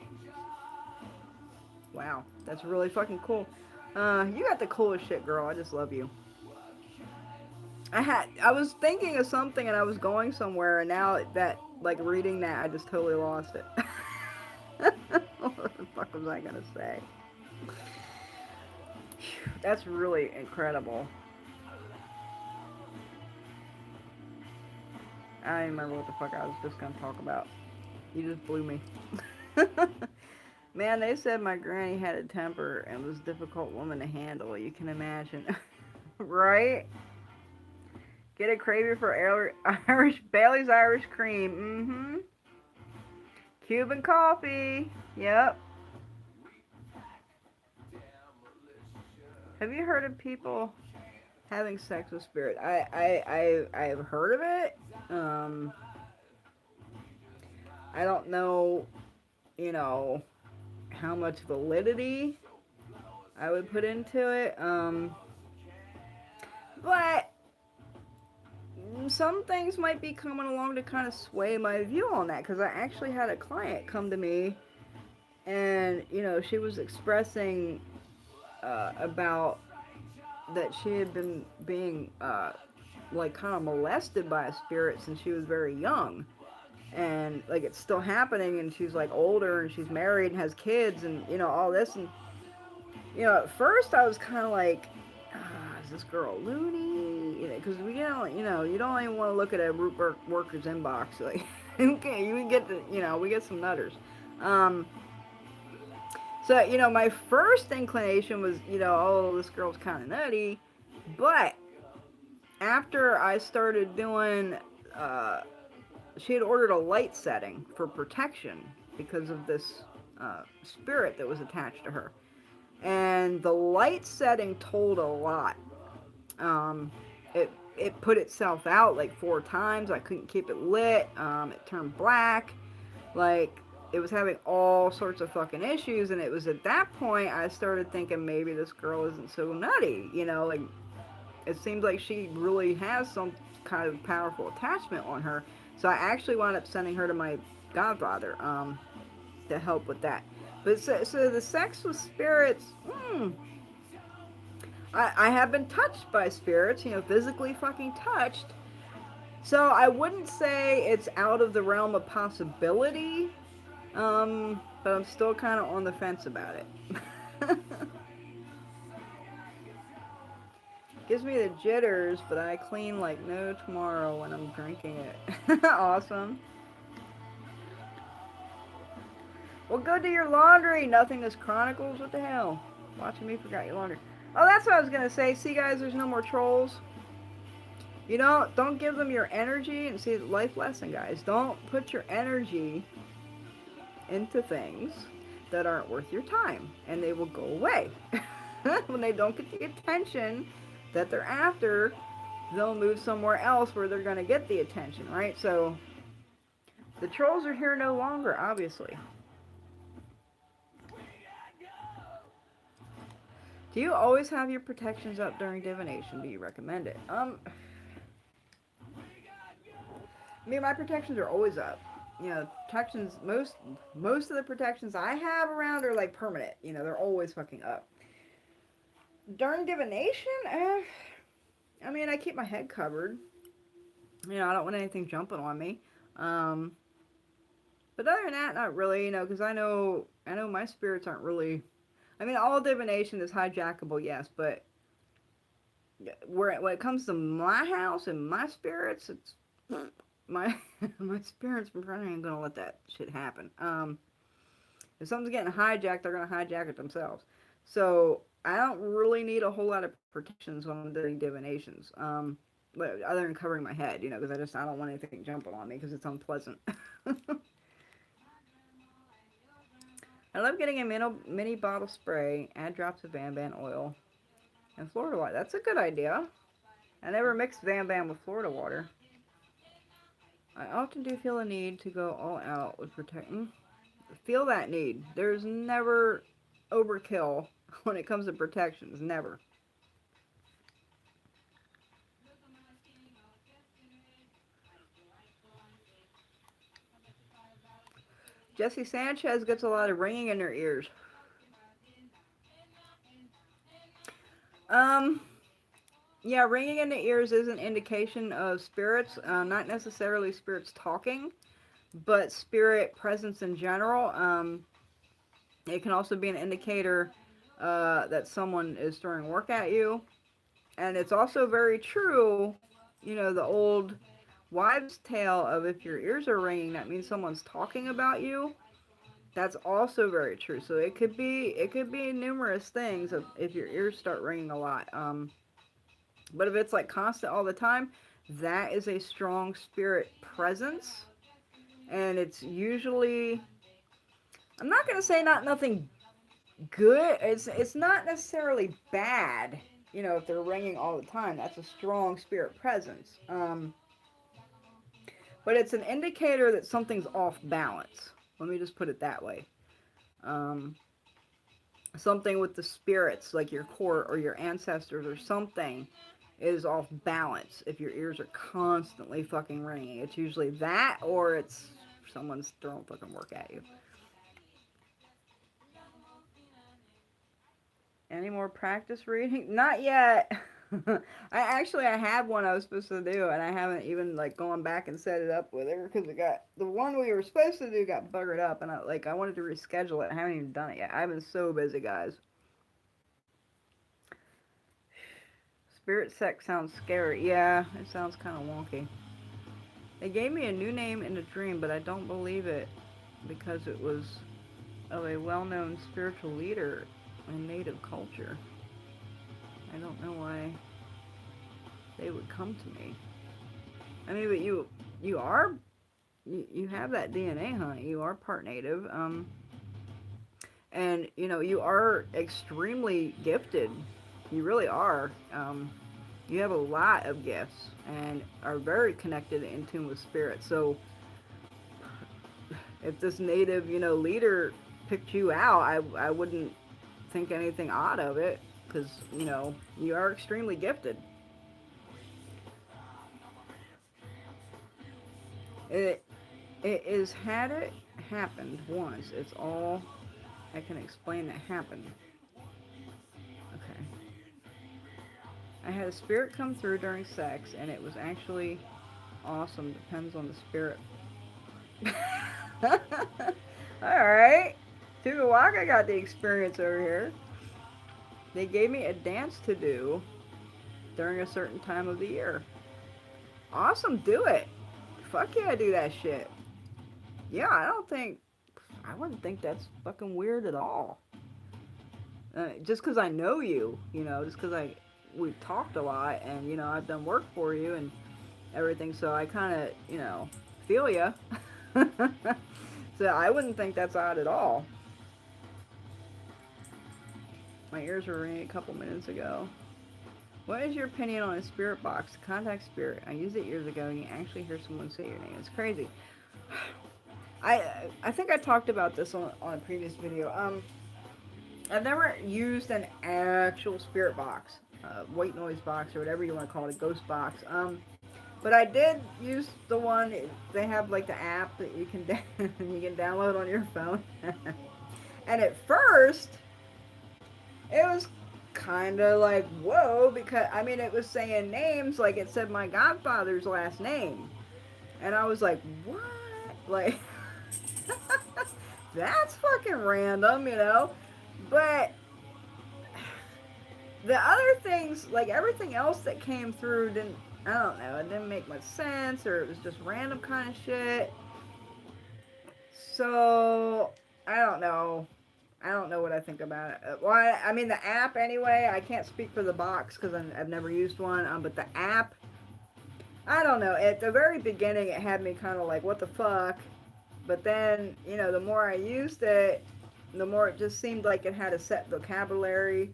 Speaker 1: wow, that's really fucking cool. You got the coolest shit, girl. I just love you. I was thinking of something and I was going somewhere, and now that, like, reading that, I just totally lost it. What the fuck was I gonna say? That's really incredible. I don't even remember what the fuck I was just gonna talk about. You just blew me. Man, they said my granny had a temper and was a difficult woman to handle. You can imagine. Right? Get a craving for Irish Bailey's Irish cream. Mm-hmm. Cuban coffee. Yep. Have you heard of people having sex with spirits? I've heard of it. Um, I don't know, you know, how much validity I would put into it. But some things might be coming along to kind of sway my view on that, because I actually had a client come to me, and she was expressing about that she had been being like kind of molested by a spirit since she was very young, and like it's still happening, and she's like older and she's married and has kids and all this, and at first I was kind of like, is this girl loony? Because we don't, you don't even want to look at a root worker's inbox. Like, okay, you can get the, we get some nutters. So, my first inclination was, oh, this girl's kind of nutty. But after I started doing, she had ordered a light setting for protection because of this spirit that was attached to her. And the light setting told a lot. Um, it put itself out like 4 times. I couldn't keep it lit. It turned black. Like, it was having all sorts of fucking issues, and it was at that point I started thinking maybe this girl isn't so nutty. Like, it seems like she really has some kind of powerful attachment on her. So I actually wound up sending her to my godfather to help with that. But so the sex with spirits, I have been touched by spirits, physically fucking touched. So I wouldn't say it's out of the realm of possibility, but I'm still kind of on the fence about it. Gives me the jitters, but I clean like no tomorrow when I'm drinking it. Awesome. Well, go do your laundry. Nothingness Chronicles. What the hell? Watching me forgot your laundry. Oh, that's what I was gonna say. See, guys, there's no more trolls. Don't give them your energy. And see, life lesson, guys. Don't put your energy into things that aren't worth your time, and they will go away. When they don't get the attention that they're after, they'll move somewhere else where they're gonna get the attention, right? So the trolls are here no longer, obviously. Do you always have your protections up during divination? Do you recommend it? I mean, my protections are always up. Protections, most of the protections I have around are like permanent. They're always fucking up. During divination, I mean, I keep my head covered. I don't want anything jumping on me. But other than that, not really. Because I know my spirits aren't really. I mean, all divination is hijackable, yes, but when it comes to my house and my spirits, it's my my spirits probably ain't gonna let that shit happen. If something's getting hijacked, they're gonna hijack it themselves. So I don't really need a whole lot of protections when I'm doing divinations. But other than covering my head, because I don't want anything jumping on me because it's unpleasant. I love getting a mini bottle spray, add drops of Van oil, And Florida water. That's a good idea. I never mixed Bam Bam with Florida water. I often do feel a need to go all out with protecting. Feel that need. There's never overkill when it comes to protections. Never. Jesse Sanchez gets a lot of ringing in her ears. Yeah, ringing in the ears is an indication of spirits, not necessarily spirits talking, but spirit presence in general. It can also be an indicator that someone is throwing work at you. And it's also very true, you know, the old wives' tale of if your ears are ringing, that means someone's talking about you. That's also very true. So it could be numerous things if your ears start ringing a lot. But if it's like constant all the time, that is a strong spirit presence, and it's usually, I'm not gonna say not nothing good. It's not necessarily bad. You know, if they're ringing all the time, that's a strong spirit presence. But it's an indicator that something's off balance. Let me just put it that way. Um, Something with the spirits, like your court or your ancestors or something, is off balance if your ears are constantly fucking ringing. It's usually that, or it's someone's throwing fucking work at you. Any more practice reading? Not yet. I have one I was supposed to do, and I haven't even like gone back and set it up with her because it got, the one we were supposed to do got buggered up, and I wanted to reschedule it. I haven't even done it yet. I've been so busy, guys. Spirit sex sounds scary. Yeah, it sounds kind of wonky. They gave me a new name in a dream, but I don't believe it because it was of a well-known spiritual leader in native culture. I don't know why they would come to me. I mean, but you are, you have that DNA, honey. You are part native. And you know, you are extremely gifted. You really are. You have a lot of gifts and are very connected in tune with spirit. So if this native, you know, leader picked you out, I wouldn't think anything odd of it because, you know, you are extremely gifted. It it is had it happened once. It's all I can explain that happened. Okay. I had a spirit come through during sex, and it was actually awesome. Depends on the spirit. Alright. Tugawaga got the experience over here. They gave me a dance to do during a certain time of the year. Awesome, do it. Fuck yeah, do that shit. Yeah, I wouldn't think that's fucking weird at all. Just because I know you, you know, just because we've talked a lot and, you know, I've done work for you and everything, so I kind of, you know, feel you. So I wouldn't think that's odd at all. My ears were ringing a couple minutes ago. What is your opinion on a spirit box? Contact spirit. I used it years ago and you actually hear someone say your name. It's crazy. I think I talked about this on a previous video. I've never used an actual spirit box, white noise box or whatever you want to call it, a ghost box. But I did use the one. They have like the app that you can you can download on your phone. And at first, it was kind of like whoa, because I mean it was saying names, like it said my godfather's last name, and I was like, what? Like that's fucking random, you know. But the other things, like everything else that came through, didn't. I don't know. It didn't make much sense, or it was just random kind of shit. So I don't know. I don't know what I think about it. Well, I mean the app anyway. I can't speak for the box because I've never used one. But the app, I don't know. At the very beginning, it had me kind of like, what the fuck? But then, you know, the more I used it, the more it just seemed like it had a set vocabulary.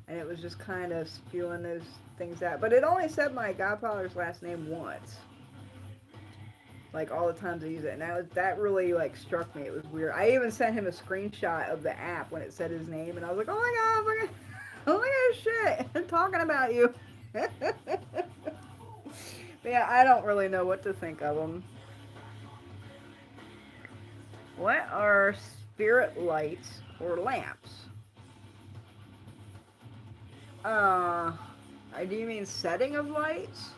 Speaker 1: And it was just kind of spewing those things out. But it only said my godfather's last name once. Like all the times I use it. And that really like struck me. It was weird. I even sent him a screenshot of the app when it said his name. And I was like, oh my god, oh my god, shit. I'm talking about you. But yeah, I don't really know what to think of them. What are spirit lights or lamps? Uh, do you mean setting of lights?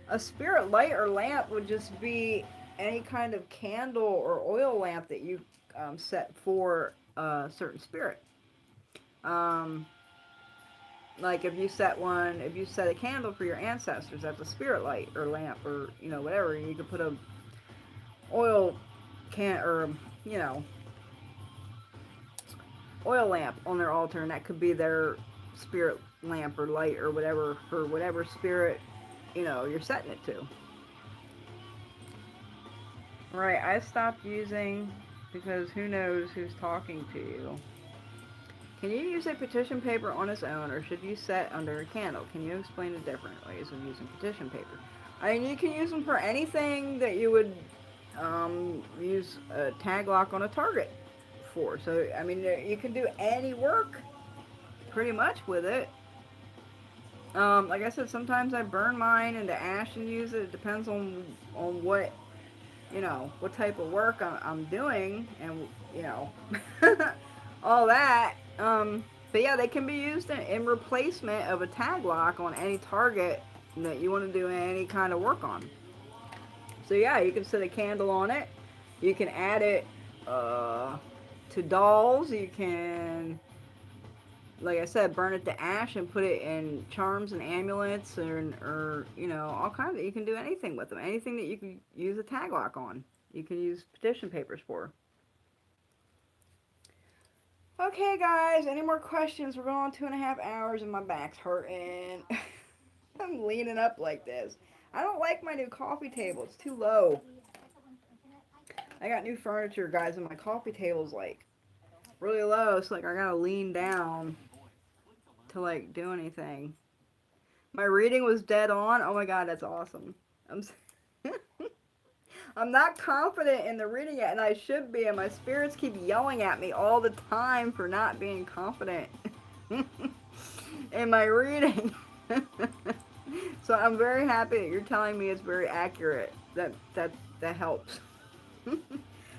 Speaker 1: A spirit light or lamp would just be any kind of candle or oil lamp that you set for a certain spirit. Um, like if you set a candle for your ancestors, that's a spirit light or lamp or whatever. You could put a oil can or you know oil lamp on their altar, and that could be their spirit lamp or light or whatever for whatever spirit you're setting it to. Right, I stopped using because who knows who's talking to you. Can you use a petition paper on its own, or should you set under a candle? Can you explain the different ways of using petition paper? I mean, you can use them for anything that you would use a tag lock on a target for. So, I mean, you can do any work pretty much with it. Like I said, sometimes I burn mine into ash and use it. It depends on what what type of work I'm doing, and all that. But yeah, they can be used in replacement of a tag lock on any target that you want to do any kind of work on. So yeah, you can set a candle on it. You can add it to dolls. You can, like I said, burn it to ash and put it in charms and amulets, or all kinds of. You can do anything with them. Anything that you can use a tag lock on, you can use petition papers for. Okay, guys, any more questions? We're going on 2.5 hours and my back's hurting. I'm leaning up like this. I don't like my new coffee table. It's too low. I got new furniture, guys, and my coffee table's like really low, so like I gotta lean down to like do anything. My reading was dead on. Oh my god, that's awesome. I'm I'm not confident in the reading yet, and I should be, and my spirits keep yelling at me all the time for not being confident in my reading. So I'm very happy that you're telling me it's very accurate. That helps.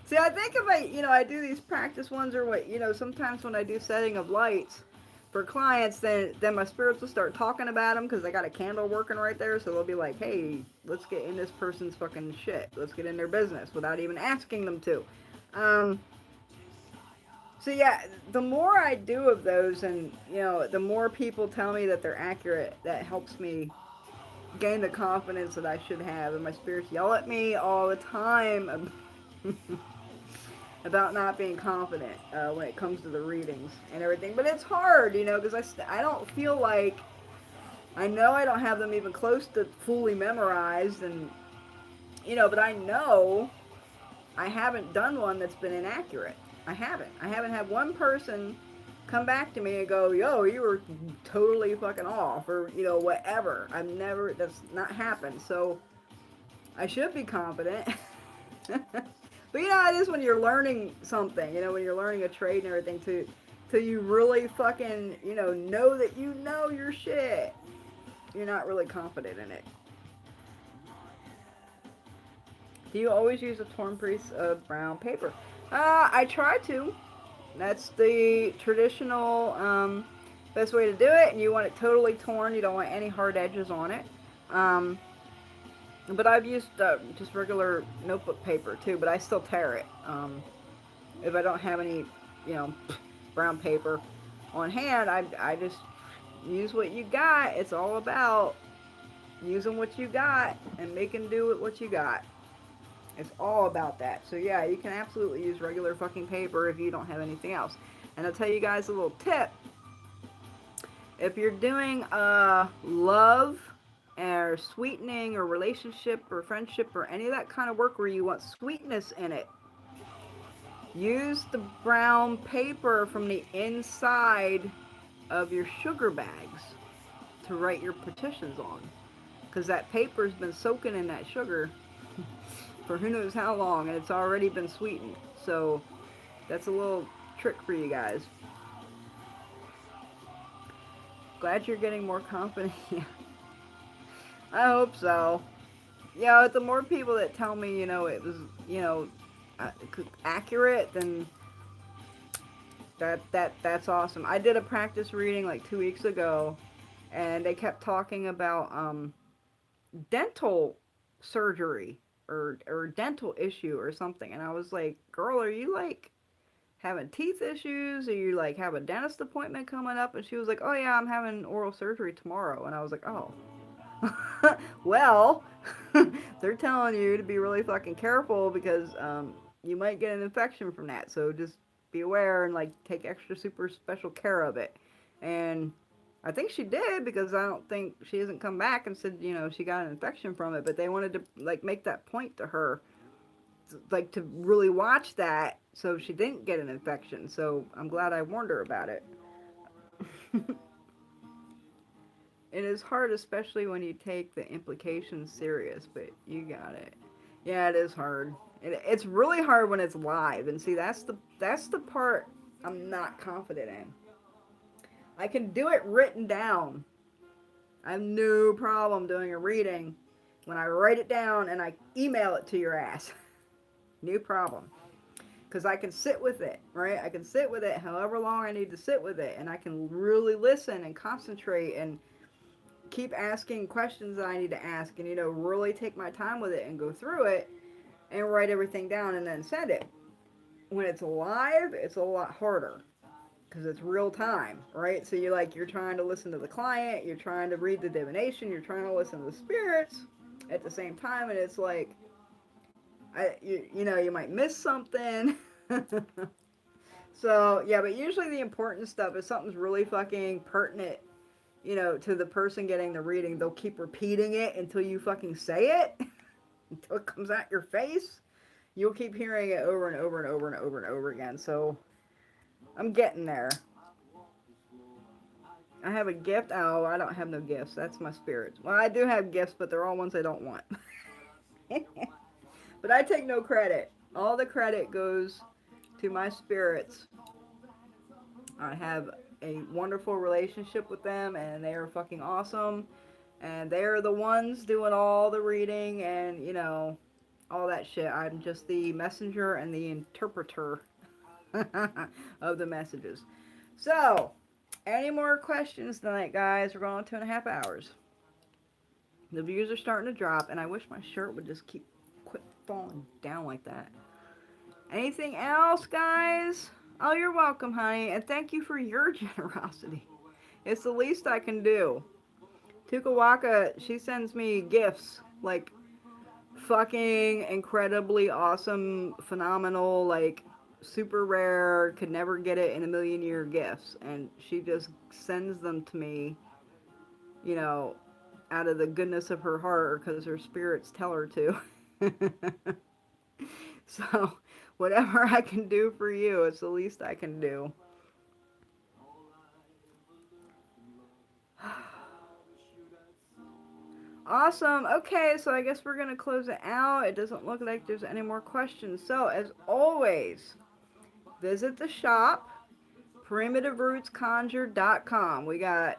Speaker 1: See, I think if I do these practice ones, or what, sometimes when I do setting of lights for clients, then my spirits will start talking about them because I got a candle working right there. So they'll be like, hey, let's get in this person's fucking shit. Let's get in their business without even asking them to. So yeah, the more I do of those, and the more people tell me that they're accurate, that helps me gain the confidence that I should have. And my spirits yell at me all the time about not being confident when it comes to the readings and everything. But it's hard, because I don't feel like, I know I don't have them even close to fully memorized, and but I know I haven't done one that's been inaccurate. I haven't had one person come back to me and go, yo, you were totally fucking off, or whatever. That's not happened. So I should be confident. But it is when you're learning something, when you're learning a trade and everything, till you really fucking, know that you know your shit. You're not really confident in it. Do you always use a torn piece of brown paper? I try to. That's the traditional best way to do it, and you want it totally torn. You don't want any hard edges on it. But I've used just regular notebook paper too, but I still tear it. If I don't have any, brown paper on hand, I just use what you got. It's all about using what you got and making do with what you got. It's all about that. So yeah, you can absolutely use regular fucking paper if you don't have anything else. And I'll tell you guys a little tip. If you're doing love or sweetening or relationship or friendship or any of that kind of work where you want sweetness in it, Use the brown paper from the inside of your sugar bags to write your petitions on. Because that paper's been soaking in that sugar for who knows how long, and it's already been sweetened. So that's a little trick for you guys. Glad you're getting more confident. Yeah, I hope so. The more people that tell me, it was, accurate, then that's awesome. I did a practice reading like 2 weeks ago, and they kept talking about dental surgery or dental issue or something, and I was like, "Girl, are you like having teeth issues? Or you like have a dentist appointment coming up?" And she was like, "Oh yeah, I'm having oral surgery tomorrow." And I was like, "Oh." Well, they're telling you to be really fucking careful because you might get an infection from that. So just be aware and like take extra super special care of it. And I think she did because I don't think she hasn't come back and said she got an infection from it. But they wanted to like make that point to her, like to really watch that so she didn't get an infection. So I'm glad I warned her about it. It is hard, especially when you take the implications serious, but you got it. Yeah, it is hard. It's really hard when it's live, and see, that's the part I'm not confident in. I can do it written down. I have no problem doing a reading when I write it down and I email it to your ass. No problem. Because I can sit with it, right? I can sit with it however long I need to sit with it, and I can really listen and concentrate and keep asking questions that I need to ask, and really take my time with it and go through it and write everything down and then send it. When it's live, it's a lot harder because it's real time, right? So you're trying to listen to the client, you're trying to read the divination, you're trying to listen to the spirits at the same time, and it's like you might miss something. So yeah, but usually the important stuff is something's really fucking pertinent, to the person getting the reading. They'll keep repeating it until you fucking say it, until it comes out your face. You'll keep hearing it over and over and over and over and over again. So I'm getting there. I have a gift. Oh, I don't have no gifts. That's my spirits. Well, I do have gifts, but they're all ones I don't want. But I take no credit. All the credit goes to my spirits. I have a wonderful relationship with them, and they are fucking awesome. And they're the ones doing all the reading and, all that shit. I'm just the messenger and the interpreter of the messages. So, any more questions tonight, guys? We're going on 2.5 hours. The views are starting to drop, and I wish my shirt would just quit falling down like that. Anything else, guys? Oh, you're welcome, honey, and thank you for your generosity. It's the least I can do. Tukawaka, she sends me gifts, like fucking incredibly awesome, phenomenal, like super rare, could never get it in a million year gifts. And she just sends them to me, you know, out of the goodness of her heart or because her spirits tell her to. So, whatever I can do for you, it's the least I can do. Awesome. Okay, so I guess we're going to close it out. It doesn't look like there's any more questions. So, as always, visit the shop, primitiverootsconjure.com. We got,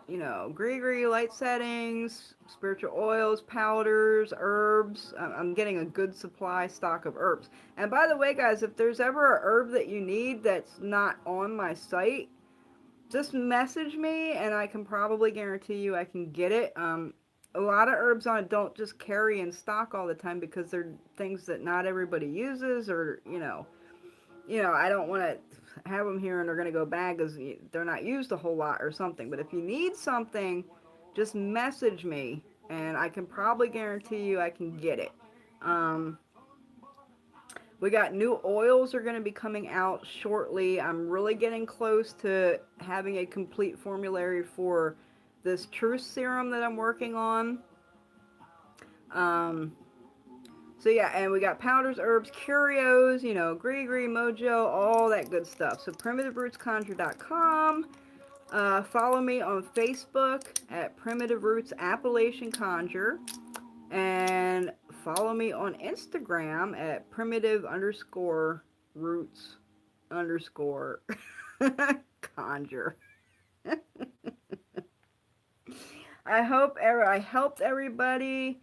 Speaker 1: gree light settings, spiritual oils, powders, herbs. I'm getting a good supply stock of herbs. And by the way, guys, if there's ever a herb that you need that's not on my site, just message me and I can probably guarantee you I can get it. A lot of herbs on it don't just carry in stock all the time because they're things that not everybody uses, or I don't want to have them here and they're going to go bad because they're not used a whole lot or something. But if you need something, just message me and I can probably guarantee you I can get it. We got new oils are going to be coming out shortly. I'm really getting close to having a complete formulary for this truth serum that I'm working on. Um, So yeah, and we got powders, herbs, curios, you know, gree, mojo, all that good stuff. So primitiverootsconjure.com. Follow me on Facebook at Primitive Roots Appalachian Conjure. And follow me on Instagram at primitive underscore roots underscore conjure. I hope I helped everybody.